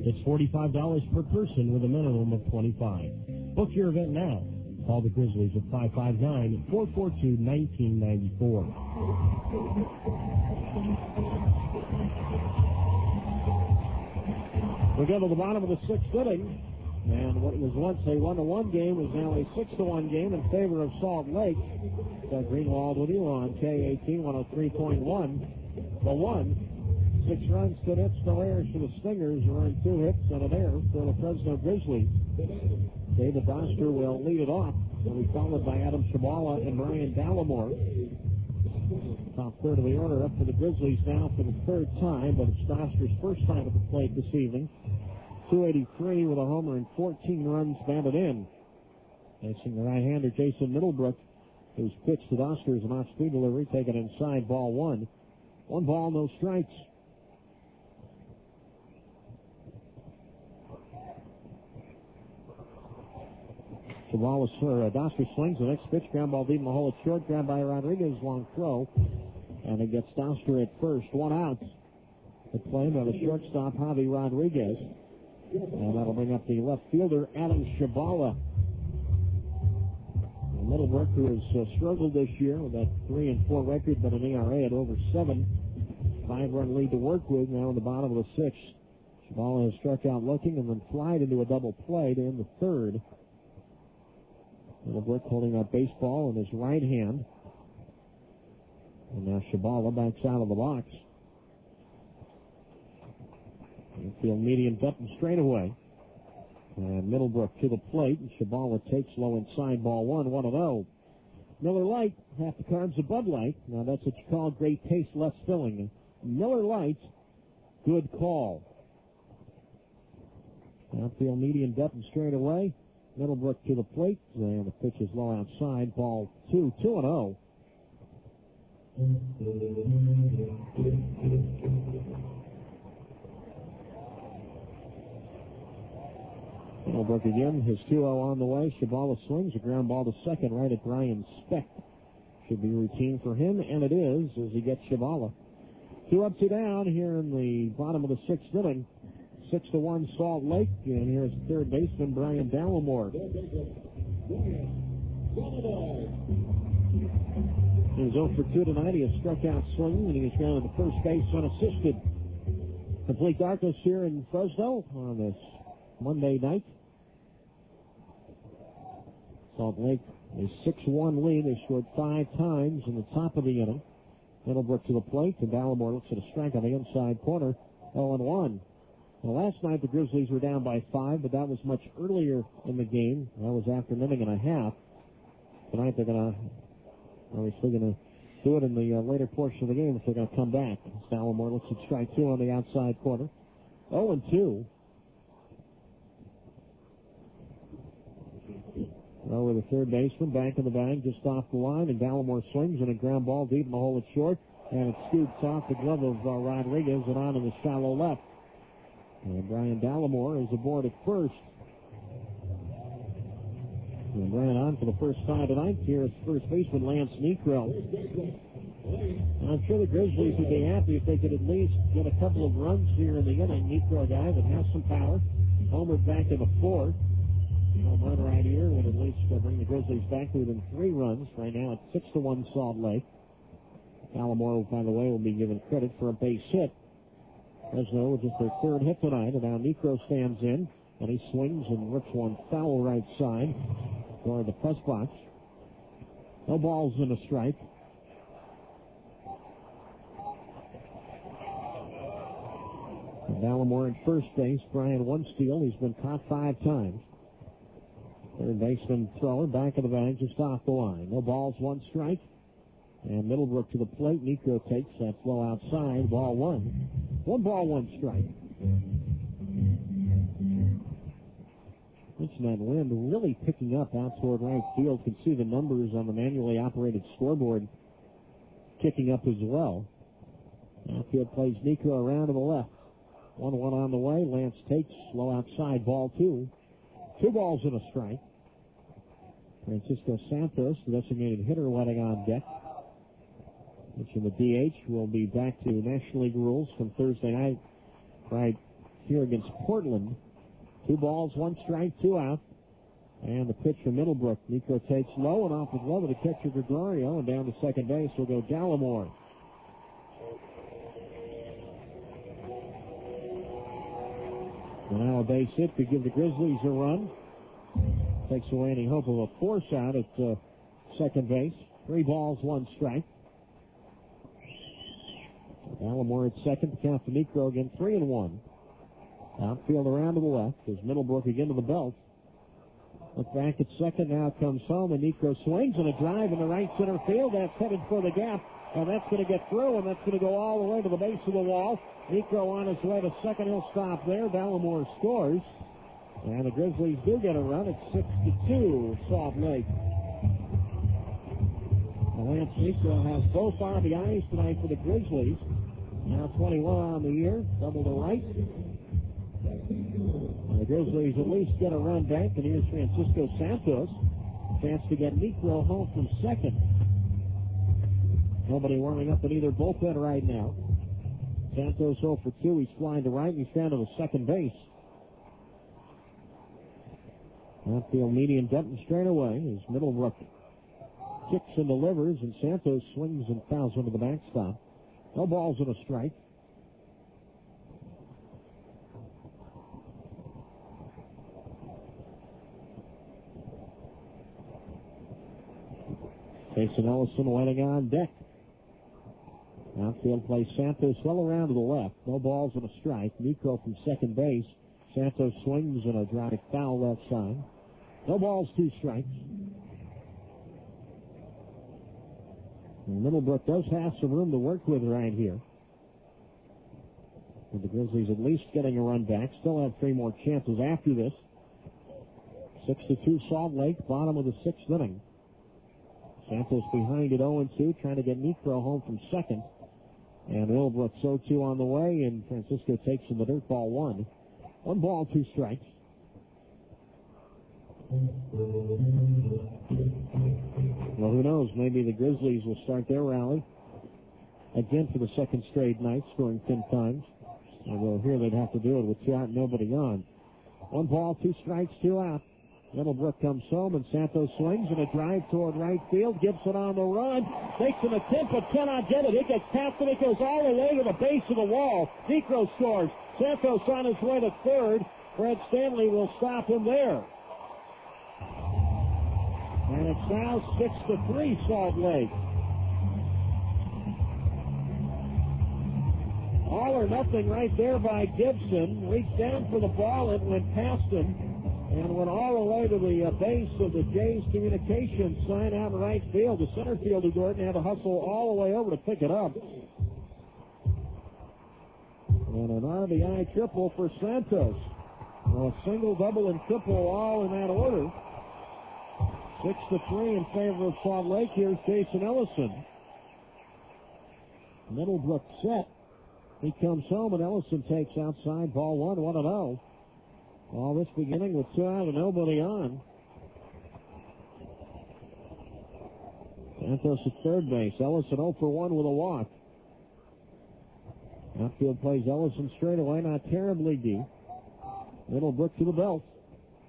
S: It's $45 per person with a minimum of 25. Book your event now. Call the Grizzlies at 559-442-1994.
B: We go to the bottom of the sixth inning, and what was once a 1-1 game is now a 6-1 game in favor of Salt Lake. Doug Greenwald with you on KAT 103.1. The one. 6 runs, 2 hits, no errors for the Stingers, who earned 2 hits and an error for the Fresno Grizzlies. David Doster will lead it off. He'll be followed by Adam Shabala and Brian Dallimore. Top third of the order up for the Grizzlies now for the 3rd time, but it's Doster's first time at the plate this evening. 283 with a homer and 14 runs batted in. Facing the right-hander Jason Middlebrook, whose pitch to Doster is an off-speed delivery, taken inside, ball 1. 1 ball, no strikes. Doster swings the next pitch, ground ball deep in the hole at short, grabbed by Rodriguez, long throw, and it gets Doster at first, 1 out. The play by the shortstop Javi Rodriguez, and that'll bring up the left fielder Adam Shabala. Middlebrook, who has struggled this year with that 3-4 record, but an ERA at over 7, 5-run lead to work with now in the bottom of the 6th. Shabala has struck out looking and then flied into a double play to end the 3rd. Middlebrook holding that baseball in his right hand. And now Shabala backs out of the box. Infield medium up and straight away. And Middlebrook to the plate. And Shabala takes low inside, ball 1, 1-0. Miller Lite, half the carbs of Bud Light. Now that's what you call great taste, less filling. Miller Lite, good call. Outfield medium up and straight away. Middlebrook to the plate, and the pitch is low outside. Ball 2, 2-0. Middlebrook again, his 2-0 on the way. Shabala swings a ground ball to second, right at Brian Speck. Should be routine for him, and it is as he gets Shabala. 2 up, 2 down here in the bottom of the 6th inning. 6-1 Salt Lake, and here's third baseman Brian Dallimore. He's 0 for 2 tonight. He has struck out swinging, and he has gone to the first base unassisted. Complete darkness here in Fresno on this Monday night. Salt Lake a 6-1 lead. They scored 5 times in the top of the inning. Middlebrook to the plate, and Dallimore looks at a strike on the inside corner. 0-1. Well, last night the Grizzlies were down by 5, but that was much earlier in the game. That was after an inning and a half. Tonight they're obviously going to do it in the later portion of the game if they're going to come back. Dallimore looks at strike 2 on the outside corner. 0-2. Over the third baseman, back in the bag, just off the line, and Gallimore swings and a ground ball deep in the hole. It's short, and it scoots off the glove of Rodriguez and on to the shallow left. And Brian Gallimore is aboard at first. And ran on for the first time tonight. Here is first baseman Lance Niekro. And I'm sure the Grizzlies would be happy if they could at least get a couple of runs here in the inning. Niekro, a guy that has some power. Homered back in the fourth. Home run right here would at least bring the Grizzlies back to within 3 runs. Right now it's 6-1 Salt Lake. Gallimore, by the way, will be given credit for a base hit. Fresno with just their third hit tonight, and now Niekro stands in, and he swings and rips one foul right side toward the press box. No balls and a strike. And Gallimore at first base, Brian one steal. He's been caught 5 times. Third baseman thrower back of the bag, just off the line. No balls, 1 strike. And Middlebrook to the plate. Niekro takes that throw outside. Ball 1. 1 ball, 1 strike. Mention that wind really picking up out toward right field. Can see the numbers on the manually operated scoreboard kicking up as well. Outfield plays Niekro around to the left. 1-1 on the way. Lance takes slow outside. Ball 2. 2 balls and a strike. Francisco Santos, the designated hitter, wetting on deck. Mention the DH will be back to National League rules from Thursday night right here against Portland. 2 balls, 1 strike, 2 out. And the pitch from Middlebrook. Niekro takes low and off the glove of the catcher Gregorio, and down to second base will go Gallimore. And now a base hit to give the Grizzlies a run. Takes away any hope of a force out at second base. 3 balls, 1 strike. Gallimore at second. The count to Niekro again, 3-1. Outfield around to the left. There's Middlebrook again to the belt. Look back at second. Now comes home, and Niekro swings and a drive in the right center field. That's headed for the gap, and that's going to get through, and that's going to go all the way to the base of the wall. Niekro on his way to second. He'll stop there. Gallimore scores. And the Grizzlies do get a run. It's 6-2 Salt Lake. Lance Niekro has both RBIs tonight for the Grizzlies. Now 21 on the year. Double to right. And the Grizzlies at least get a run back. And here's Francisco Santos. Chance to get Niekro home from second. Nobody warming up in either bullpen right now. Santos 0 for 2. He's flying to right, and he's down to the second base. Outfield median Denton straight away as Middlebrook kicks and delivers, and Santos swings and fouls into the backstop. No balls and a strike. Jason Ellison waiting on deck. Outfield plays Santos well around to the left. No balls and a strike. Niekro from second base. Santos swings and a drive foul left side. No balls, 2 strikes. And Middlebrook does have some room to work with right here. And the Grizzlies at least getting a run back. Still have 3 more chances after this. 6-2 Salt Lake, bottom of the 6th inning. Santos behind at 0-2, trying to get Niekro home from second. And Middlebrook 0-2 on the way, and Francisco takes in the dirt. Ball 1. 1 ball, 2 strikes. Well, who knows? Maybe the Grizzlies will start their rally again for the second straight night, scoring 10 times. Although here they'd have to do it with 2 out and nobody on. 1 ball, 2 strikes, 2 out. Middlebrook comes home, and Santos swings and a drive toward right field. Gibson on the run. Makes an attempt, but cannot get it. It gets past him. It goes all the way to the base of the wall. Niekro scores. Santos on his way to third. Fred Stanley will stop him there. And it's now 6-3 Salt Lake. All or nothing right there by Gibson. Reached down for the ball. It went past him and went all the way to the base of the Jays communications sign out in right field. The center fielder, Gordon, had to hustle all the way over to pick it up. And an RBI triple for Santos. A single, double, and triple all in that order. 6-3 in favor of Salt Lake. Here's Jason Ellison. Middlebrook set. He comes home, and Ellison takes outside. Ball 1-0. All this beginning with 2 out and nobody on. Santos at third base. Ellison 0 for 1 with a walk. Outfield plays Ellison straight away, not terribly deep. Middlebrook to the belt.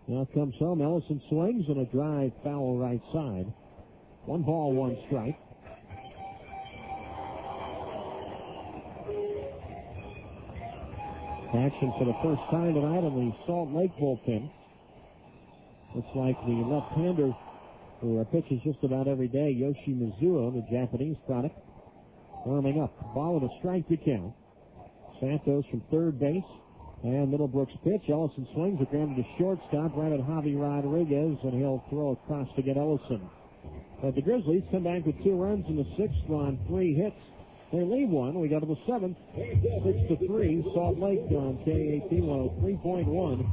B: Now comes home. Ellison swings and a drive foul right side. 1 ball, 1 strike. Action for the first time tonight in the Salt Lake bullpen. Looks like the left-hander who pitches just about every day, Yoshi Mizuo, the Japanese product, warming up. Ball and a strike to count. Santos from third base. And Middlebrook's pitch. Ellison swings it grounded to shortstop right at Javi Rodriguez, and he'll throw across to get Ellison. But the Grizzlies come back with 2 runs in the 6th on 3 hits. They leave 1. We go to the 7th. 6-3. Salt Lake on KAT 103.1.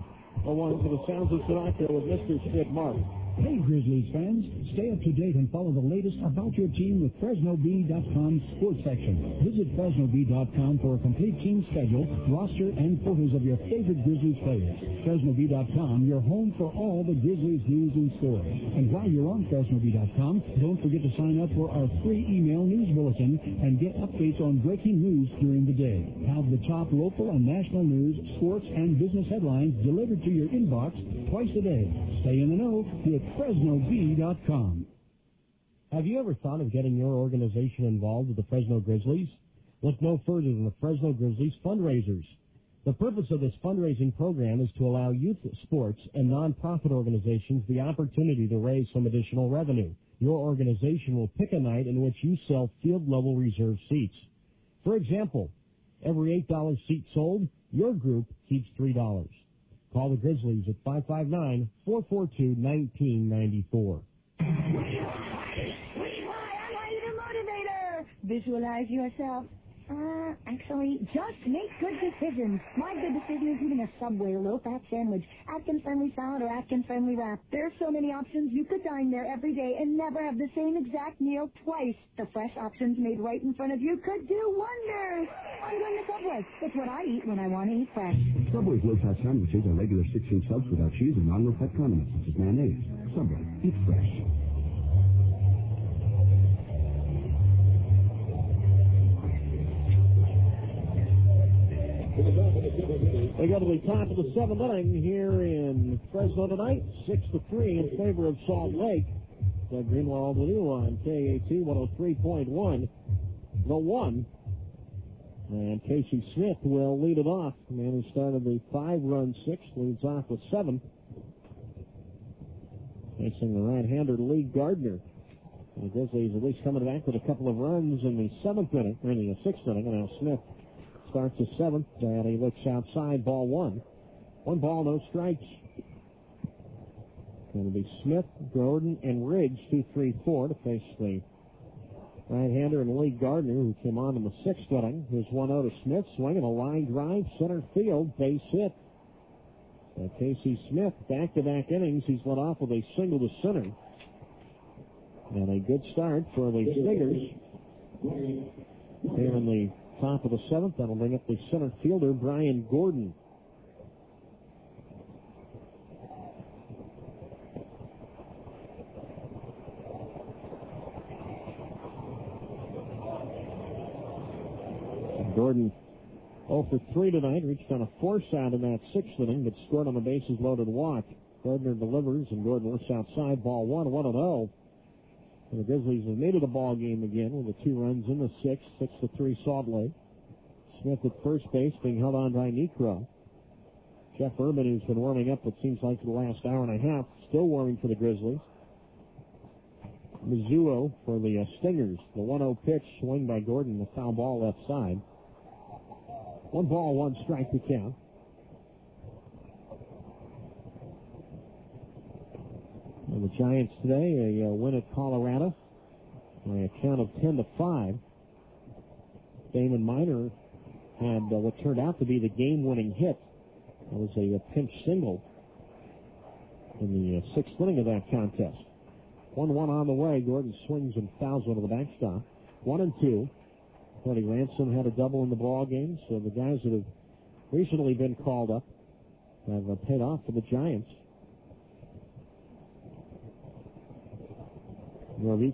B: A 1 to the sounds of Sinatra with Mr. Sid Mark.
P: Hey, Grizzlies fans, stay up to date and follow the latest about your team with FresnoB.com's sports section. Visit FresnoB.com for a complete team schedule, roster, and photos of your favorite Grizzlies players. FresnoB.com, your home for all the Grizzlies news and stories. And while you're on FresnoB.com, don't forget to sign up for our free email news bulletin and get updates on breaking news during the day. Have the top local and national news, sports, and business headlines delivered to your inbox twice a day. Stay in the know with FresnoB.com.
S: Have you ever thought of getting your organization involved with the Fresno Grizzlies? Look no further than the Fresno Grizzlies fundraisers. The purpose of this fundraising program is to allow youth sports and nonprofit organizations the opportunity to raise some additional revenue. Your organization will pick a night in which you sell field-level reserve seats. For example, every $8 seat sold, your group keeps $3. Call the Grizzlies at 559-442-1994.
K: Visualize yourself. Actually, just make good decisions. My good decision is eating a Subway low-fat sandwich, Atkins-friendly salad, or Atkins-friendly wrap. There's so many options. You could dine there every day and never have the same exact meal twice. The fresh options made right in front of you could do wonders. I'm going to Subway. It's what I eat when I want to eat fresh.
L: Subway's low-fat sandwiches are regular 16 subs without cheese and non-low-fat condiments such as mayonnaise. Subway. Eat fresh.
B: We go to the top of the 7th inning here in Fresno tonight. 6-3 in favor of Salt Lake. Doug Greenwald with you on KAT 103.1. The 1. And Casey Smith will lead it off. The man who started the 5-run 6th leads off with 7. Facing the right-hander Lee Gardner. The Grizzlies at least coming back with a couple of runs in the 7th inning, or in the 6th inning, and now Smith starts the 7th, and he looks outside, ball 1. 1 ball, no strikes. Going to be Smith, Gordon, and Ridge, 2-3-4 to face the right-hander and Lee Gardner, who came on in the 6th inning. Here's 1-0 to Smith, swinging a line drive, center field, base hit. So Casey Smith, back-to-back innings, he's led off with a single to center. And a good start for the Stingers. Here in the top of the 7th, that'll bring up the center fielder, Brian Gordon. Gordon 0 for 3 tonight, reached on a force out in that 6th inning, but scored on a bases-loaded walk. Gardner delivers, and Gordon looks outside, ball 1, 1-0. And the Grizzlies have made it a ball game again with the 2 runs in the 6th, 6-3 Salt Lake. Smith at first base being held on by Necro. Jeff Urban, who's been warming up, it seems like, for the last hour and a half, still warming for the Grizzlies. Mizuo for the Stingers. The 1-0 pitch, swing by Gordon, the foul ball left side. 1 ball, 1 strike to count. And the Giants today, a win at Colorado by a count of 10-5. Damon Minor had what turned out to be the game-winning hit. That was a pinch single in the 6th inning of that contest. 1-1 on the way. Gordon swings and fouls one to the backstop. 1-2. Freddie Ransom had a double in the ball game, so the guys that have recently been called up have paid off for the Giants.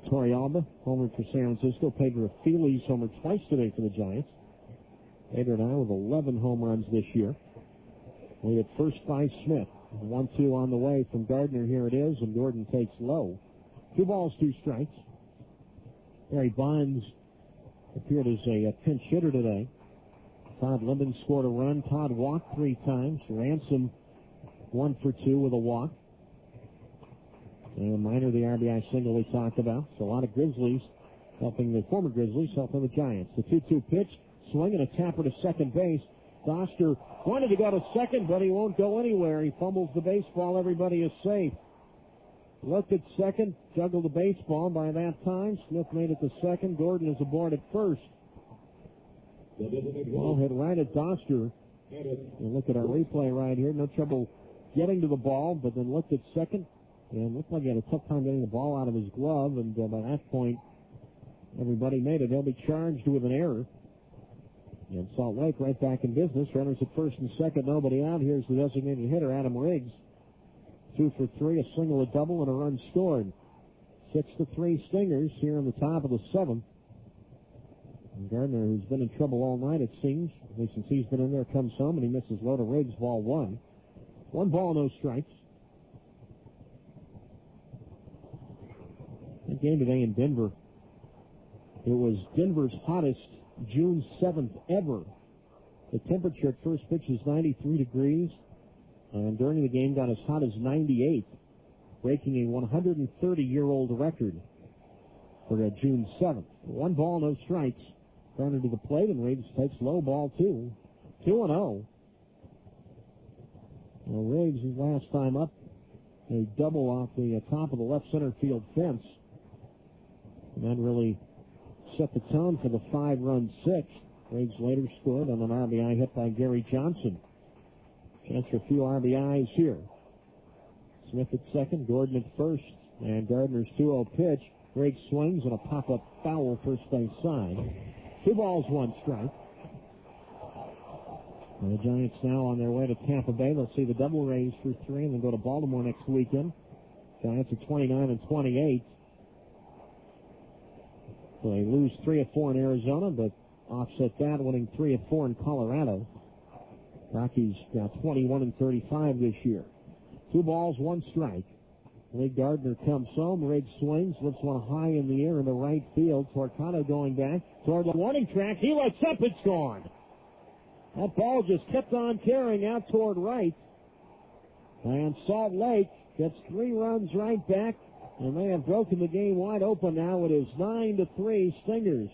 B: Torrealba homered for San Francisco. Pedro Feliz homered twice today for the Giants. Pedro now with 11 home runs this year. Lead at first by Smith. 1-2 on the way from Gardner. Here it is, and Gordon takes low. 2 balls, 2 strikes. Barry Bonds appeared as a pinch hitter today. Todd Linden scored a run. Todd walked 3 times. Ransom 1 for 2 with a walk. And Minor, the RBI single we talked about. So a lot of Grizzlies helping the former Grizzlies, helping the Giants. The 2-2 pitch, swing and a tapper to second base. Doster wanted to go to second, but he won't go anywhere. He fumbles the baseball. Everybody is safe. Looked at second, juggled the baseball. By that time, Smith made it to second. Gordon is aboard at first. Ball hit right at Doster. And look at our replay right here. No trouble getting to the ball, but then looked at second. And looked like he had a tough time getting the ball out of his glove. And by that point, everybody made it. He'll be charged with an error. And Salt Lake right back in business. Runners at first and second, nobody out. Here's the designated hitter, Adam Riggs. 2 for 3, a single, a double, and a run scored. 6-3 Stingers here in the top of the 7th. And Gardner, who's been in trouble all night, it seems, at least since he's been in there, comes home, and he misses low to Riggs, ball 1. 1 ball, no strikes. That game today in Denver, it was Denver's hottest June 7th ever. The temperature at first pitch is 93 degrees, and during the game got as hot as 98, breaking a 130-year-old record for June 7th. 1 ball, no strikes. Gardner to the plate, and Riggs takes low, ball 2. 2-0. Well, Riggs, his last time up, a double off the top of the left center field fence. And that really set the tone for the 5-run 6th. Riggs later scored on an RBI hit by Gary Johnson. Chance for a few RBIs here. Smith at second, Gordon at first, and Gardner's 2-0 pitch. Riggs swings and a pop-up foul first base side. 2 balls, 1 strike. And the Giants now on their way to Tampa Bay. They'll see the Double Rays for 3 and then go to Baltimore next weekend. Giants at 29-28. So they lose 3 of 4 in Arizona, but offset that, winning 3 of 4 in Colorado. Rockies got 21-35 this year. 2 balls, 1 strike. Lee Gardner comes home. Riggs swings, lifts one high in the air in the right field. Torcano going back toward the warning track. He lets up. It's gone. That ball just kept on carrying out toward right. And Salt Lake gets 3 runs right back. And they have broken the game wide open now. It is 9-3 Stingers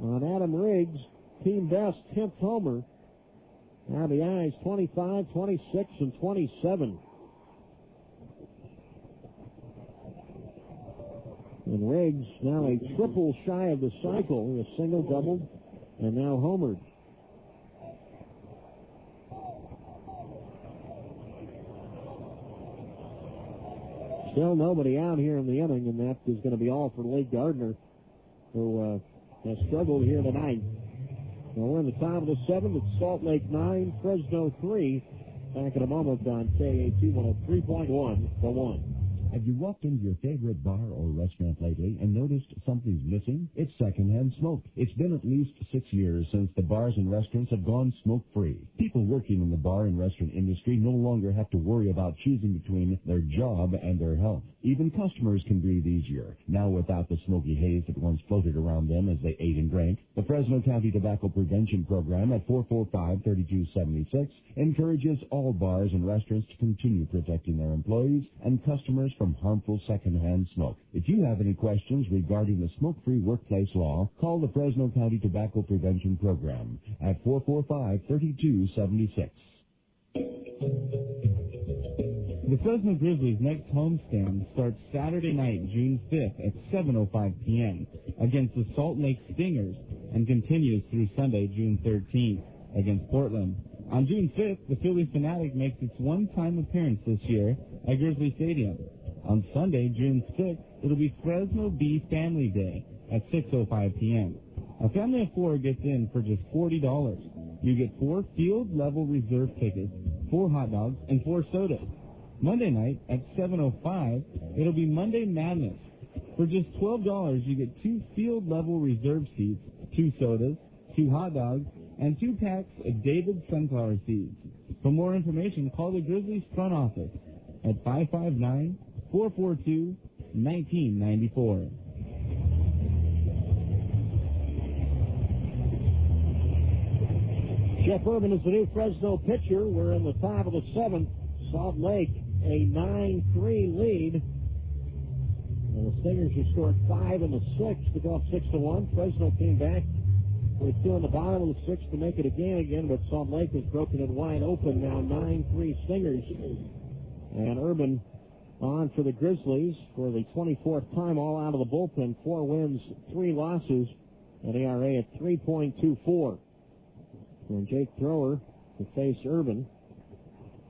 B: on Adam Riggs. Team best 10th homer. RBIs 25, 26, and 27. And Riggs now a triple shy of the cycle. A single, doubled, and now homered. Still nobody out here in the inning, and that is going to be all for Lee Gardner, who has struggled here tonight. Well, we're in the top of the 7th. It's Salt Lake 9, Fresno 3. Back in a moment on KAT 103.1 for 1.
I: Have you walked into your favorite bar or restaurant lately and noticed something's missing? It's secondhand smoke. It's been at least 6 years since the bars and restaurants have gone smoke-free. People working in the bar and restaurant industry no longer have to worry about choosing between their job and their health. Even customers can breathe easier, now without the smoky haze that once floated around them as they ate and drank. The Fresno County Tobacco Prevention Program at 445-3276 encourages all bars and restaurants to continue protecting their employees and customers from harmful secondhand smoke. If you have any questions regarding the smoke-free workplace law, call the Fresno County Tobacco Prevention Program at 445-3276.
H: The Fresno Grizzlies' next homestand starts Saturday night, June 5th at 7:05 p.m. against the Salt Lake Stingers and continues through Sunday, June 13th against Portland. On June 5th, the Philly Fanatic makes its one-time appearance this year at Grizzly Stadium. On Sunday, June 6th, it'll be Fresno Bee Family Day at 6:05 p.m. A family of 4 gets in for just $40. You get 4 field-level reserve tickets, 4 hot dogs, and 4 sodas. Monday night at 7:05, it'll be Monday Madness. For just $12, you get 2 field-level reserve seats, 2 sodas, 2 hot dogs, and 2 packs of David sunflower seeds. For more information, call the Grizzlies front office at 559-442-1994.
B: Jeff Urban is the new Fresno pitcher. We're in the top of the 7th. Salt Lake, a 9-3 lead. And the Stingers have scored 5 in the 6th to go up 6-1. Fresno came back with 2 in the bottom of the 6th to make it a game again, but Salt Lake has broken it wide open now, 9-3 Stingers. And Urban on for the Grizzlies for the 24th time, all out of the bullpen. 4 wins, 3 losses, and ERA at 3.24. And Jake Thrower to face Urban.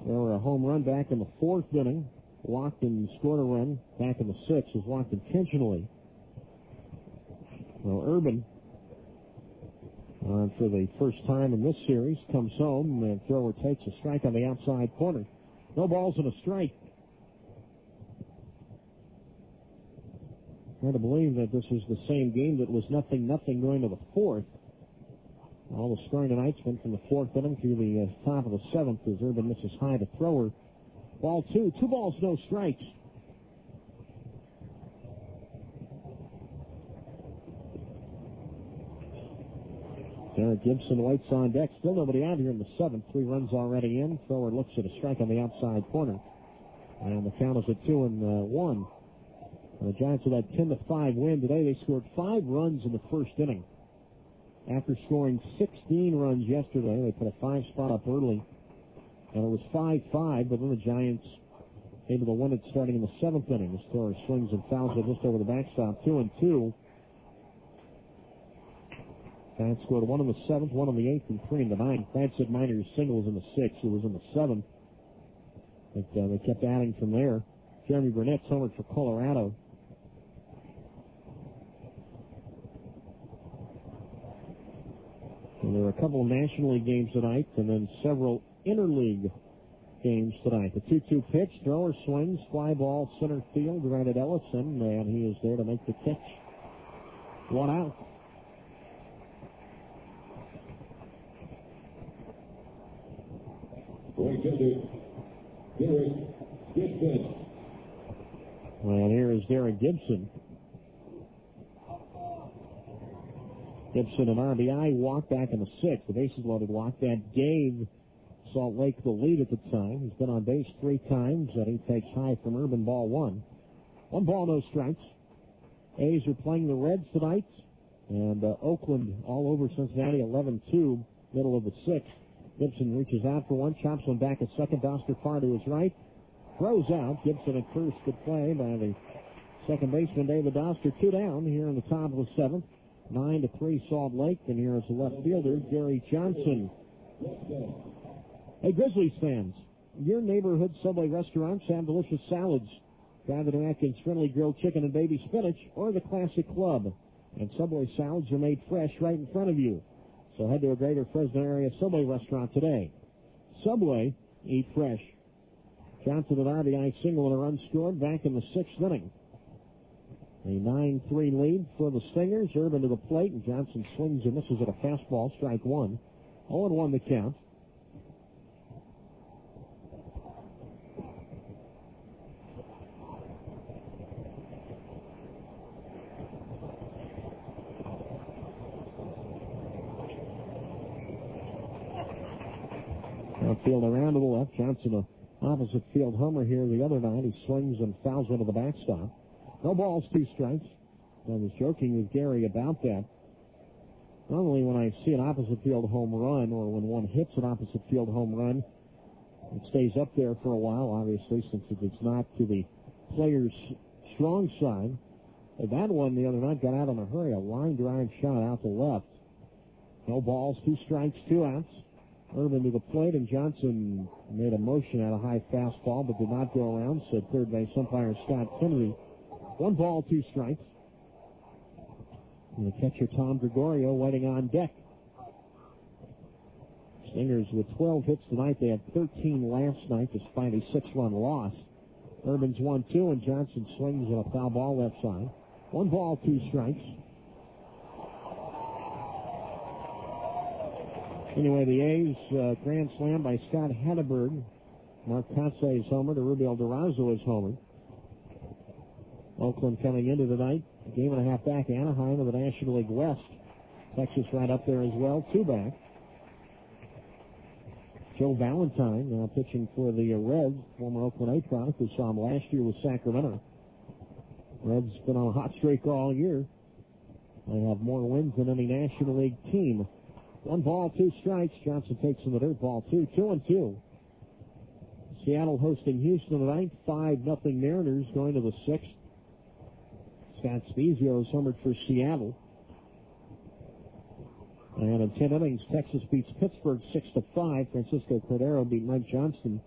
B: Thrower a home run back in the 4th inning. Walked and scored a run back in the 6th. Was walked intentionally. Well, Urban, for the first time in this series, comes home, and Thrower takes a strike on the outside corner. No balls and a strike. Hard to believe that this is the same game that was 0-0 going to the 4th. All the scoring tonight's been from the 4th inning through the top of the 7th as Urban misses high to Thrower. Ball 2. 2 balls, no strikes. Derek Gibson waits on deck. Still nobody out here in the 7th. 3 runs already in. Thrower looks at a strike on the outside corner. And the count is at 2-1. The Giants with that 10-5 win today. They scored 5 runs in the first inning. After scoring 16 runs yesterday, they put a 5 spot up early. And it was 5-5, but then the Giants able to win it starting in the 7th inning. The Thrower swings and fouls it just over the backstop. 2-2. Giants scored 1 in the 7th, 1 in the 8th, and 3 in the 9th. Sid Miner's single was in the 6th. It was in the 7th. But they kept adding from there. Jeremy Burnett's homered for Colorado. And there were a couple of National League games tonight, and then several interleague games tonight. The 2-2 pitch, Thrower swings, fly ball, center field, right at Ellison, and he is there to make the catch. 1 out. And here is Derek Gibson. Gibson, an RBI walk back in the 6th. The bases loaded walk that gave Salt Lake the lead at the time. He's been on base 3 times, and he takes high from Urban. Ball 1. 1 ball, no strikes. A's are playing the Reds tonight, and Oakland all over Cincinnati, 11-2, middle of the 6th. Gibson reaches out for 1, chops one back at second. Doster far to his right. Throws out. Gibson at first. Good play by the second baseman, David Doster. 2 down here in the top of the 7th. 9-3 Salt Lake. And here is the left fielder, Gary Johnson. Hey, Grizzlies fans, your neighborhood Subway restaurants have delicious salads. Try the New Atkins friendly grilled chicken and baby spinach or the classic club. And Subway salads are made fresh right in front of you. So head to a greater Fresno area Subway restaurant today. Subway, eat fresh. Johnson an RBI single and a run scored back in the 6th inning. A 9-3 lead for the Stingers. Urban to the plate, and Johnson swings and misses at a fastball, strike 1. 0-1 the count. Outfield around to the left. Johnson, a opposite field homer here the other night. He swings and fouls into the backstop. No balls, 2 strikes. I was joking with Gary about that. Normally when I see an opposite field home run, or when one hits an opposite field home run, it stays up there for a while, obviously, since it's not to the player's strong side. But that one the other night got out in a hurry. A line drive shot out to left. No balls, 2 strikes, 2 outs. Urban to the plate, and Johnson made a motion at a high fastball, but did not go around, said third base umpire Scott Kennedy. 1 ball, 2 strikes. And the catcher Tom Gregorio waiting on deck. Stingers with 12 hits tonight. They had 13 last night despite a 6-run loss. Urban's 1-2, and Johnson swings at a foul ball left side. 1 ball, 2 strikes. Anyway, the A's grand slam by Scott Hatteberg. Mark Kotze is homer to Rubio Durazo is homer. Oakland coming into tonight, a game and a half back. Anaheim of the National League West. Texas right up there as well, 2 back. Joe Valentine now pitching for the Reds, former Oakland A product. We saw him last year with Sacramento. Reds been on a hot streak all year. They have more wins than any National League team. 1 ball, 2 strikes. Johnson takes in the dirt, ball 2, 2-2. Seattle hosting Houston tonight. 5-0 Mariners going to the 6th. Scott Spezio is homered for Seattle. And in 10 innings, Texas beats Pittsburgh 6-5. Francisco Cordero beat Mike Johnston.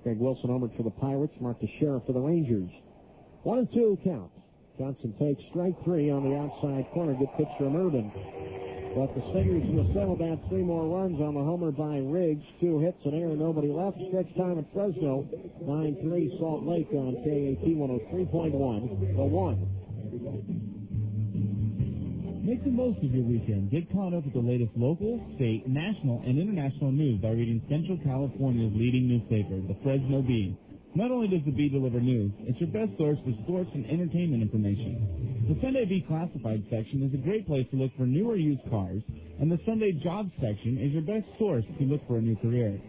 B: Greg Wilson homered for the Pirates. Mark Teixeira for the Rangers. 1-2 count. Johnson takes strike 3 on the outside corner. Good pitch from Urban. But the Stingers will settle down 3 more runs on the homer by Riggs. 2 hits, an error, nobody left. Stretch time at Fresno. 9-3 Salt Lake on KAT 103.1. The 1.
H: Make the most of your weekend. Get caught up with the latest local, state, national, and international news by reading Central California's leading newspaper, the Fresno Bee. Not only does the Bee deliver news, it's your best source for sports and entertainment information. The Sunday Bee Classified section is a great place to look for new or used cars, and the Sunday Jobs section is your best source if you look for a new career.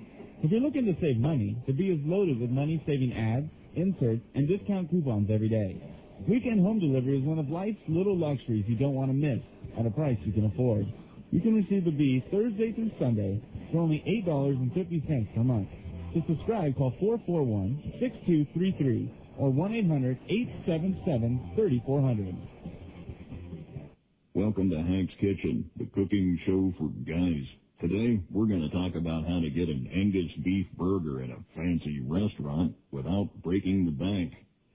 H: If you're looking to save money, the Bee is loaded with money-saving ads, inserts, and discount coupons every day. Weekend home delivery is one of life's little luxuries you don't want to miss at a price you can afford. You can receive the Bee Thursday through Sunday for only $8.50 per month. To subscribe, call 441-6233 or 1-800-877-3400.
Q: Welcome to Hank's Kitchen, the cooking show for guys. Today, we're going to talk about how to get an Angus beef burger at a fancy restaurant without breaking the bank.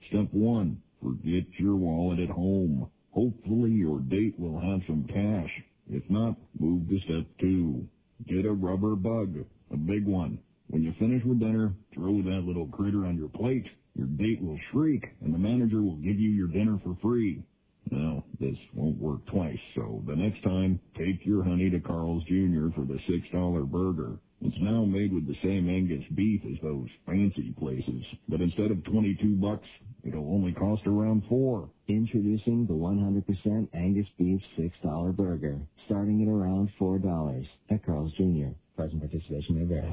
Q: Step 1, forget your wallet at home. Hopefully your date will have some cash. If not, move to step 2. Get a rubber bug, a big one. When you finish with dinner, throw that little critter on your plate. Your date will shriek, and the manager will give you your dinner for free. Now, this won't work twice, so the next time, take your honey to Carl's Jr. for the $6 burger. It's now made with the same Angus beef as those fancy places, but instead of $22, it'll only cost around $4.
R: Introducing the 100% Angus beef $6 burger, starting at around $4 at Carl's Jr. Present participation may vary.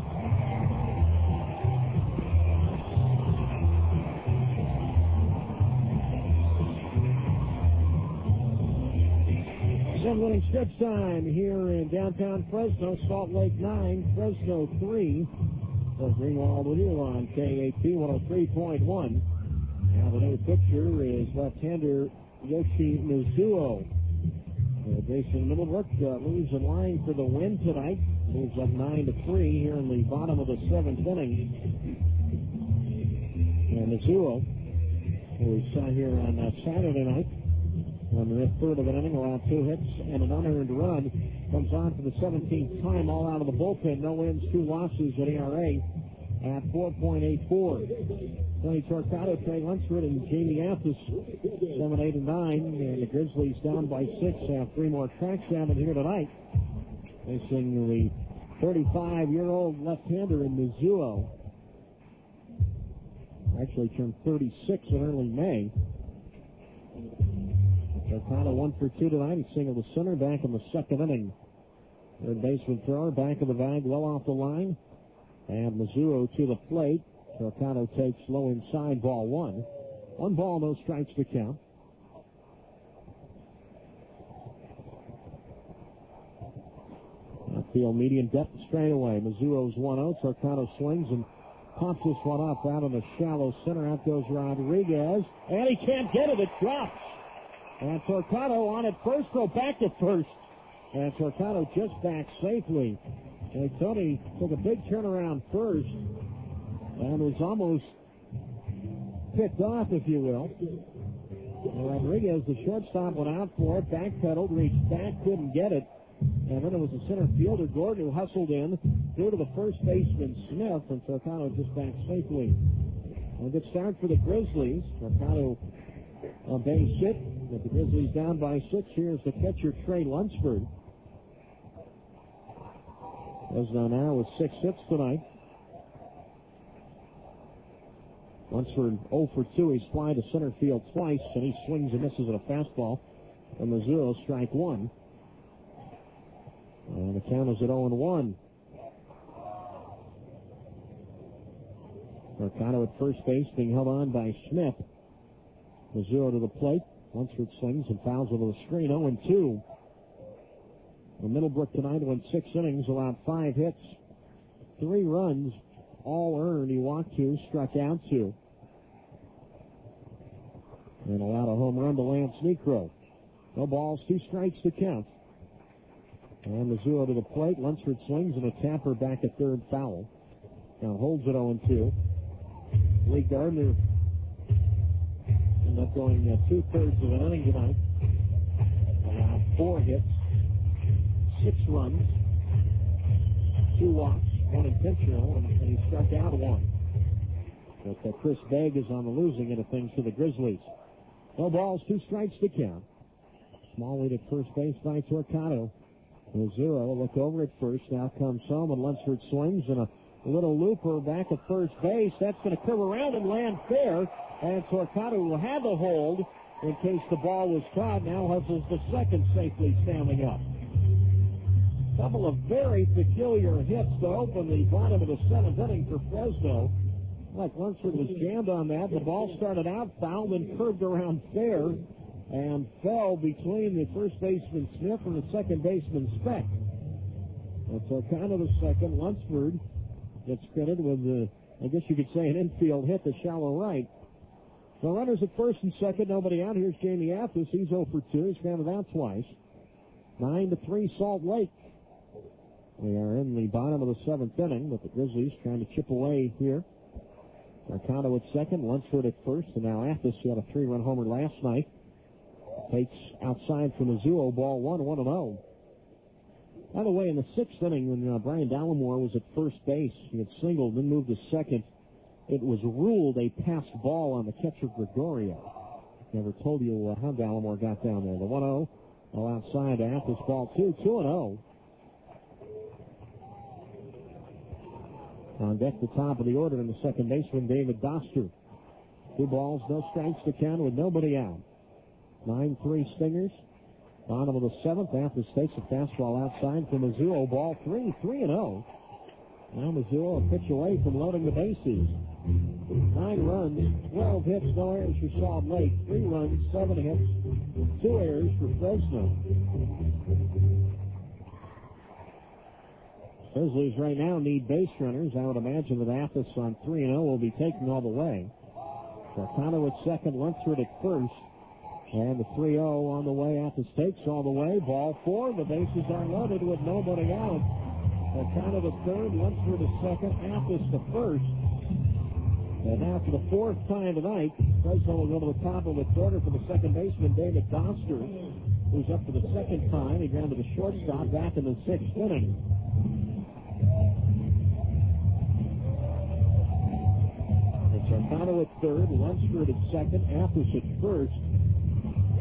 B: Winning stretch time here in downtown Fresno. Salt Lake 9, Fresno 3. So Greenwald with you on KAT 103.1. Now the new pitcher is left-hander Yoshi Mizuo. Jason Middlebrook leaves in line for the win tonight. Moves up 9-3 here in the bottom of the 7th inning. And Mizuo, who we saw here on Saturday night, on the third of an inning, allowed 2 hits and an unearned run. Comes on for the 17th time, all out of the bullpen. No wins, 2 losses at ERA at 4.84. Tony Torquato, Trey Lunsford, and Jamie Athos, 7, 8, and 9. And the Grizzlies down by 6. Have 3 more tracks down here tonight. Facing the 35-year-old left-hander in Mizuo. Actually turned 36 in early May. Torquato 1 for 2 tonight. He singled to center back in the 2nd inning. Third baseman thrower, back of the bag, well off the line. And Mizuo to the plate. Torquato takes low inside, ball 1. 1 ball, no strikes to count. Outfield median depth straight away. Mizuo's 1-0. Torquato swings and pops this one up out in the shallow center. Out goes Rodriguez. And he can't get it. It drops. And Torquato on at first, go back to first. And Torquato just back safely. And Tony took a big turnaround first and was almost picked off, if you will. Rodriguez, the shortstop, went out for it, backpedaled, reached back, couldn't get it. And then it was the center fielder, Gordon, who hustled in, threw to the first baseman, Smith, and Torcano just back safely. A good start for the Grizzlies. Torcano on base hit, with the Grizzlies down by 6. Here's the catcher, Trey Lunsford. Fresno now with 6 hits tonight. Lunsford 0 for 2. He's fly to center field twice, and he swings and misses at a fastball. And Mizzou, strike 1. And the count is at 0-1. Mercado at first base, being held on by Smith. Mizzou to the plate. Lunsford swings and fouls over the screen. 0-2. Middlebrook tonight went 6 innings, allowed 5 hits, 3 runs, all earned. He walked 2, struck out 2. And allowed a home run to Lance Necro. No balls, 2 strikes to count. And Mizzou to the plate. Lunsford swings and a tapper back at third, foul. Now holds it 0-2. Lee Gardner ended up going 2/3 of an inning tonight. Allowed 4 hits, 6 runs, 2 walks, 1 intentional, and he struck out 1. But Chris Begg is on the losing end of things for the Grizzlies. No balls, 2 strikes to count. Small lead at first base by Torcado. 0, look over at first. Now comes home, and Lunsford swings, and a little looper back at first base. That's going to curve around and land fair. And Torcado will have the hold in case the ball was caught. Now hustles the second safely standing up. Couple of very peculiar hits to open the bottom of the 7th inning for Fresno. Like Lunsford was jammed on that. The ball started out foul, then curved around fair, and fell between the first baseman Smith and the second baseman Speck. And so kind of the second. Lunsford gets credited with, I guess you could say, an infield hit to shallow right. So runners at first and second, nobody out. Here's Jamie Athos. He's 0 for 2. He's grounded out twice. 9-3 Salt Lake. We are in the bottom of the 7th inning, but the Grizzlies trying to chip away here. Mercado at second, Lunsford at first, and now Athos, who had a 3-run homer last night, takes outside from Mizzou, ball 1, 1-0. By the way, in the 6th inning, when Brian Dallimore was at first base, he had singled, then moved to second. It was ruled a passed ball on the catcher Gregorio. Never told you how Dallimore got down there. The 1-0, all outside to Athos, ball 2, 2-0. On deck, the top of the order, and the second baseman, David Doster. 2 balls, no strikes to count with nobody out. 9-3 Stingers. Bottom of the 7th, Athos takes a fastball outside for Mizzou. Ball 3, 3-0. Now Mizzou a pitch away from loading the bases. 9 runs, 12 hits, no errors for Salt Lake. 3 runs, 7 hits, 2 errors for Fresno. Grizzlies right now need base runners. I would imagine that Athos on 3-0 will be taken all the way. Torcano at second, Lunsford at first. And the 3-0 on the way. Athos takes all the way. Ball 4. The bases are loaded with nobody out. Torcano to third, Lunsford to second, Athos to first. And now for the 4th time tonight, Fresno will go to the top of the order for the second baseman, David Doster, who's up for the 2nd time. He grounded to the shortstop back in the 6th inning. Torcano at third, Lunsford at second, Athos at first.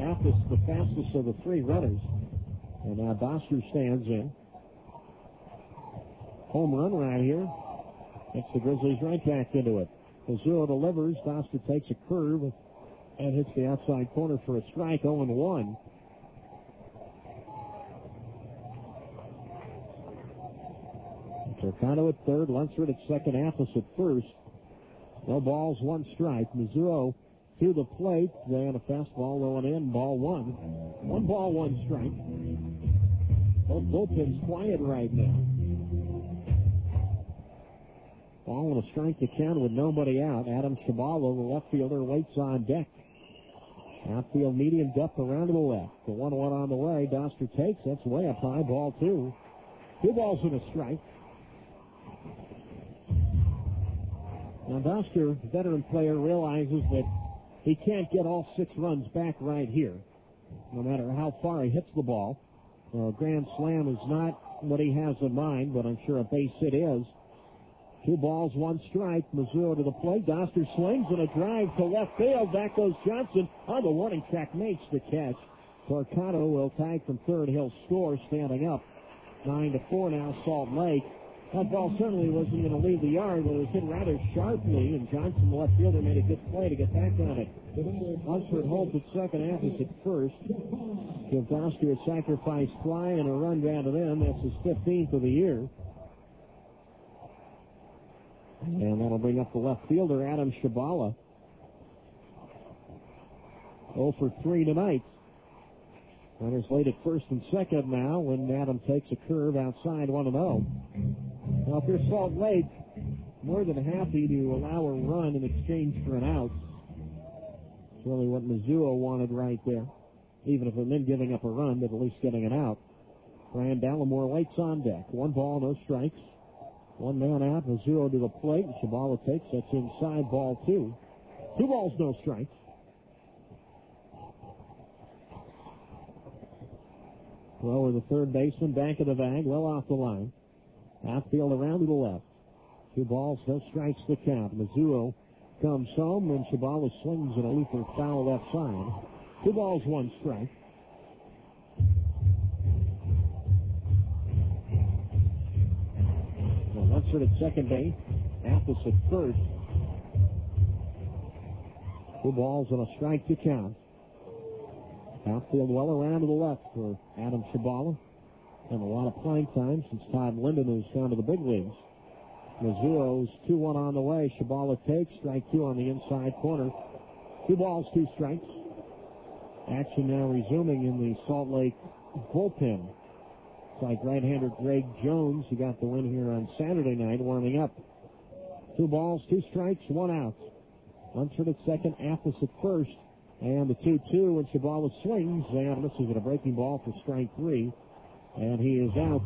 B: Athos the fastest of the 3 runners. And now Doster stands in. Home run right here. Gets the Grizzlies right back into it. Mizzou delivers. Doster takes a curve and hits the outside corner for a strike. 0-1. Torcano at third, Lunsford at second, Athos at first. No balls, 1 strike. Mizzou to the plate. Then a fastball going in. Ball 1. 1 ball, 1 strike. Both bullpens quiet right now. Ball and a strike to count with nobody out. Adam Chaballo, the left fielder, waits on deck. Outfield medium depth around to the left. The 1-1 on the way. Doster takes. That's way up high. Ball 2. 2 balls and a strike. Now, Doster, veteran player, realizes that he can't get all 6 runs back right here, no matter how far he hits the ball. A grand slam is not what he has in mind, but I'm sure a base hit is. 2 balls, 1 strike. Mizzou to the plate. Doster swings and a drive to left field. Back goes Johnson on the warning track. Makes the catch. Torquato will tag from third. He'll score standing up. 9-4 now, Salt Lake. That ball certainly wasn't going to leave the yard, but it was hit rather sharply, and Johnson, the left fielder, made a good play to get back on it. Lunsford holds at second, Athens at first. Give Doster a sacrifice fly and a run grounded in. That's his 15th of the year. And that'll bring up the left fielder, Adam Shabala. 0 for 3 tonight. Runners laid at first and second now when Adam takes a curve outside 1-0. Now, if you're Salt Lake, more than happy to allow a run in exchange for an out. It's really what Mizzou wanted right there. Even if it meant giving up a run, but at least getting it out. Brian Dallimore waits on deck. 1 ball, no strikes. 1 man out, Mizzou to the plate. Shabala takes, that's inside, ball 2. 2 balls, no strikes. Thrower, the third baseman, back of the bag, well off the line. Outfield around to the left. 2 balls, no strikes to count. Mizzou comes home, and Shabala swings at a looper foul left side. 2 balls, 1 strike. Lunsford at second base. Athens at first. 2 balls and a strike to count. Outfield well around to the left for Adam Shabala. And a lot of playing time since Todd Linden has gone to the big leagues. Mizzou's 2-1 on the way. Shabala takes. Strike 2 on the inside corner. 2 balls, 2 strikes. Action now resuming in the Salt Lake bullpen. It's like right-hander Greg Jones, who got the win here on Saturday night, warming up. 2 balls, 2 strikes, 1 out. Lunsford at second, Athens at first. And the 2-2 when Shabala swings and misses at a breaking ball for strike 3. And he is out.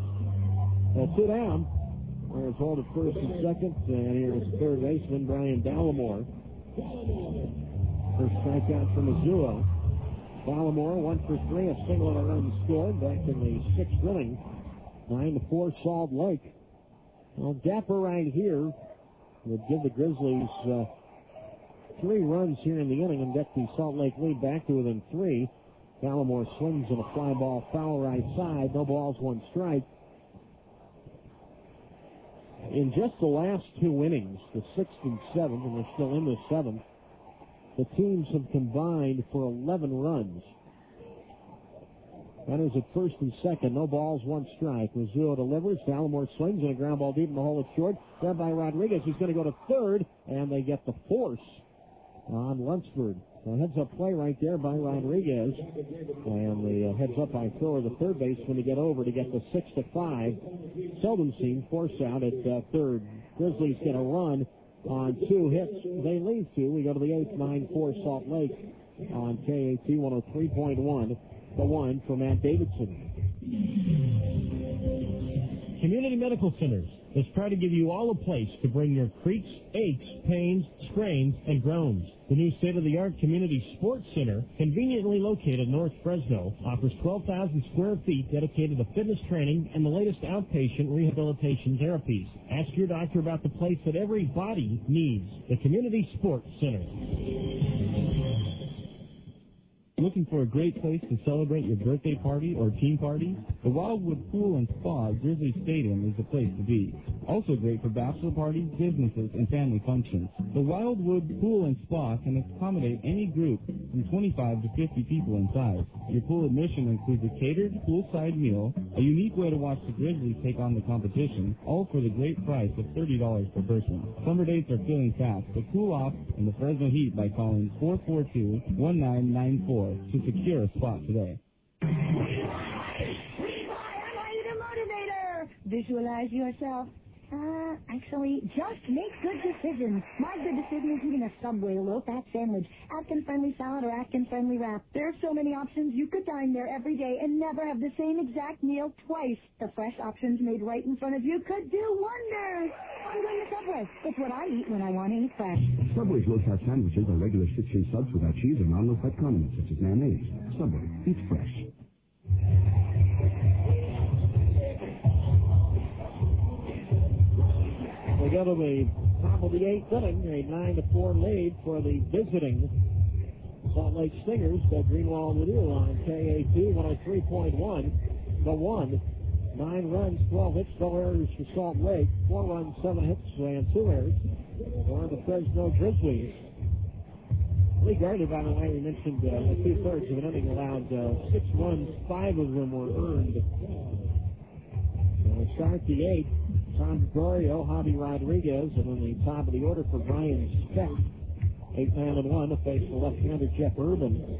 B: 2 down. There's hold at first and second. And here is third baseman Brian Dallimore. First strikeout from Mizzou. Dallimore 1 for 3, a single and a run scored back in the 6th inning. 9-4 Salt Lake. Well, Dapper right here would give the Grizzlies 3 runs here in the inning and get the Salt Lake lead back to within 3. Dallimore swings on a fly ball foul right side. No balls, 1 strike. In just the last 2 innings, the 6th and 7th, and we're still in the 7th, the teams have combined for 11 runs. Runners at first and second. No balls, 1 strike. Mizzou delivers. Dallimore swings and a ground ball deep in the hole at short. Grabbed by Rodriguez. He's going to go to third, and they get the force on Lunsford. A heads-up play right there by Rodriguez. And the heads-up by thrower, the third baseman, to get over to get the 6-5. Seldom seen force out at third. Grizzlies get a run on 2 hits. They leave 2. We go to the 8th, 9-4 Salt Lake on KAT 103.1. The 1 for Matt Davidson.
S: Community Medical Centers is proud to give you all a place to bring your creaks, aches, pains, sprains, and groans. The new state-of-the-art Community Sports Center, conveniently located North Fresno, offers 12,000 square feet dedicated to fitness training and the latest outpatient rehabilitation therapies. Ask your doctor about the place that every body needs, the Community Sports Center.
H: Looking for a great place to celebrate your birthday party or team party? The Wildwood Pool and Spa at Grizzlies Stadium is the place to be. Also great for bachelor parties, businesses, and family functions. The Wildwood Pool and Spa can accommodate any group from 25 to 50 people in size. Your pool admission includes a catered poolside meal, a unique way to watch the Grizzlies take on the competition, all for the great price of $30 per person. Summer dates are filling fast, but cool off in the Fresno heat by calling 442-1994 to secure a spot today.
K: Motivator! Visualize yourself Actually, just make good decisions. My good decision is eating a Subway low-fat sandwich, Atkins-friendly salad, or Atkins-friendly wrap. There are so many options you could dine there every day and never have the same exact meal twice. The fresh options made right in front of you could do wonders. I'm going to Subway. It's what I eat when I want to eat fresh.
L: Subway's low-fat sandwiches are regular 6-inch subs without cheese or non-low-fat condiments such as mayonnaise. Subway, eat fresh.
B: We go to the top of the 8th inning, a 9-4 lead for the visiting Salt Lake Stingers. Doug Greenwald with you on KAT 103.1. The 1. 9 runs, 12 hits, no errors for Salt Lake. 4 runs, 7 hits, and 2 errors for the Fresno Grizzlies. Lee Gardner, by the way, we mentioned the 2/3 of an inning allowed 6 runs. 5 of them were earned. We'll start the 8th. Tom Gregorio, Javi Rodriguez, and on the top of the order for Brian Speck. 8-1 to face the left-hander Jeff Urban.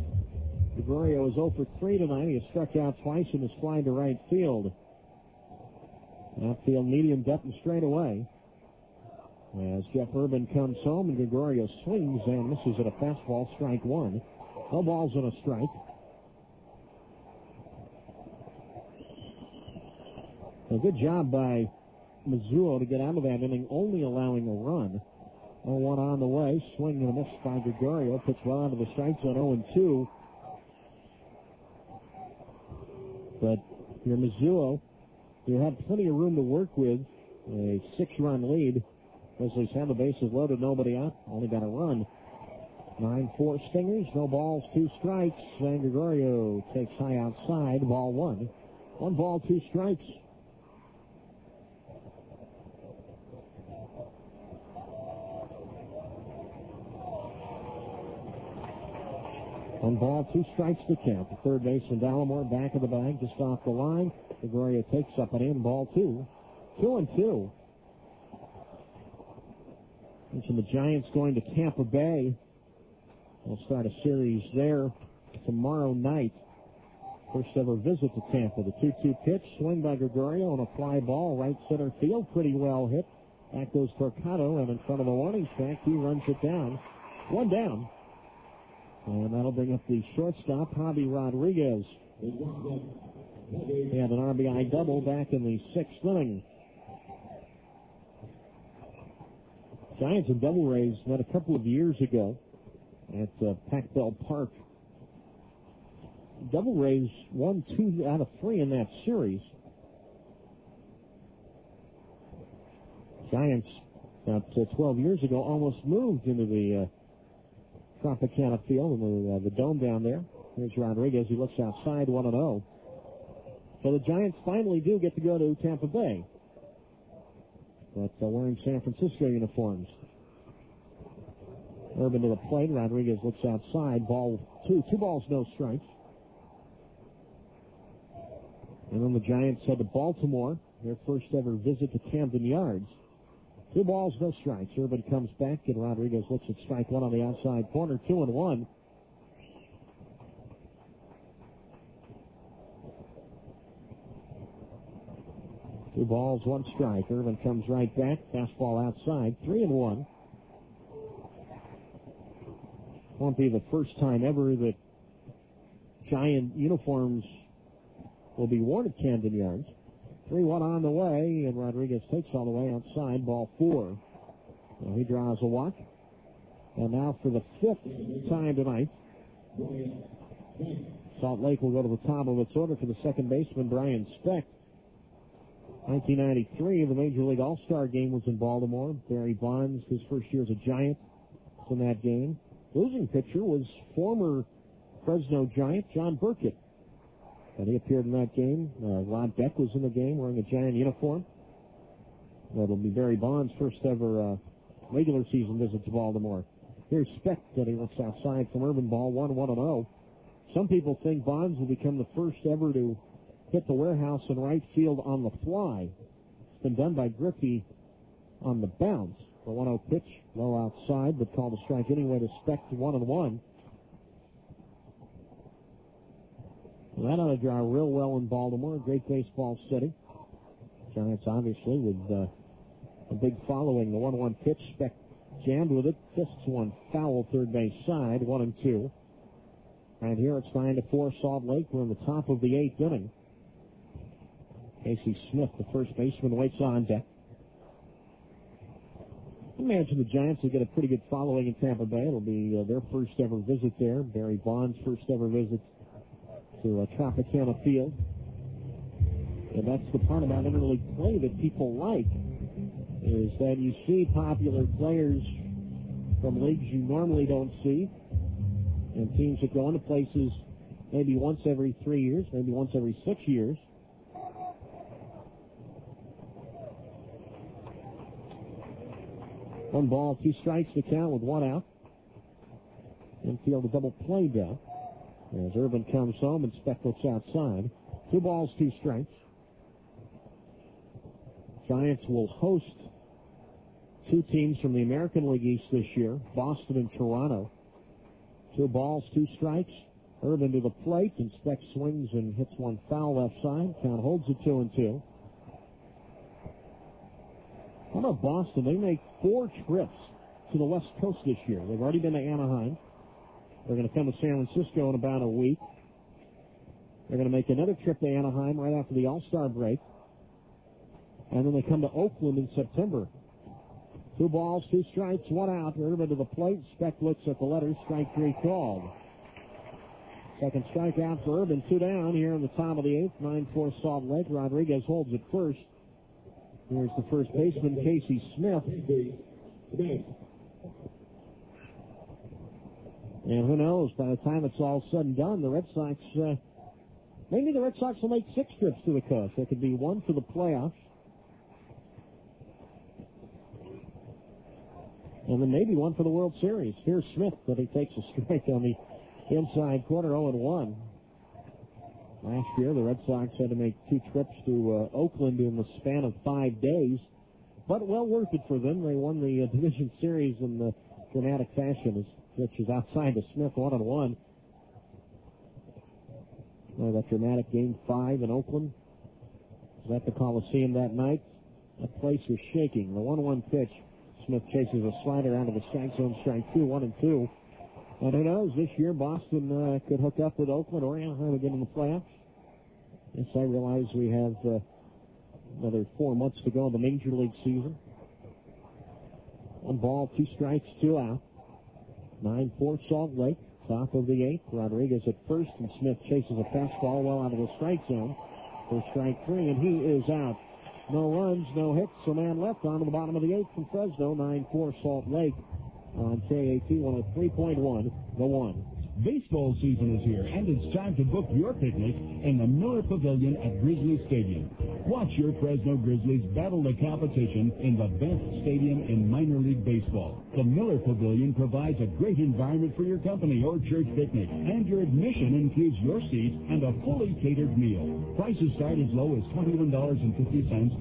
B: Gregorio is 0 for 3 tonight. He has struck out twice and is flying to right field. Outfield medium depth and straight away. As Jeff Urban comes home and Gregorio swings and misses at a fastball, strike 1. No balls and a strike. A good job by Mizuho to get out of that inning, only allowing a run. 0-1 on the way. Swing and a miss by Gregorio. Puts well out of the strike zone, 0-2. But your Mizuho, you had plenty of room to work with. A 6-run lead. Grizzlies have the bases loaded, nobody out. Only got a run. 9-4 Stingers, no balls, 2 strikes. And Gregorio takes high outside, ball 1. 1 ball, 2 strikes. One ball, 2 strikes to count. The third baseman Dallimore back of the bag, just off the line. Gregorio takes up and in, ball 2. 2-2. Mentioned the Giants going to Tampa Bay. They'll start a series there tomorrow night. First ever visit to Tampa. The 2-2 pitch, swing by Gregorio on a fly ball, right center field, pretty well hit. Back goes Torquato, and in front of the warning track, he runs it down. 1 down. And that'll bring up the shortstop, Javi Rodriguez. He had an RBI double back in the 6th inning. Giants and Devil Rays met a couple of years ago at Pac Bell Park. Devil Rays won 2 out of 3 in that series. Giants, about 12 years ago, almost moved into the Tropicana field, and the dome down there. Here's Rodriguez. He looks outside, 1-0. So the Giants finally do get to go to Tampa Bay, but wearing San Francisco uniforms. Urban to the plate. Rodriguez looks outside. Ball 2. 2 balls, no strikes. And then the Giants head to Baltimore. Their first ever visit to Camden Yards. 2 balls, no strikes. Urban comes back, and Rodriguez looks at strike 1 on the outside corner. 2-1. Two balls, 1 strike. Urban comes right back. Fastball outside. 3-1. Won't be the first time ever that Giant uniforms will be worn at Camden Yards. 3-1 on the way, and Rodriguez takes all the way outside, ball 4. Well, he draws a walk. And now for the 5th time tonight, Salt Lake will go to the top of its order for the second baseman, Brian Speck. 1993, the Major League All-Star game was in Baltimore. Barry Bonds, his first year as a Giant, was in that game. Losing pitcher was former Fresno Giant John Burkett. And he appeared in that game. Rod Beck was in the game wearing a Giant uniform. That'll be Barry Bonds' first ever regular season visit to Baltimore. Here's Speck that he looks outside from Urban, ball 1-1-0. Some people think Bonds will become the first ever to hit the warehouse in right field on the fly. It's been done by Griffey on the bounce. The 1-0 pitch, low outside, but called a strike anyway to Speck, 1-1. That ought to draw real well in Baltimore. A great baseball city. Giants, obviously, with A big following. The 1-1 pitch. Speck jammed with it. Fists one foul third base side. 1-2. And here it's 9-4 Salt Lake. We're in the top of the 8th inning. Casey Smith, the first baseman, waits on deck. I imagine the Giants will get a pretty good following in Tampa Bay. It'll be their first ever visit there. Barry Bonds' first ever visit to Tropicana Field. And that's the part about interleague play that people like, is that you see popular players from leagues you normally don't see, and teams that go into places maybe once every 3 years, maybe once every 6 years. One ball, 2 strikes to count with 1 out. Infield a double play down. As Urban comes home and Speck looks outside. 2 balls, 2 strikes. Giants will host 2 teams from the American League East this year, Boston and Toronto. 2 balls, 2 strikes. Urban to the plate, and Speck swings and hits one foul left side. Count holds it 2-2. How about Boston? They make 4 trips to the West Coast this year. They've already been to Anaheim. They're going to come to San Francisco in about a week. They're going to make another trip to Anaheim right after the All-Star break. And then they come to Oakland in September. 2 balls, 2 strikes, 1 out. Urban to the plate. Speck looks at the letters. Strike 3 called. Second strikeout for Urban. 2 down here in the top of the 8th. 9-4 Salt Lake. Rodriguez holds it first. Here's the first baseman, Casey Smith. And who knows, by the time it's all said and done, the Red Sox, maybe the Red Sox will make 6 trips to the coast. There could be 1 for the playoffs. And then maybe 1 for the World Series. Here's Smith, but he takes a strike on the inside corner, 0-1. Last year, the Red Sox had to make 2 trips to Oakland in the span of 5 days. But well worth it for them. They won the division series in the dramatic fashion, which is outside of Smith, 1-1. That dramatic Game 5 in Oakland. Was at the Coliseum that night. That place was shaking. The 1-1 pitch. Smith chases a slider out of the strike zone, strike 2, 1-2. And who knows, this year Boston could hook up with Oakland or Anaheim again in the playoffs. Yes, I realize we have another 4 months to go in the Major League season. 1 ball, 2 strikes, 2 out. 9-4 Salt Lake, top of the 8th. Rodriguez at first, and Smith chases a fastball well out of the strike zone for strike 3, and he is out. No runs, no hits, a man left on to the bottom of the 8th from Fresno. 9-4 Salt Lake on KAT 103.1, The One.
P: Baseball season is here, and it's time to book your picnic in the Miller Pavilion at Grizzlies Stadium. Watch your Fresno Grizzlies battle the competition in the best stadium in minor league baseball. The Miller Pavilion provides a great environment for your company or church picnic, and your admission includes your seats and a fully catered meal. Prices start as low as $21.50,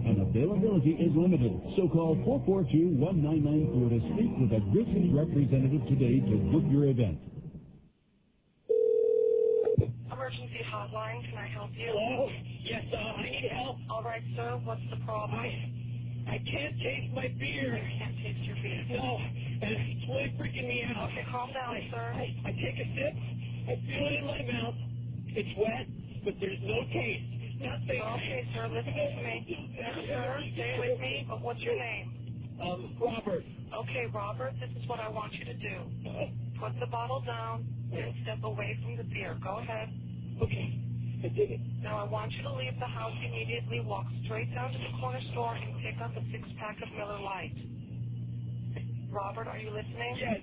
P: and availability is limited. So call 442-1994 to speak with a Grizzlies representative today to book your event.
E: Emergency hotline, can I help you?
D: Hello? Yes, I need help.
E: All right, sir, what's the problem?
D: I can't taste my beer.
E: You can't taste your beer.
D: No, it's really freaking me out.
E: Okay, calm down, sir.
D: I take a sip, I feel it in my mouth. It's wet, but there's no taste. Nothing.
E: Okay, sir, listen to me. Sir, stay with me, but what's your name?
D: Robert.
E: Okay, Robert, this is what I want you to do. Put the bottle down and step away from the beer. Go ahead.
D: Okay, I did it.
E: Now I want you to leave the house immediately, walk straight down to the corner store, and pick up a 6-pack of Miller Lite. Robert, are you listening?
D: Yes.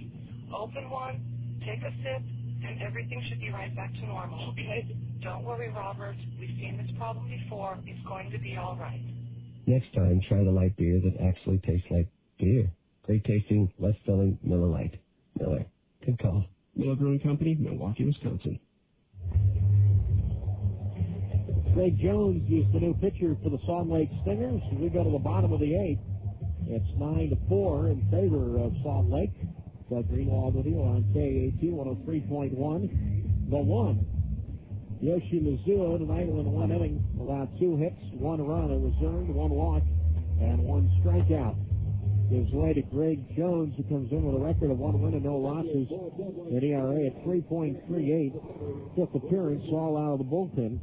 E: Open one, take a sip, and everything should be right back to normal.
D: Okay.
E: Don't worry, Robert. We've seen this problem before. It's going to be all right.
G: Next time, try the light beer that actually tastes like beer. Great tasting, less filling Miller Lite. Miller. Good call.
O: Miller Brewing Company, Milwaukee, Wisconsin.
B: Greg Jones is the new pitcher for the Salt Lake Stingers. We go to the bottom of the 8th. It's 9-4 in favor of Salt Lake. Doug Greenwald with you on KAT 103.1. The One. Yoshi Mizuo tonight in 1 inning, allowed 2 hits, 1 run, it was earned, 1 walk, and 1 strikeout. gives way to Greg Jones, who comes in with a record of 1 win and no losses. An ERA at 3.38. Fifth appearance, all out of the bullpen.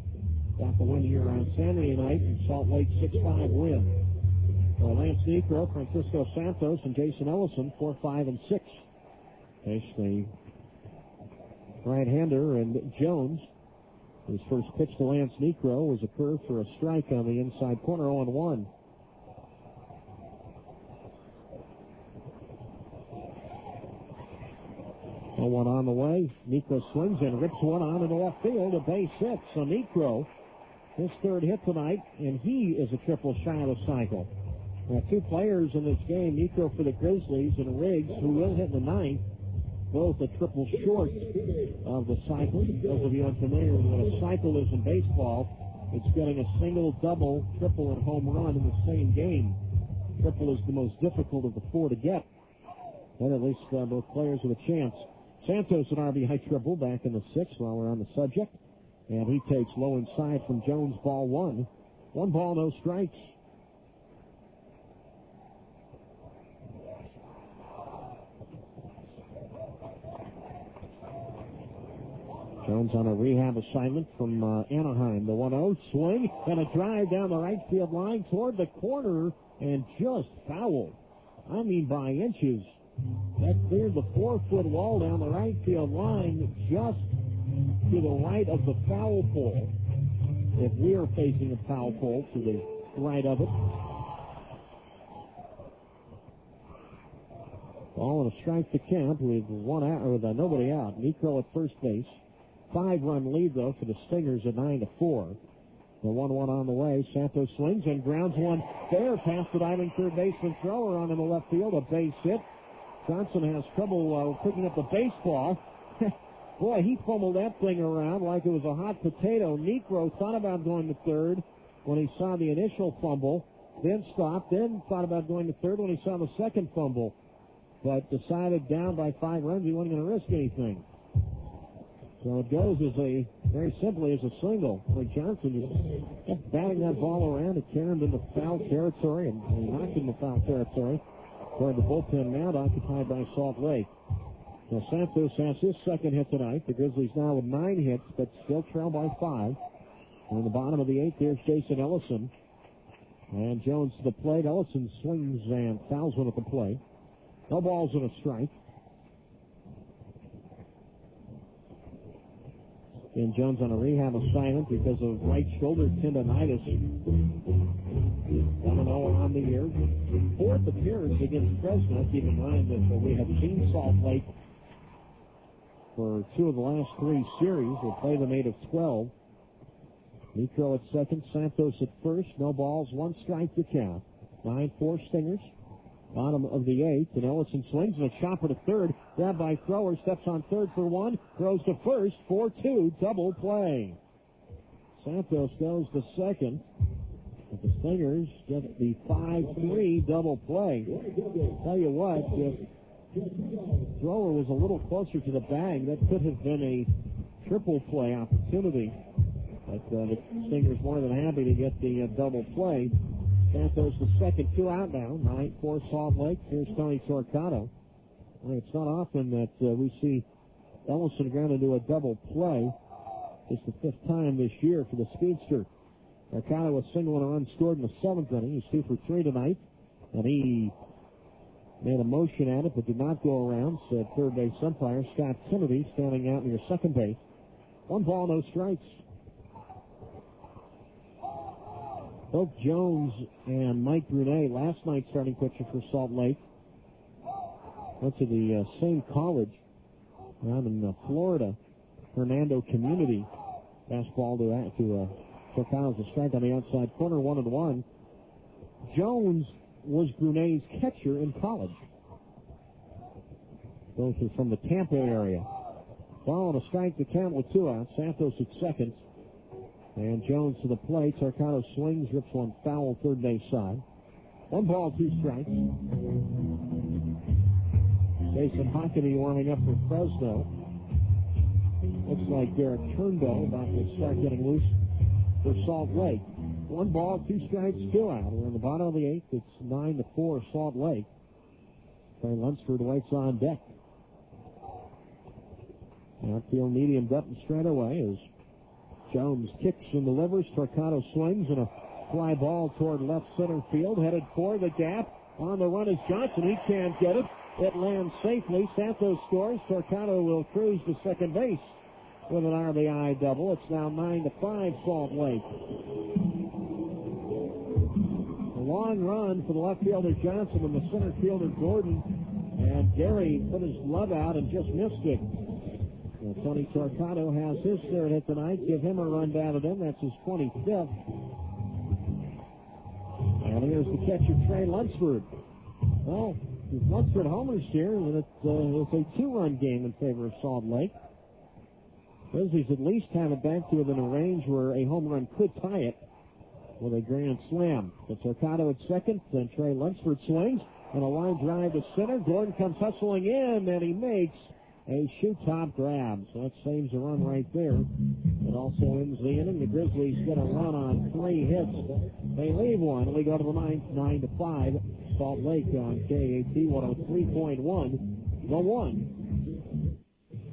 B: Got the win here on Saturday night in Salt Lake, 6-5 win. Lance Necro, Francisco Santos, and Jason Ellison, 4, 5, and 6. Face the right-hander, and Jones. His first pitch to Lance Necro was a curve for a strike on the inside corner, 0-1. One on the way. Necro swings and rips one on into left field. A base hit. So Necro, his third hit tonight, and he is a triple shy of a cycle. Now, two players in this game, Necro for the Grizzlies and Riggs, who will hit in the ninth, both a triple short of the cycle. Those of you unfamiliar with what a cycle is in baseball, it's getting a single, double, triple, and home run in the same game. Triple is the most difficult of the four to get. But at least both players with a chance. Santos an RBI triple back in the sixth while we're on the subject. And he takes low inside from Jones, ball one. 1 ball, no strikes. Jones on a rehab assignment from Anaheim. The 1-0 swing and a drive down the right field line toward the corner and just foul. I mean by inches. That cleared the 4-foot wall down the right field line just to the right of the foul pole. If we are facing a foul pole, to the right of it. Ball and a strike to count with one out, or nobody out. Necro at first base. 5-run lead, though, for the Stingers at 9-4. The 1-1 on the way. Santos swings and grounds one fair past the diving third baseman thrower on in the left field. A base hit. Johnson has trouble picking up the baseball. Boy, he fumbled that thing around like it was a hot potato. Necro thought about going to third when he saw the initial fumble, then stopped, then thought about going to third when he saw the second fumble, but decided down by 5 runs he wasn't going to risk anything. So it goes very simply as a single. Where Johnson is kept batting that ball around. It carried him into foul territory and knocked him into foul territory. Toward the bullpen mound occupied by Salt Lake. Now Santos has his second hit tonight. The Grizzlies now with 9 hits, but still trail by 5. And in the bottom of the 8th, there's Jason Ellison. And Jones to the plate. Ellison swings and fouls one at the plate. No balls and a strike. And Jones on a rehab assignment because of right shoulder tendonitis. 1-0 on the year. 4th appearance against Fresno. Keep in mind that we have seen Salt Lake for 2 of the last 3 series. We'll play them 8 of 12. Necro at second, Santos at first. No balls, 1 strike to count. 9-4 Stingers. Bottom of the 8th, and Ellison swings and a chopper to third. Grabbed by thrower, steps on third for 1, throws to first, 4-2, double play. Santos goes to second. But the Stingers get the 5-3 double play. Tell you what, if thrower was a little closer to the bag, that could have been a triple play opportunity. But the Stingers more than happy to get the double play. Santos the second, 2 out now. 9-4 Salt Lake. Here's Tony Torcato. Well, it's not often that we see Ellison ground into a double play. It's the 5th time this year for the speedster. Torcato was single and a run scored in the 7th inning. He's 2 for 3 tonight. And he made a motion at it but did not go around. Said third base umpire Scott Kennedy standing out near second base. 1 ball, no strikes. Both Jones and Mike Brunet, last night's starting pitcher for Salt Lake, went to the same college down in Florida, Hernando Community. Fastball to Torcado's a strike on the outside corner, 1-1. Jones was Brunet's catcher in college. Both are from the Tampa area. Ball and a strike to count with 2 outs. Santos at second. And Jones to the plate. Torcato swings, rips one foul third base side. 1 ball, 2 strikes. Jason Hockney warming up for Fresno. Looks like Derek Turnbull about to start getting loose for Salt Lake. 1 ball, 2 strikes, 2 out. We're in the bottom of the 8th. It's 9-4 Salt Lake. Trey Lunsford waits on deck. Outfield medium button straight away as Jones kicks and delivers. Torquato swings and a fly ball toward left center field. Headed for the gap. On the run is Johnson. He can't get it. It lands safely. Santos scores. Torquato will cruise to second base with an RBI double. It's now 9-5 Salt Lake. A long run for the left fielder Johnson and the center fielder Gordon. And Gary put his glove out and just missed it. Tony Torquato has his third hit tonight. Give him a run batted in. That's his 25th. And here's the catcher, Trey Lunsford. Well, if Lunsford homers here, then it's a two-run game in favor of Salt Lake. Grizzlies at least have it back to within a range where a home run could tie it with a grand slam. But Torquato at second, then Trey Lunsford swings, and a line drive to center. Gordon comes hustling in, and he makes a shoot-top grab. So that saves a run right there. It also ends the inning. The Grizzlies get a run on 3 hits. They leave one. We go to the 9-5. Salt Lake on KAT 103.1. The one.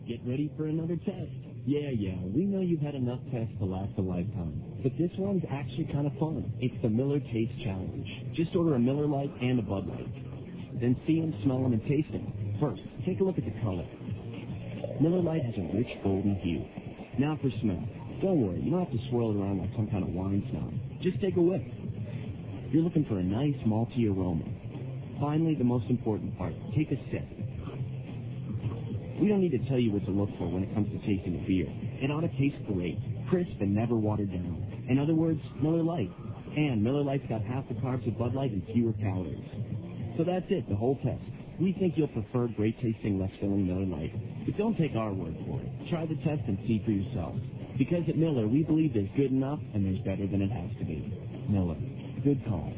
C: Get ready for another test. Yeah, we know you've had enough tests to last a lifetime. But this one's actually kind of fun. It's the Miller Taste Challenge. Just order a Miller Lite and a Bud Light. Then see them, smell them, and taste them. First, take a look at the color. Miller Lite has a rich golden hue. Now for smell. Don't worry, you don't have to swirl it around like some kind of wine snob. Just take a whiff. You're looking for a nice malty aroma. Finally, the most important part. Take a sip. We don't need to tell you what to look for when it comes to tasting a beer. It ought to taste great, crisp, and never watered down. In other words, Miller Lite. And Miller Lite's got half the carbs of Bud Light and fewer calories. So that's it, the whole test. We think you'll prefer great-tasting, less-filling Miller Lite. But don't take our word for it. Try the test and see for yourself. Because at Miller, we believe there's good enough and there's better than it has to be. Miller. Good call.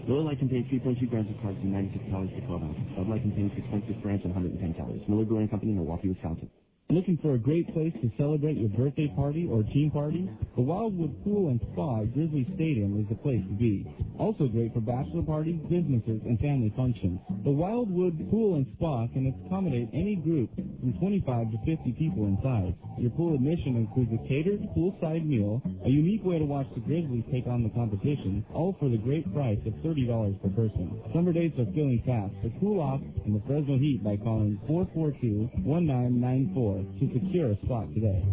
C: Miller Lite contains 3.2 grams of carbs and 96 calories per 12 ounces. Bud Light contains 6.6 grams and 110 calories. Miller Brewing Company, Milwaukee, Wisconsin.
H: Looking for a great place to celebrate your birthday party or team party? The Wildwood Pool and Spa at Grizzly Stadium is the place to be. Also great for bachelor parties, businesses, and family functions. The Wildwood Pool and Spa can accommodate any group from 25 to 50 people in size. Your pool admission includes a catered poolside meal, a unique way to watch the Grizzlies take on the competition, all for the great price of $30 per person. Summer dates are filling fast, so cool off in the Fresno heat by calling 442-1994. To secure a spot today.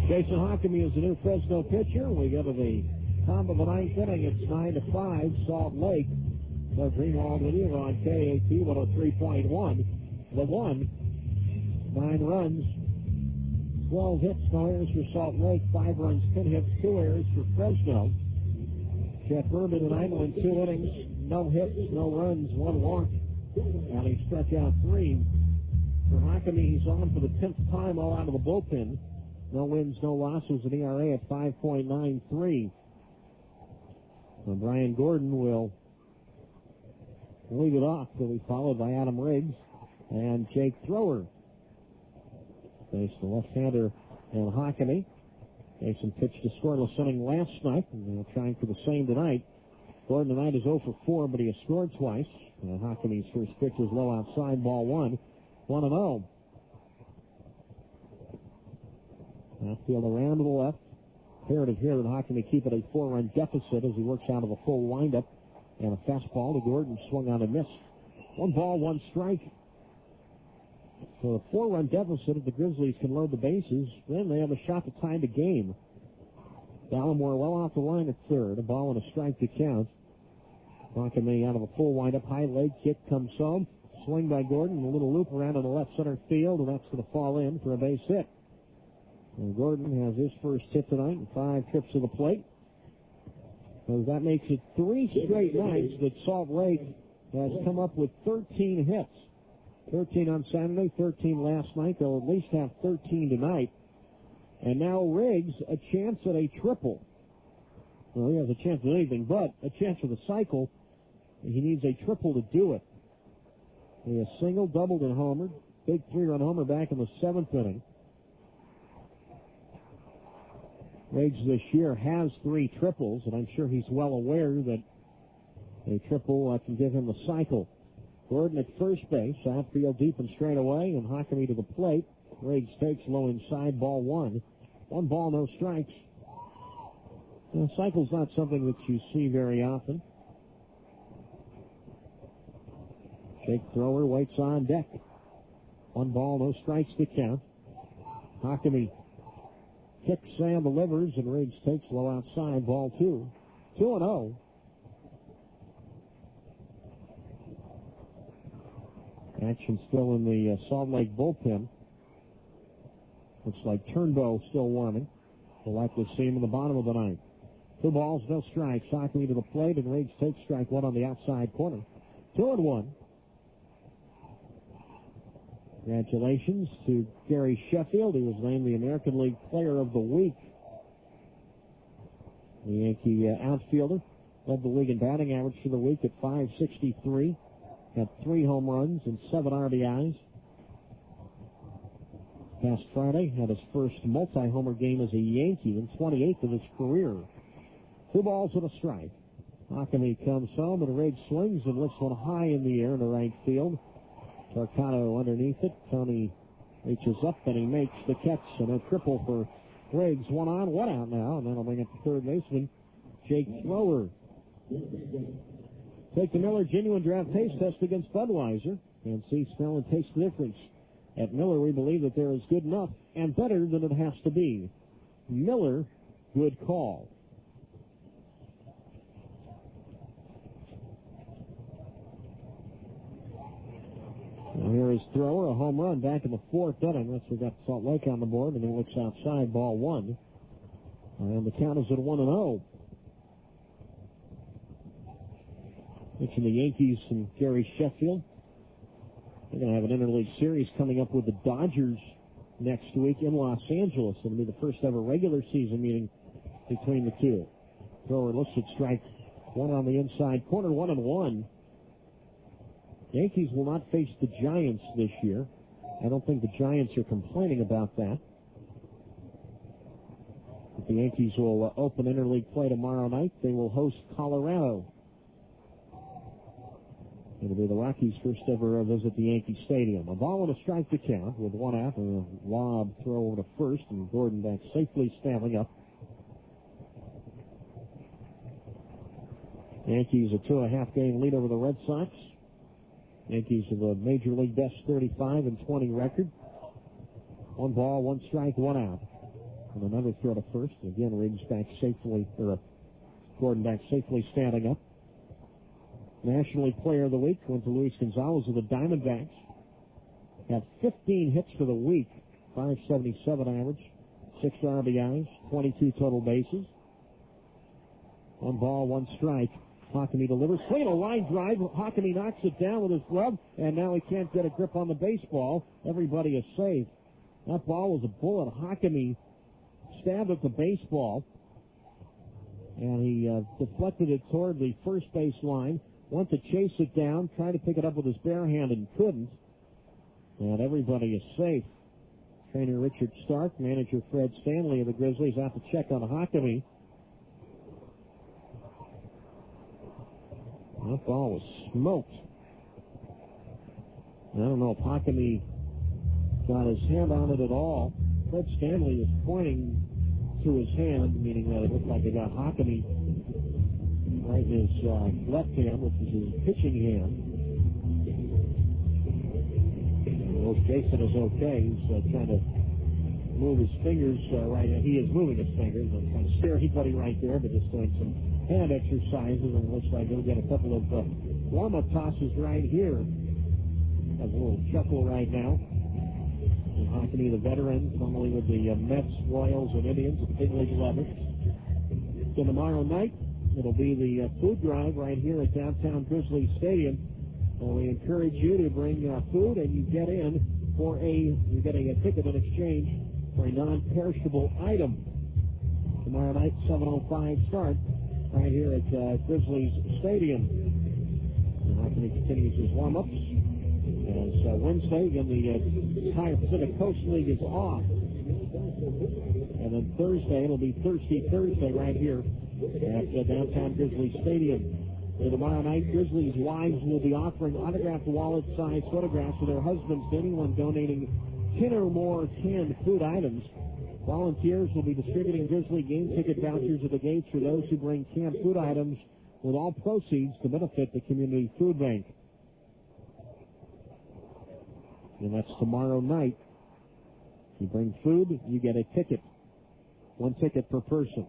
B: Jason Hockamy is the new Fresno pitcher. We go to the top of the ninth inning. It's 9-5 Salt Lake. The Greenwald with you on KAT 103.1. The one, 9 runs. 12 hits, no errors for Salt Lake, 5 runs, 10 hits, 2 errors for Fresno. Jeff Urban tonight went 2 innings, no hits, no runs, 1 walk, and he struck out 3. For Hockamy, he's on for the 10th time all out of the bullpen. No wins, no losses, an ERA at 5.93. And Brian Gordon will lead it off. He'll be followed by Adam Riggs and Jake Thrower. Faced the left-hander and Hockamy. Mason pitched a scoreless inning last night, and they're trying for the same tonight. Gordon tonight is 0 for 4, but he has scored twice. Hockamy's first pitch was low outside, ball 1. 1-0. Outfield around to the left. Imperative here that Hockamy keep it a 4-run deficit as he works out of a full windup. And a fastball to Gordon, swung on and missed. 1 ball, 1 strike. So a 4-run deficit, if the Grizzlies can load the bases, then they have a shot to tie the game. Gallimore well off the line at third. A ball and a strike to count. Hockamy out of a full windup. High leg kick comes home. Swing by Gordon. A little loop around in the left center field, and that's going to fall in for a base hit. And Gordon has his first hit tonight in 5 trips to the plate. So that makes it 3 straight nights that Salt Lake has come up with 13 hits. 13 on Saturday, 13 last night. They'll at least have 13 tonight. And now Riggs, a chance at a triple. Well, he has a chance at anything, but a chance for the cycle. He needs a triple to do it. He has single, doubled, and homered. Big 3-run homer back in the 7th inning. Riggs this year has 3 triples, and I'm sure he's well aware that a triple can give him the cycle. Gordon at first base, outfield deep and straight away, and Hockamy to the plate. Riggs takes low inside, ball 1. 1 ball, no strikes. The cycle's not something that you see very often. Jake Thrower waits on deck. 1 ball, no strikes to count. Hockamy kicks and delivers, and Riggs takes low outside, ball 2. 2-0. Action still in the Salt Lake bullpen. Looks like Turnbow still warming. We'll likely see him in the bottom of the ninth. 2 balls, no strikes. Hockamy to the plate, and Riggs takes strike 1 on the outside corner. 2-1. Congratulations to Gary Sheffield. He was named the American League Player of the Week. The Yankee outfielder led the league in batting average for the week at .563. Got 3 home runs and 7 RBIs. Past Friday, had his first multi-homer game as a Yankee and 28th of his career. 2 balls and a strike. Hockamy comes home, and Riggs swings and lifts one high in the air in the right field. Torcato underneath it. Tony reaches up, and he makes the catch, and a triple for Riggs. 1 on, 1 out now, and that'll bring up the third baseman, Jake Thrower. Take the Miller Genuine Draft Taste Test against Budweiser and see, smell, and taste the difference. At Miller, we believe that there is good enough and better than it has to be. Miller, good call. Now here is Thrower, a home run back in the 4th inning. That's we got Salt Lake on the board, and he looks outside, ball 1. And the count is at 1-0. Mentioned the Yankees and Gary Sheffield. They're going to have an interleague series coming up with the Dodgers next week in Los Angeles. It'll be the first ever regular season meeting between the two. Thrower looks at strike 1 on the inside corner, 1-1. Yankees will not face the Giants this year. I don't think the Giants are complaining about that. But the Yankees will open interleague play tomorrow night. They will host Colorado. It'll be the Rockies' first ever visit the Yankee Stadium. A ball and a strike to count with 1 out and a lob throw over to first, and Gordon back safely standing up. Yankees a 2.5 game lead over the Red Sox. Yankees have a major league best 35-20 record. 1 ball, 1 strike, 1 out. And another throw to first. Again, Riggs back safely, or Gordon back safely standing up. National League Player of the Week went to Luis Gonzalez of the Diamondbacks. Had 15 hits for the week, .577 average, 6 RBIs, 22 total bases. 1 ball, 1 strike. Hockamy delivers. Swing a line drive. Hockamy knocks it down with his glove, and now he can't get a grip on the baseball. Everybody is safe. That ball was a bullet. Hockamy stabbed at the baseball, and he deflected it toward the first base line. Went to chase it down, tried to pick it up with his bare hand and couldn't. And everybody is safe. Trainer Richard Stark, manager Fred Stanley of the Grizzlies out to check on Hockamy. That ball was smoked. I don't know if Hockamy got his hand on it at all. Fred Stanley is pointing to his hand, meaning that it looked like it got Hockamy right in his left hand, which is his pitching hand. Well, Jason is okay. He's trying to move his fingers right now. He is moving his fingers. I'm trying to scare anybody right there, but just doing some hand exercises, and it looks like he'll get a couple of warm-up tosses right here. Has a little chuckle right now. And Hockamy, the veteran, formerly with the Mets, Royals, and Indians at the big league level. So tomorrow night, it'll be the food drive right here at downtown Grizzlies Stadium. And we encourage you to bring food, and you get in for you're getting a ticket in exchange for a non-perishable item. Tomorrow night, 7:05 start, right here at Grizzlies Stadium. And Hockamy continues his warm-ups. As Wednesday, again, the entire Pacific Coast League is off. And then Thursday, it'll be Thirsty Thursday right here at downtown Grizzlies Stadium. And tomorrow night, Grizzlies wives will be offering autographed wallet-sized photographs of their husbands to anyone donating 10 or more canned food items. Volunteers will be distributing Grizzly game ticket vouchers at the gates for those who bring canned food items, with all proceeds to benefit the community food bank. And that's tomorrow night. If you bring food, you get a ticket. One ticket per person.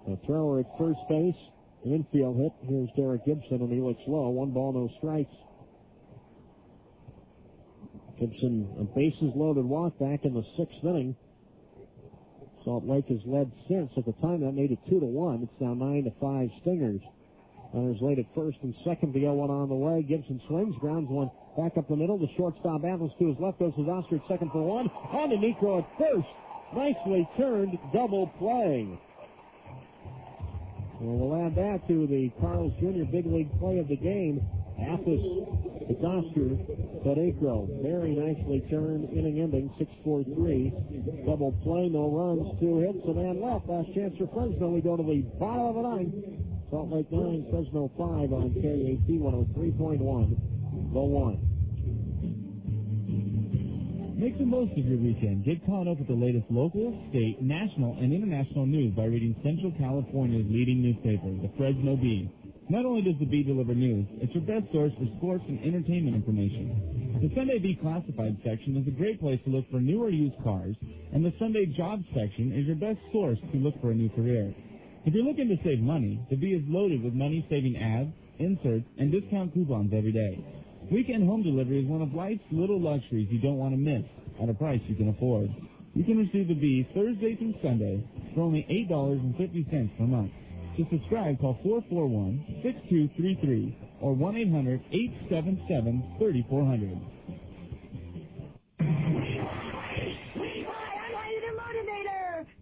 B: A thrower at first base. An infield hit. Here's Derek Gibson, and he looks low. 1 ball, no strikes. Gibson, a bases-loaded walk back in the 6th inning. Salt Lake has led since. At the time, that made it 2-1. It's now 9-5 Stingers. Runners laid at first and second. The 0-1 on the way. Gibson swings, grounds one back up the middle. The shortstop Atlas to his left goes to Oscar at second for one. On to Nico at first. Nicely turned double play. And we'll add that to the Carl's Jr. Big League play of the game. Atlas to Oscar Federico. Very nicely turned, inning ending, 6-4-3. Double play, no runs, 2 hits, a man left. Last chance for Fresno. We go to the bottom of the 9th. Salt Lake 9, Fresno 5 on KAT 103.1. The 1.
H: Make the most of your weekend. Get caught up with the latest local, state, national, and international news by reading Central California's leading newspaper, the Fresno Bee. Not only does the Bee deliver news, it's your best source for sports and entertainment information. The Sunday Bee Classified section is a great place to look for new or used cars, and the Sunday Jobs section is your best source to look for a new career. If you're looking to save money, the Bee is loaded with money-saving ads, inserts, and discount coupons every day. Weekend home delivery is one of life's little luxuries you don't want to miss at a price you can afford. You can receive the Bee Thursday through Sunday for only $8.50 per month. To subscribe, call 441-6233 or 1-800-877-3400.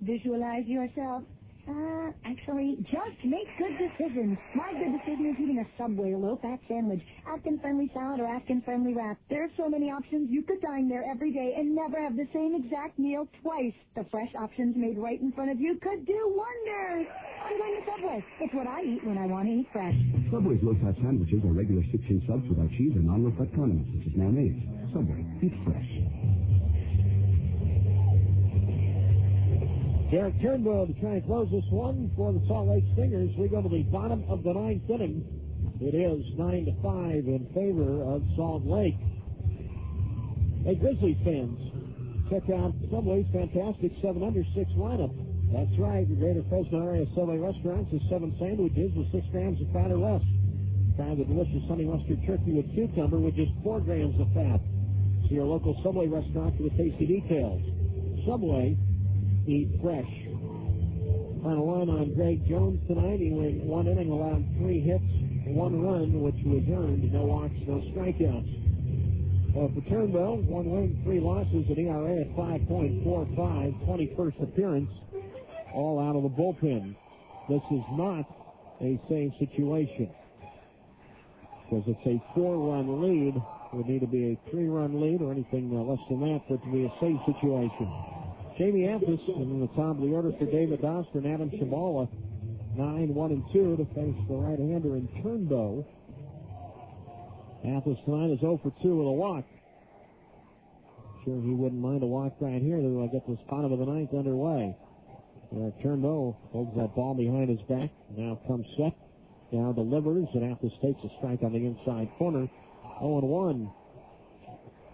K: Visualize yourself. Actually, just make good decisions. My good decision is eating a Subway low-fat sandwich, Atkins-friendly salad, or Atkins-friendly wrap. There are so many options. You could dine there every day and never have the same exact meal twice. The fresh options made right in front of you could do wonders. I'm going to Subway. It's what I eat when I want to eat fresh.
L: Subway's low-fat sandwiches are regular 6-inch subs without cheese and non-low-fat condiments such as mayonnaise. Subway, eat fresh.
B: Derek Turnbow to try and close this one for the Salt Lake Stingers. We go to the bottom of the 9th inning. It is 9-5 in favor of Salt Lake. Hey, Grizzlies fans, check out Subway's fantastic 7 under 6 lineup. That's right, the Greater Fresno area Subway restaurants is 7 sandwiches with 6 grams of fat or less. Try the delicious honey mustard turkey with cucumber with just 4 grams of fat. See your local Subway restaurant for the tasty details. Subway, eat fresh. Final line on Greg Jones tonight. He went 1 inning, allowed 3 hits, 1 run, which was earned. No walks, no strikeouts. For Turnbow, 1 win, 3 losses, an ERA at 5.45, 21st appearance, all out of the bullpen. This is not a save situation, because it's a 4-run lead. It would need to be a 3-run lead or anything less than that for it to be a save situation. Jamie Athos in the top of the order for David Doster and Adam Shabala, 9-1-2 to face the right-hander in Turnbow. Athos tonight is 0 for 2 with a walk. Sure he wouldn't mind a walk right here to get this bottom of the 9th underway. Turnbow holds that ball behind his back. Now comes set. Now delivers, and Athos takes a strike on the inside corner. 0-1.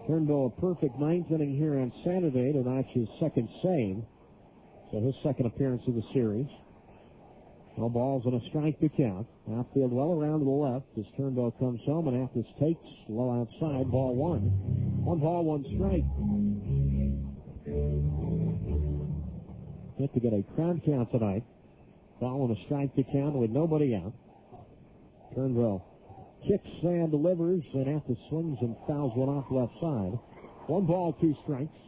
B: Turnbow a perfect 9th inning here on Saturday to notch his 2nd save. So his 2nd appearance of the series. No balls and a strike to count. Outfield well around to the left as Turnbow comes home, and Athos takes low outside, ball 1. 1 ball, 1 strike. Get to get a crowd count tonight. Ball and a strike to count with nobody out. Turnbow kicks and delivers, and Athos swings and fouls one off left side. 1 ball, 2 strikes.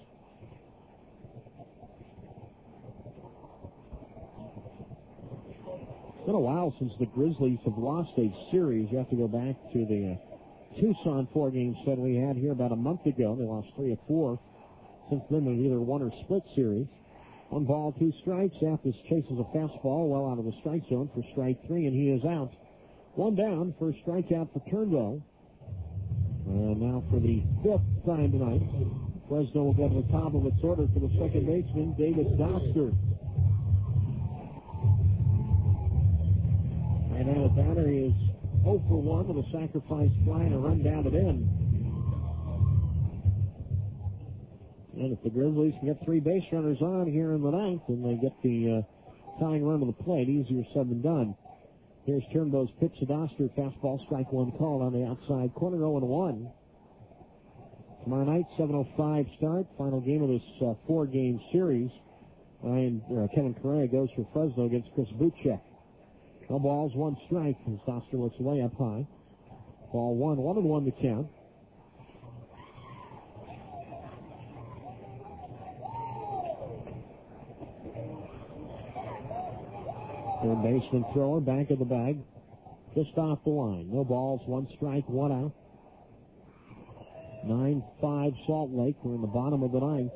B: It's been a while since the Grizzlies have lost a series. You have to go back to the Tucson 4-game set we had here about a month ago. They lost 3 of 4. Since then, they've either won or split series. 1 ball, 2 strikes. Athos chases a fastball well out of the strike zone for strike 3, and he is out. 1 down for a strikeout for Turnbow. And now for the 5th time tonight, Fresno will get to the top of its order for the second baseman, Davis Doster. And now the batter is 0 for 1 with a sacrifice fly and a run down to end. And if the Grizzlies can get 3 base runners on here in the 9th, and they get the tying run to the plate, easier said than done. Here's Turnbow's pitch to Doster. Fastball, strike 1 called on the outside corner, 0-1. Tomorrow night, 7:05 start. Final game of this 4-game series. Kevin Correa goes for Fresno against Chris Buchek. No balls, 1 strike as Doster looks way up high. Ball 1, 1-1 the count. Third baseman thrower, back of the bag, just off the line. No balls, 1 strike, 1 out. 9-5 Salt Lake. We're in the bottom of the 9th.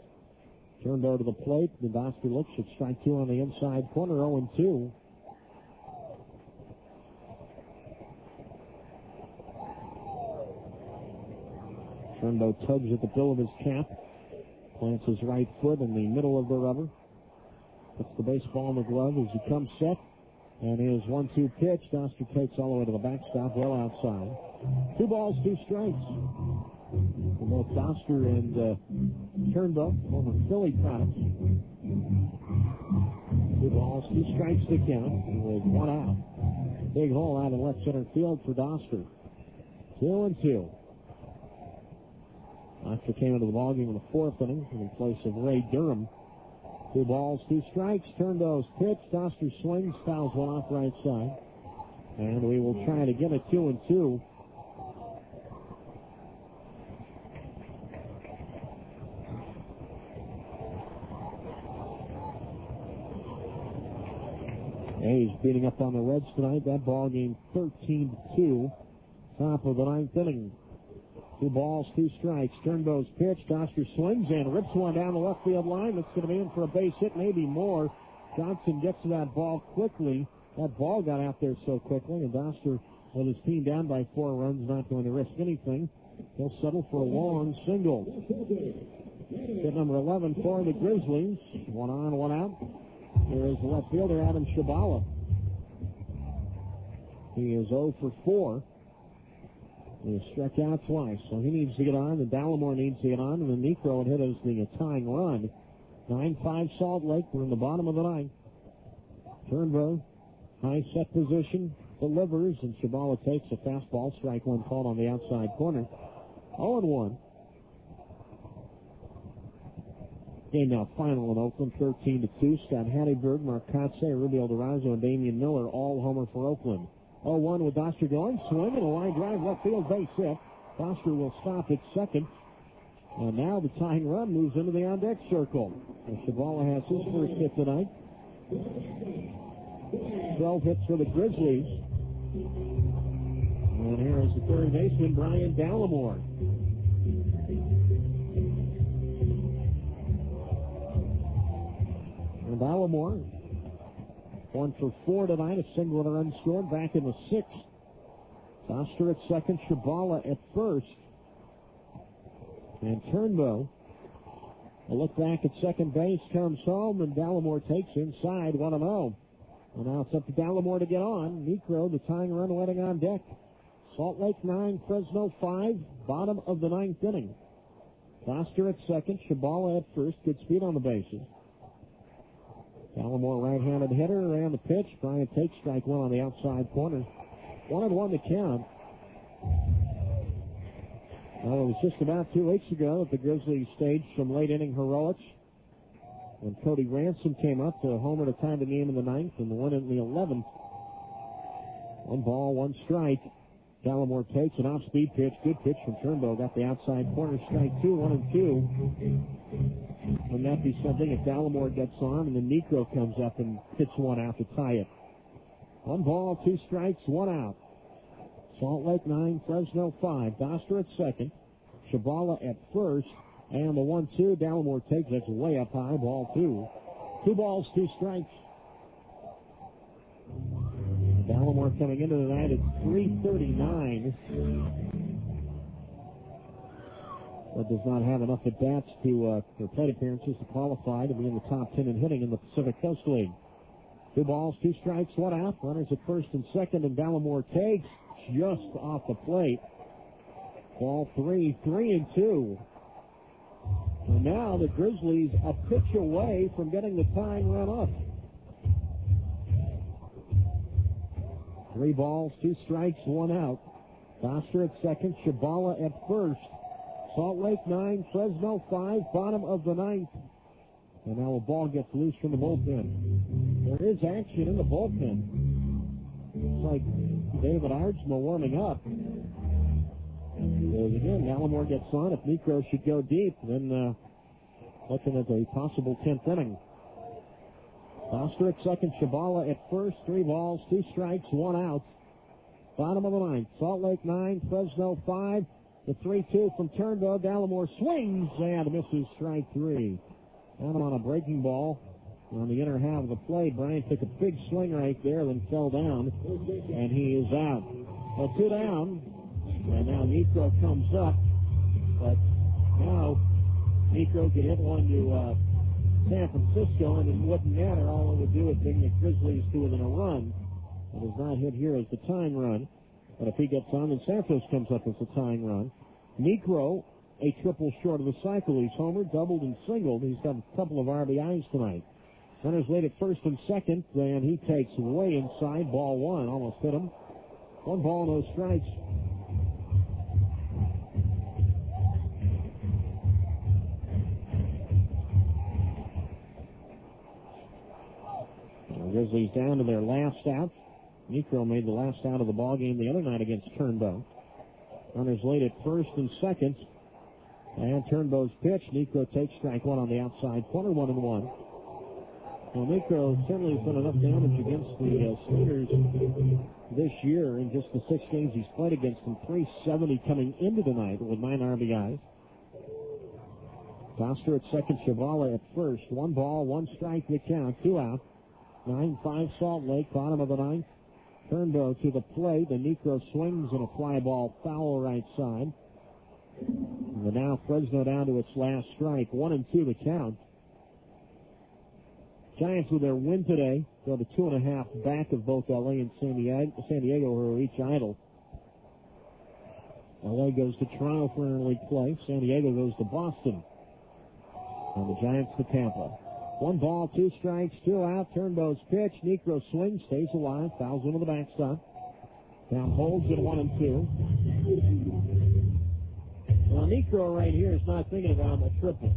B: Turned over to the plate. The Doster looks at strike 2 on the inside corner, 0-2. Turnbow tugs at the bill of his cap. Plants his right foot in the middle of the rubber. Puts the baseball in the glove as he comes set. And his 1-2 pitch. Doster takes all the way to the backstop, well outside. 2 balls, 2 strikes. For both Doster and Turnbow, former Philly products. 2 balls, 2 strikes to count. With 1 out. Big hole out in left center field for Doster. 2-2. Doster came into the ballgame in the 4th inning in place of Ray Durham. 2 balls, 2 strikes. Turnbow's pitch. Doster swings, fouls 1 off right side. And we will try to get a 2-2. A's beating up on the Reds tonight. That ball game 13-2. Top of the 9th inning. 2 balls, 2 strikes. Turnbow's pitch. Doster swings and rips one down the left field line. That's going to be in for a base hit, maybe more. Johnson gets to that ball quickly. That ball got out there so quickly, and Doster, with his team down by 4 runs, not going to risk anything. He'll settle for a long single. Hit number 11 for the Grizzlies. 1 on, 1 out. Here is the left fielder, Adam Shabala. He is 0 for 4. He was struck out twice, so he needs to get on. And Dallimore needs to get on, and the Necro would hit us the tying run. 9-5 Salt Lake. We're in the bottom of the 9th. Turnbow, high set position, delivers, and Shabala takes a fastball. Strike 1 called on the outside corner. 0-1. Game now final in Oakland, 13-2. Scott Hatteberg, Mark Kotze, Rubio DeRozo, and Damian Miller all homer for Oakland. 0-1 with Doster going. Swing and a line drive, left field, base hit. Doster will stop at second. And now the tying run moves into the on-deck circle. And Shabala has his first hit tonight. 12 hits for the Grizzlies. And here is the third baseman, Brian Dallimore. And Dallimore, 1 for 4 tonight, a single and a run scored, back in the 6th. Doster at second, Shabala at first. And Turnbow, a look back at second base, comes home, and Dallimore takes inside 1-0. And now it's up to Dallimore to get on. Necro, the tying run, waiting on deck. Salt Lake 9, Fresno 5, bottom of the 9th inning. Doster at second, Shabala at first, good speed on the bases. Dallimore, right-handed hitter, ran the pitch. Bryant takes strike 1 on the outside corner. 1-1 to count. Well, it was just about 2 weeks ago that the Grizzlies staged some late-inning heroics when Cody Ransom came up to homer to tie the game in the 9th and the win in the 11th. 1 ball, 1 strike. Dallimore takes an off-speed pitch. Good pitch from Turnbow. Got the outside corner. Strike 2, 1-2. Wouldn't that be something if Dallimore gets on and then Necro comes up and hits one out to tie it? 1 ball, 2 strikes, 1 out. Salt Lake 9, Fresno 5. Doster at second. Shabala at first. And the 1-2, Dallimore takes it way up high. Ball 2. 2 balls, 2 strikes. Baltimore coming into the night at .339. But does not have enough at-bats to for plate appearances to qualify to be in the top 10 in hitting in the Pacific Coast League. 2 balls, 2 strikes, 1 out. Runners at first and second, and Baltimore takes just off the plate. Ball 3, 3-2. And now the Grizzlies a pitch away from getting the tying run up. 3 balls, 2 strikes, 1 out. Foster at second, Shabala at first. Salt Lake 9, Fresno 5, bottom of the 9th. And now a ball gets loose from the bullpen. There is action in the bullpen. It's like David Ardsma warming up. So again, Baltimore gets on. If Necro should go deep, then looking at a possible 10th inning. Foster at second, Shabala at first. 3 balls, 2 strikes, 1 out. Bottom of the 9th. Salt Lake 9, Fresno 5. The 3-2 from Turnbow. Baltimore swings and misses strike 3. Adam on a breaking ball on the inner half of the plate. Bryant took a big swing right there, then fell down, and he is out. Well, 2 down, and now Necro comes up, but now Necro could hit one to San Francisco, and it wouldn't matter. All it would do is bring the Grizzlies to within a run. It is not hit here as the tying run. But if he gets on, then Santos comes up as the tying run. Necro, a triple short of the cycle. He's homered, doubled, and singled. He's got a couple of RBIs tonight. Runners late at first and second, and he takes way inside. Ball 1, almost hit him. 1 ball, no strikes. The Grizzlies down to their last out. Necro made the last out of the ball game the other night against Turnbow. Runners late at first and second. And Turnbow's pitch. Necro takes strike 1 on the outside corner, 1-1. Well, Necro certainly has done enough damage against the Steelers this year in just the 6 games he's played against them. 370 coming into tonight with 9 RBIs. Foster at second, Shabala at first. 1 ball, 1 strike to count, 2 out. 9-5 Salt Lake, bottom of the 9th. Turnbow to the plate. The Necro swings and a fly ball foul right side. And now Fresno down to its last strike. 1-2 the count. Giants with their win today go to 2.5 back of both L.A. and San Diego, who are each idle. L.A. goes to Toronto for interleague play. San Diego goes to Boston. And the Giants to Tampa. 1 ball, 2 strikes, 2 out. Turnbow's pitch. Necro swings, stays alive, fouls into the backstop. Now holds at 1-2. Well, Necro right here is not thinking about a triple.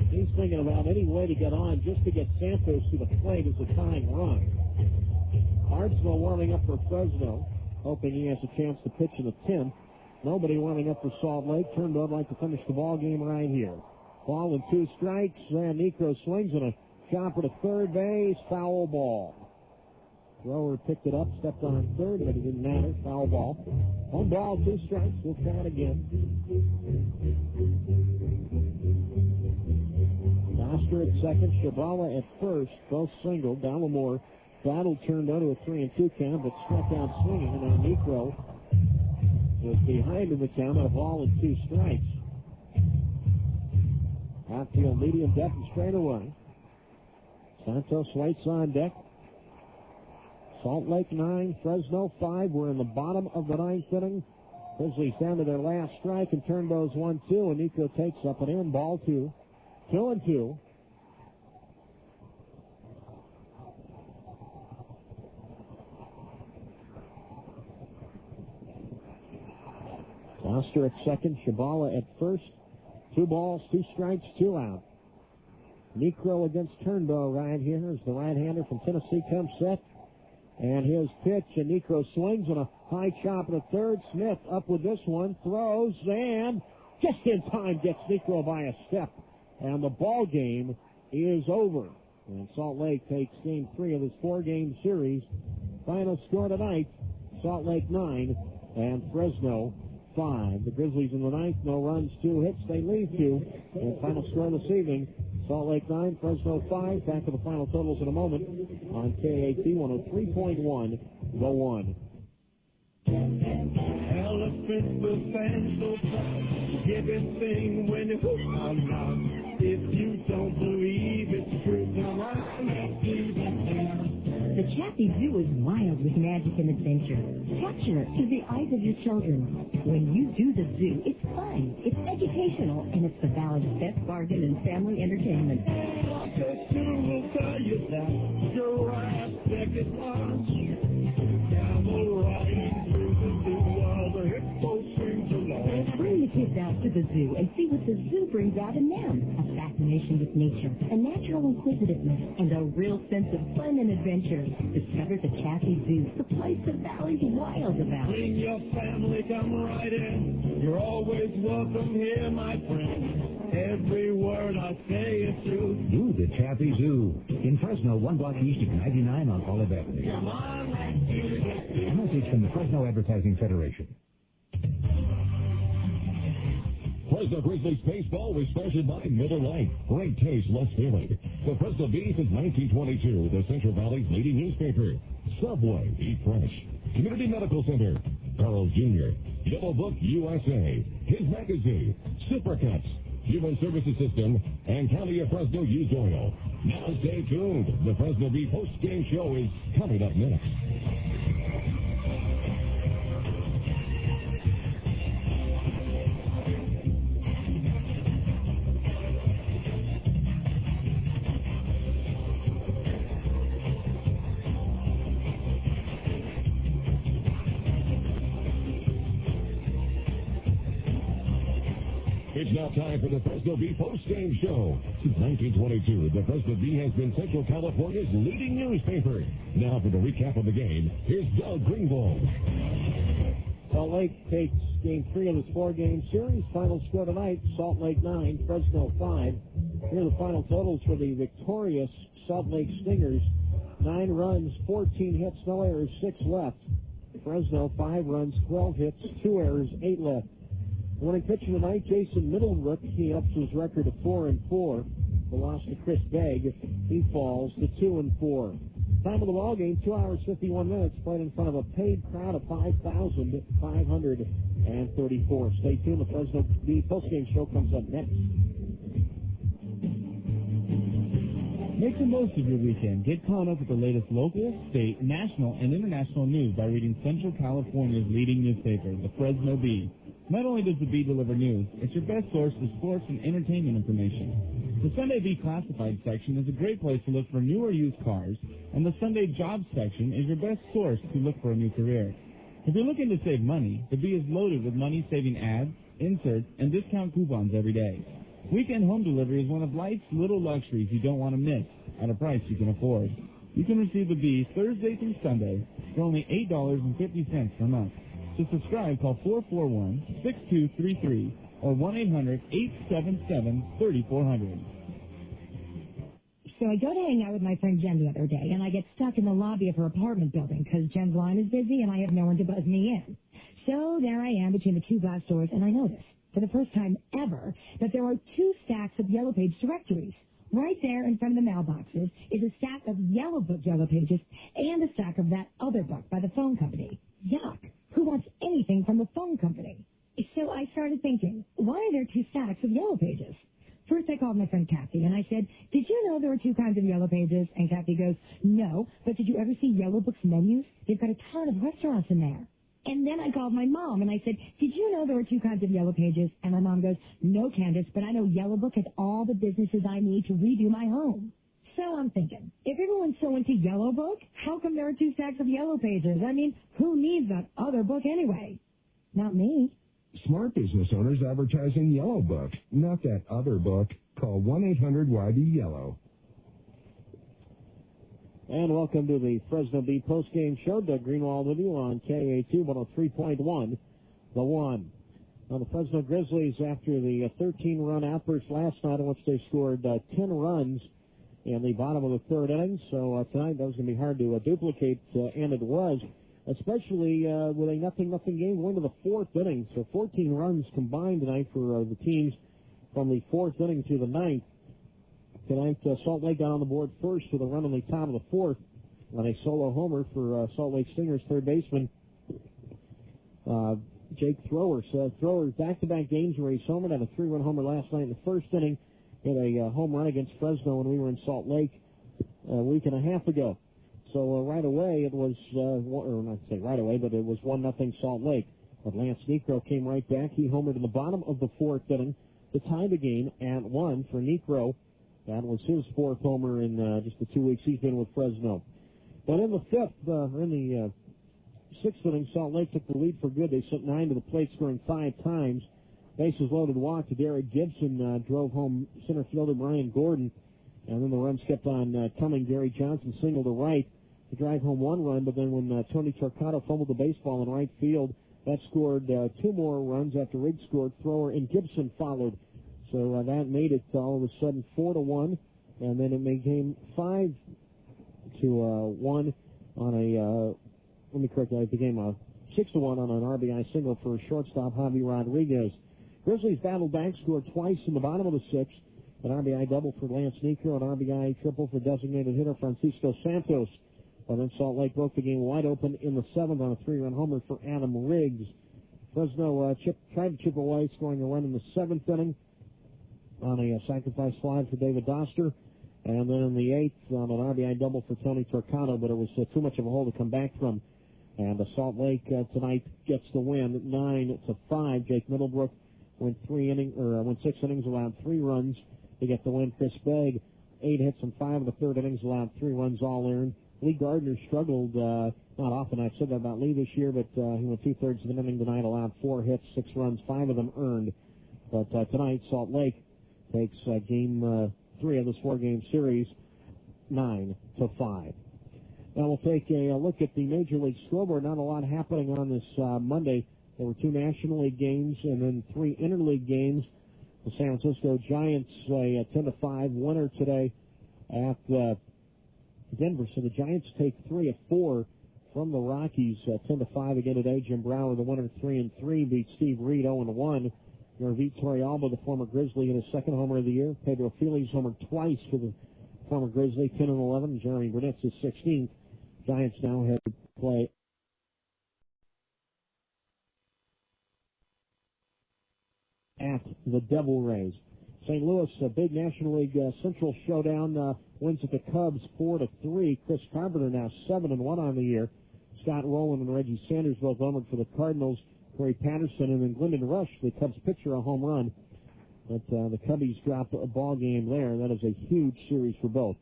B: He's thinking about any way to get on just to get Santos to the plate as a tying run. Ardsma warming up for Fresno, hoping he has a chance to pitch in the 10th. Nobody warming up for Salt Lake. Turnbow would like to finish the ball game right here. Ball and 2 strikes, and Necro swings and a chopper to third base. Foul ball. Thrower picked it up, stepped on third, but it didn't matter. Foul ball. 1 ball, 2 strikes. We'll count again. Foster at second, Shabala at first. Both singled. Baltimore battle turned out to a 3-2 count, but struck out swinging. And now Necro was behind in the count on a ball and 2 strikes. Outfield medium depth and straight away. Santos waits on deck. Salt Lake 9, Fresno 5. We're in the bottom of the 9th inning. Grizzlies down to their last strike, and Turnbow's 1-2, and Necro takes up and in. Ball 2. 2-2. Foster at second, Shabala at first. 2 balls, 2 strikes, 2 out. Necro against Turnbow right here as the right-hander from Tennessee comes set. And his pitch, and Necro swings on a high chop at third. Smith up with this one, throws, and just in time gets Necro by a step. And the ball game is over. And Salt Lake takes game 3 of this 4-game series. Final score tonight, Salt Lake 9 and Fresno 5. The Grizzlies in the 9th, no runs, 2 hits, they lead 2. And final score this evening, Salt Lake 9, Fresno 5. Back to the final totals in a moment on KAT 103.1, The One.
D: Elephant stand so proud, everything when you push on out. If you don't believe it's true, come on, let's see
N: The Chappie Zoo is wild with magic and adventure. Capture it through the eyes of your children. When you do the zoo, it's fun, it's educational, and it's the Valley's best bargain in family entertainment.
D: The zoo will tell you that giraffe second lunch. Camel riding through the zoo while the hippo swings along.
N: Bring the kids out to the zoo and see what the zoo brings out in them. A fascination with nature, a natural inquisitiveness, and a real sense of fun and adventure. Discover the Chappie Zoo, the place the Valley's wild about.
D: Bring your family, come right in. You're always welcome here, my friend. Every word I say is true.
L: Do the Chappie Zoo. In Fresno, 1 block east of 99 on Olive Avenue.
D: Come on, let's do this.
L: A message from the Fresno Advertising Federation.
I: Fresno Grizzlies baseball was sponsored by Miller Lite. Great taste, less feeling. The Fresno Bee since 1922, the Central Valley's leading newspaper. Subway, eat fresh. Community Medical Center. Carl Jr. Yellow Book USA. His Magazine. Supercuts. Human Services System. And County of Fresno Used Oil. Now stay tuned. The Fresno Bee post-game show is coming up next. It's now time for the Fresno Bee post-game show. Since 1922, the Fresno Bee has been Central California's leading newspaper. Now for the recap of the game, here's Doug Greenwald.
B: Salt Lake takes Game 3 of this 4-game series. Final score tonight, Salt Lake 9, Fresno 5. Here are the final totals for the victorious Salt Lake Stingers. 9 runs, 14 hits, no errors, 6 left. Fresno, 5 runs, 12 hits, 2 errors, 8 left. Winning pitcher tonight, Jason Middlebrook. He ups his record to 4-4. The loss to Chris Begg. He falls to 2-4. Time of the ball game, 2 hours, 51 minutes. Played in front of a paid crowd of 5,534. Stay tuned. The Fresno Bee postgame show comes up next.
H: Make the most of your weekend. Get caught up with the latest local, state, national, and international news by reading Central California's leading newspaper, the Fresno Bee. Not only does the Bee deliver news, it's your best source for sports and entertainment information. The Sunday Bee Classified section is a great place to look for new or used cars, and the Sunday Jobs section is your best source to look for a new career. If you're looking to save money, the Bee is loaded with money-saving ads, inserts, and discount coupons every day. Weekend home delivery is one of life's little luxuries you don't want to miss at a price you can afford. You can receive the Bee Thursday through Sunday for only $8.50 per month. To subscribe, call 441-6233 or 1-800-877-3400.
U: So I go to hang out with my friend Jen the other day, and I get stuck in the lobby of her apartment building because Jen's line is busy and I have no one to buzz me in. So there I am between the 2 glass doors, and I notice, for the first time ever, that there are 2 stacks of Yellow Page directories. Right there in front of the mailboxes is a stack of Yellow Book Yellow Pages and a stack of that other book by the phone company. Yuck! Who wants anything from the phone company? So I started thinking, why are there 2 stacks of Yellow Pages? First I called my friend Kathy and I said, did you know there are 2 kinds of Yellow Pages? And Kathy goes, no, but did you ever see Yellow Book's menus? They've got a ton of restaurants in there. And then I called my mom and I said, did you know there were 2 kinds of Yellow Pages? And my mom goes, no, Candace, but I know Yellow Book has all the businesses I need to redo my home. So I'm thinking, if everyone's so into Yellow Book, how come there are 2 stacks of Yellow Pages? I mean, who needs that other book anyway? Not me.
V: Smart business owners advertising Yellow Book, not that other book. Call 1-800-YB-YELLOW.
B: And welcome to the Fresno Bee postgame show. Doug Greenwald with you on KA2 103.1, The One. Now, the Fresno Grizzlies, after the 13-run outburst last night in which they scored 10 runs in the bottom of the 3rd inning, so tonight that was going to be hard to duplicate, and it was, especially with a 0-0 game going to the 4th inning. So 14 runs combined tonight for the teams from the 4th inning to the 9th. Tonight, Salt Lake got on the board first with a run in the top of the fourth on a solo homer for Salt Lake Stingers third baseman Jake Thrower. So Thrower back-to-back games where he's homered, had a 3-run homer last night in the first inning, hit a home run against Fresno when we were in Salt Lake a week and a half ago. So right away it was, or not to say right away, but it was 1-0 Salt Lake. But Lance Necro came right back. He homered in the bottom of the fourth inning to tie the game at 1 for Necro. That was his fourth homer in just the 2 weeks he's been with Fresno. But in the sixth inning, Salt Lake took the lead for good. They sent 9 to the plate, scoring 5 times. Bases loaded walk to Derek Gibson, drove home center fielder Brian Gordon. And then the runs kept on coming. Gary Johnson singled to right to drive home 1 run, but then when Tony Torcato fumbled the baseball in right field, that scored 2 more runs after Riggs scored. Thrower and Gibson followed. So that made it all of a sudden 4-1, and then it became 5-1 on a, let me correct that, it became a 6-1 on an RBI single for shortstop Javi Rodriguez. Grizzlies battled back, scored twice in the bottom of the sixth, an RBI double for Lance Necro, an RBI triple for designated hitter Francisco Santos. And then Salt Lake broke the game wide open in the seventh on a 3-run homer for Adam Riggs. Fresno tried to chip away, scoring a run in the seventh inning on a sacrifice fly for David Doster. And then in the eighth on an RBI double for Tony Torcato, but it was too much of a hole to come back from. And Salt Lake tonight gets the win 9-5. Jake Middlebrook went 6 innings, allowed 3 runs to get the win. Chris Begg, 8 hits in 5 of the third innings, allowed 3 runs all earned. Lee Gardner struggled, not often. I've said that about Lee this year, but he went 2/3 of an inning tonight, allowed 4 hits, 6 runs, 5 of them earned. But tonight, Salt Lake takes game 3 of this 4-game series, 9-5. Now we'll take a look at the Major League scoreboard. Not a lot happening on this Monday. There were 2 National League games and then 3 interleague games. The San Francisco Giants a 10-5 winner today at Denver. So the Giants take 3 of 4 from the Rockies, 10-5 again today. Jim Brower, the winner, 3-3, beat Steve Reed 0-1. Nervit Torrealba, the former Grizzly, hit his second homer of the year. Pedro Feliz homered twice for the former Grizzly, 10-11. Jeremy Burnett's his 16th. Giants now have to play at the Devil Rays. St. Louis, a big National League Central showdown, wins at the Cubs 4-3. Chris Carpenter now 7-1 on the year. Scott Rowland and Reggie Sanders both homered for the Cardinals. Corey Patterson and then Glendon Rush, the Cubs pitcher, a home run. But the Cubbies dropped a ball game there. That is a huge series for both.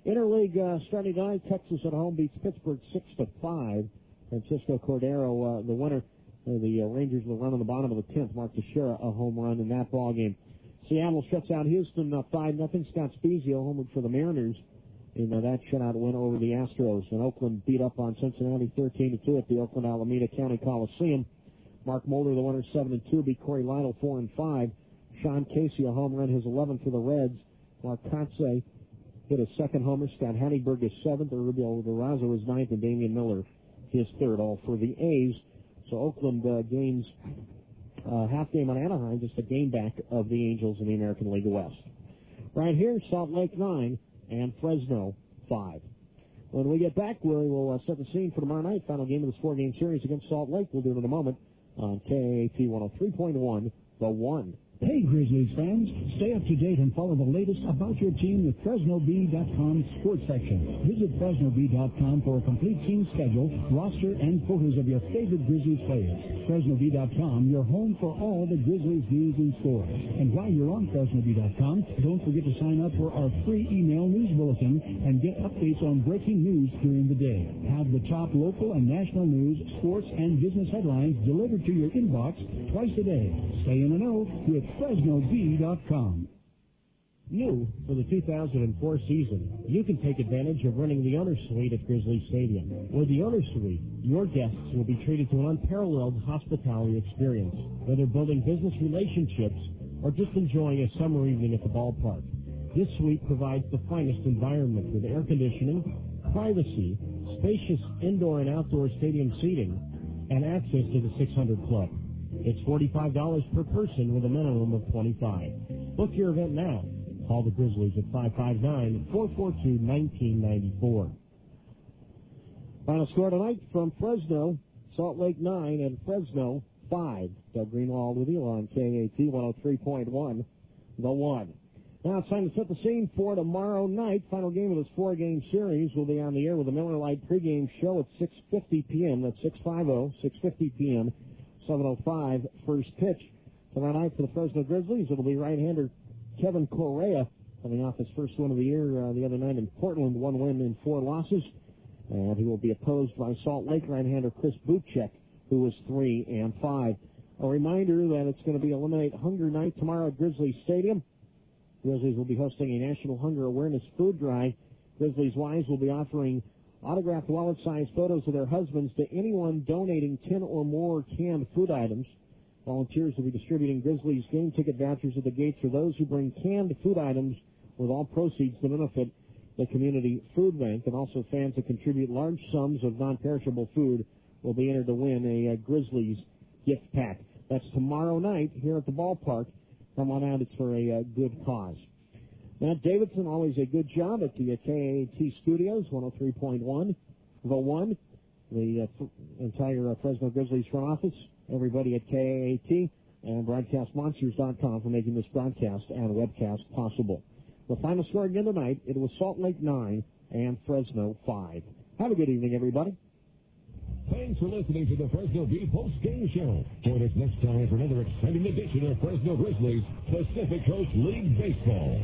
B: Interleague starting tonight, Texas at home beats Pittsburgh 6-5. Francisco Cordero, the winner. The Rangers will run on the bottom of the 10th. Mark Teixeira, a home run in that ball game. Seattle shuts out Houston 5-0. Scott Spezio homered for the Mariners in that shutout win over the Astros. And Oakland beat up on Cincinnati 13-2 at the Oakland Alameda County Coliseum. Mark Mulder, the winner, 7-2, beat Corey Lytle 4-5. Sean Casey, a home run, his 11th for the Reds. Mark Kotze hit his second homer. Scott Henneberg, his 7th. Rubio Durazo, his 9th. And Damian Miller, his 3rd, all for the A's. So Oakland gains half game on Anaheim, just a game back of the Angels in the American League West. Right here, Salt Lake 9 and Fresno 5. When we get back, we will set the scene for tomorrow night. Final game of this 4-game series against Salt Lake. We'll do it in a moment on KAT 103.1, The One.
P: Hey, Grizzlies fans, stay up to date and follow the latest about your team with FresnoB.com sports section. Visit FresnoB.com for a complete team schedule, roster, and photos of your favorite Grizzlies players. FresnoB.com, your home for all the Grizzlies news and scores. And while you're on FresnoB.com, don't forget to sign up for our free email news bulletin and get updates on breaking news during the day. Have the top local and national news, sports, and business headlines delivered to your inbox twice a day. Stay in the know with FresnoB.com.
B: New for the 2004 season, you can take advantage of renting the Owner Suite at Grizzly Stadium. With the Owner Suite, your guests will be treated to an unparalleled hospitality experience, whether building business relationships or just enjoying a summer evening at the ballpark. This suite provides the finest environment with air conditioning, privacy, spacious indoor and outdoor stadium seating, and access to the 600 Club. It's $45 per person with a minimum of $25. Book your event now Call the Grizzlies at 559-442-1994. Final score tonight from Fresno, Salt Lake 9 and Fresno 5. Doug Greenwald with you on KAT 103.1, The One. Now it's time to set the scene for tomorrow night. Final game of this four-game series will be on the air with the Miller Lite pregame show at 6:50 p.m. That's 6:50 p.m., 7:05 first pitch. Tomorrow night for the Fresno Grizzlies, it'll be right-hander Kevin Correa coming off his first win of the year the other night in Portland, 1 win and 4 losses. And he will be opposed by Salt Lake right-hander Chris Buchek, who was 3-5. A reminder that it's going to be Eliminate Hunger Night tomorrow at Grizzlies Stadium. Grizzlies will be hosting a National Hunger Awareness Food Drive. Grizzlies wives will be offering autographed wallet-sized photos of their husbands to anyone donating 10 or more canned food items. Volunteers will be distributing Grizzlies game ticket vouchers at the gates for those who bring canned food items, with all proceeds to benefit the community food bank. And also fans that contribute large sums of non-perishable food will be entered to win a Grizzlies gift pack. That's tomorrow night here at the ballpark. Come on out, it's for a good cause. Matt Davidson, always a good job at the KAT Studios, 103.1, The One. The entire Fresno Grizzlies front office, everybody at KAT, and BroadcastMonsters.com for making this broadcast and webcast possible. The final score again tonight, it was Salt Lake 9 and Fresno 5. Have a good evening, everybody.
I: Thanks for listening to the Fresno Bee Post Game Show. Join us next time for another exciting edition of Fresno Grizzlies Pacific Coast League Baseball.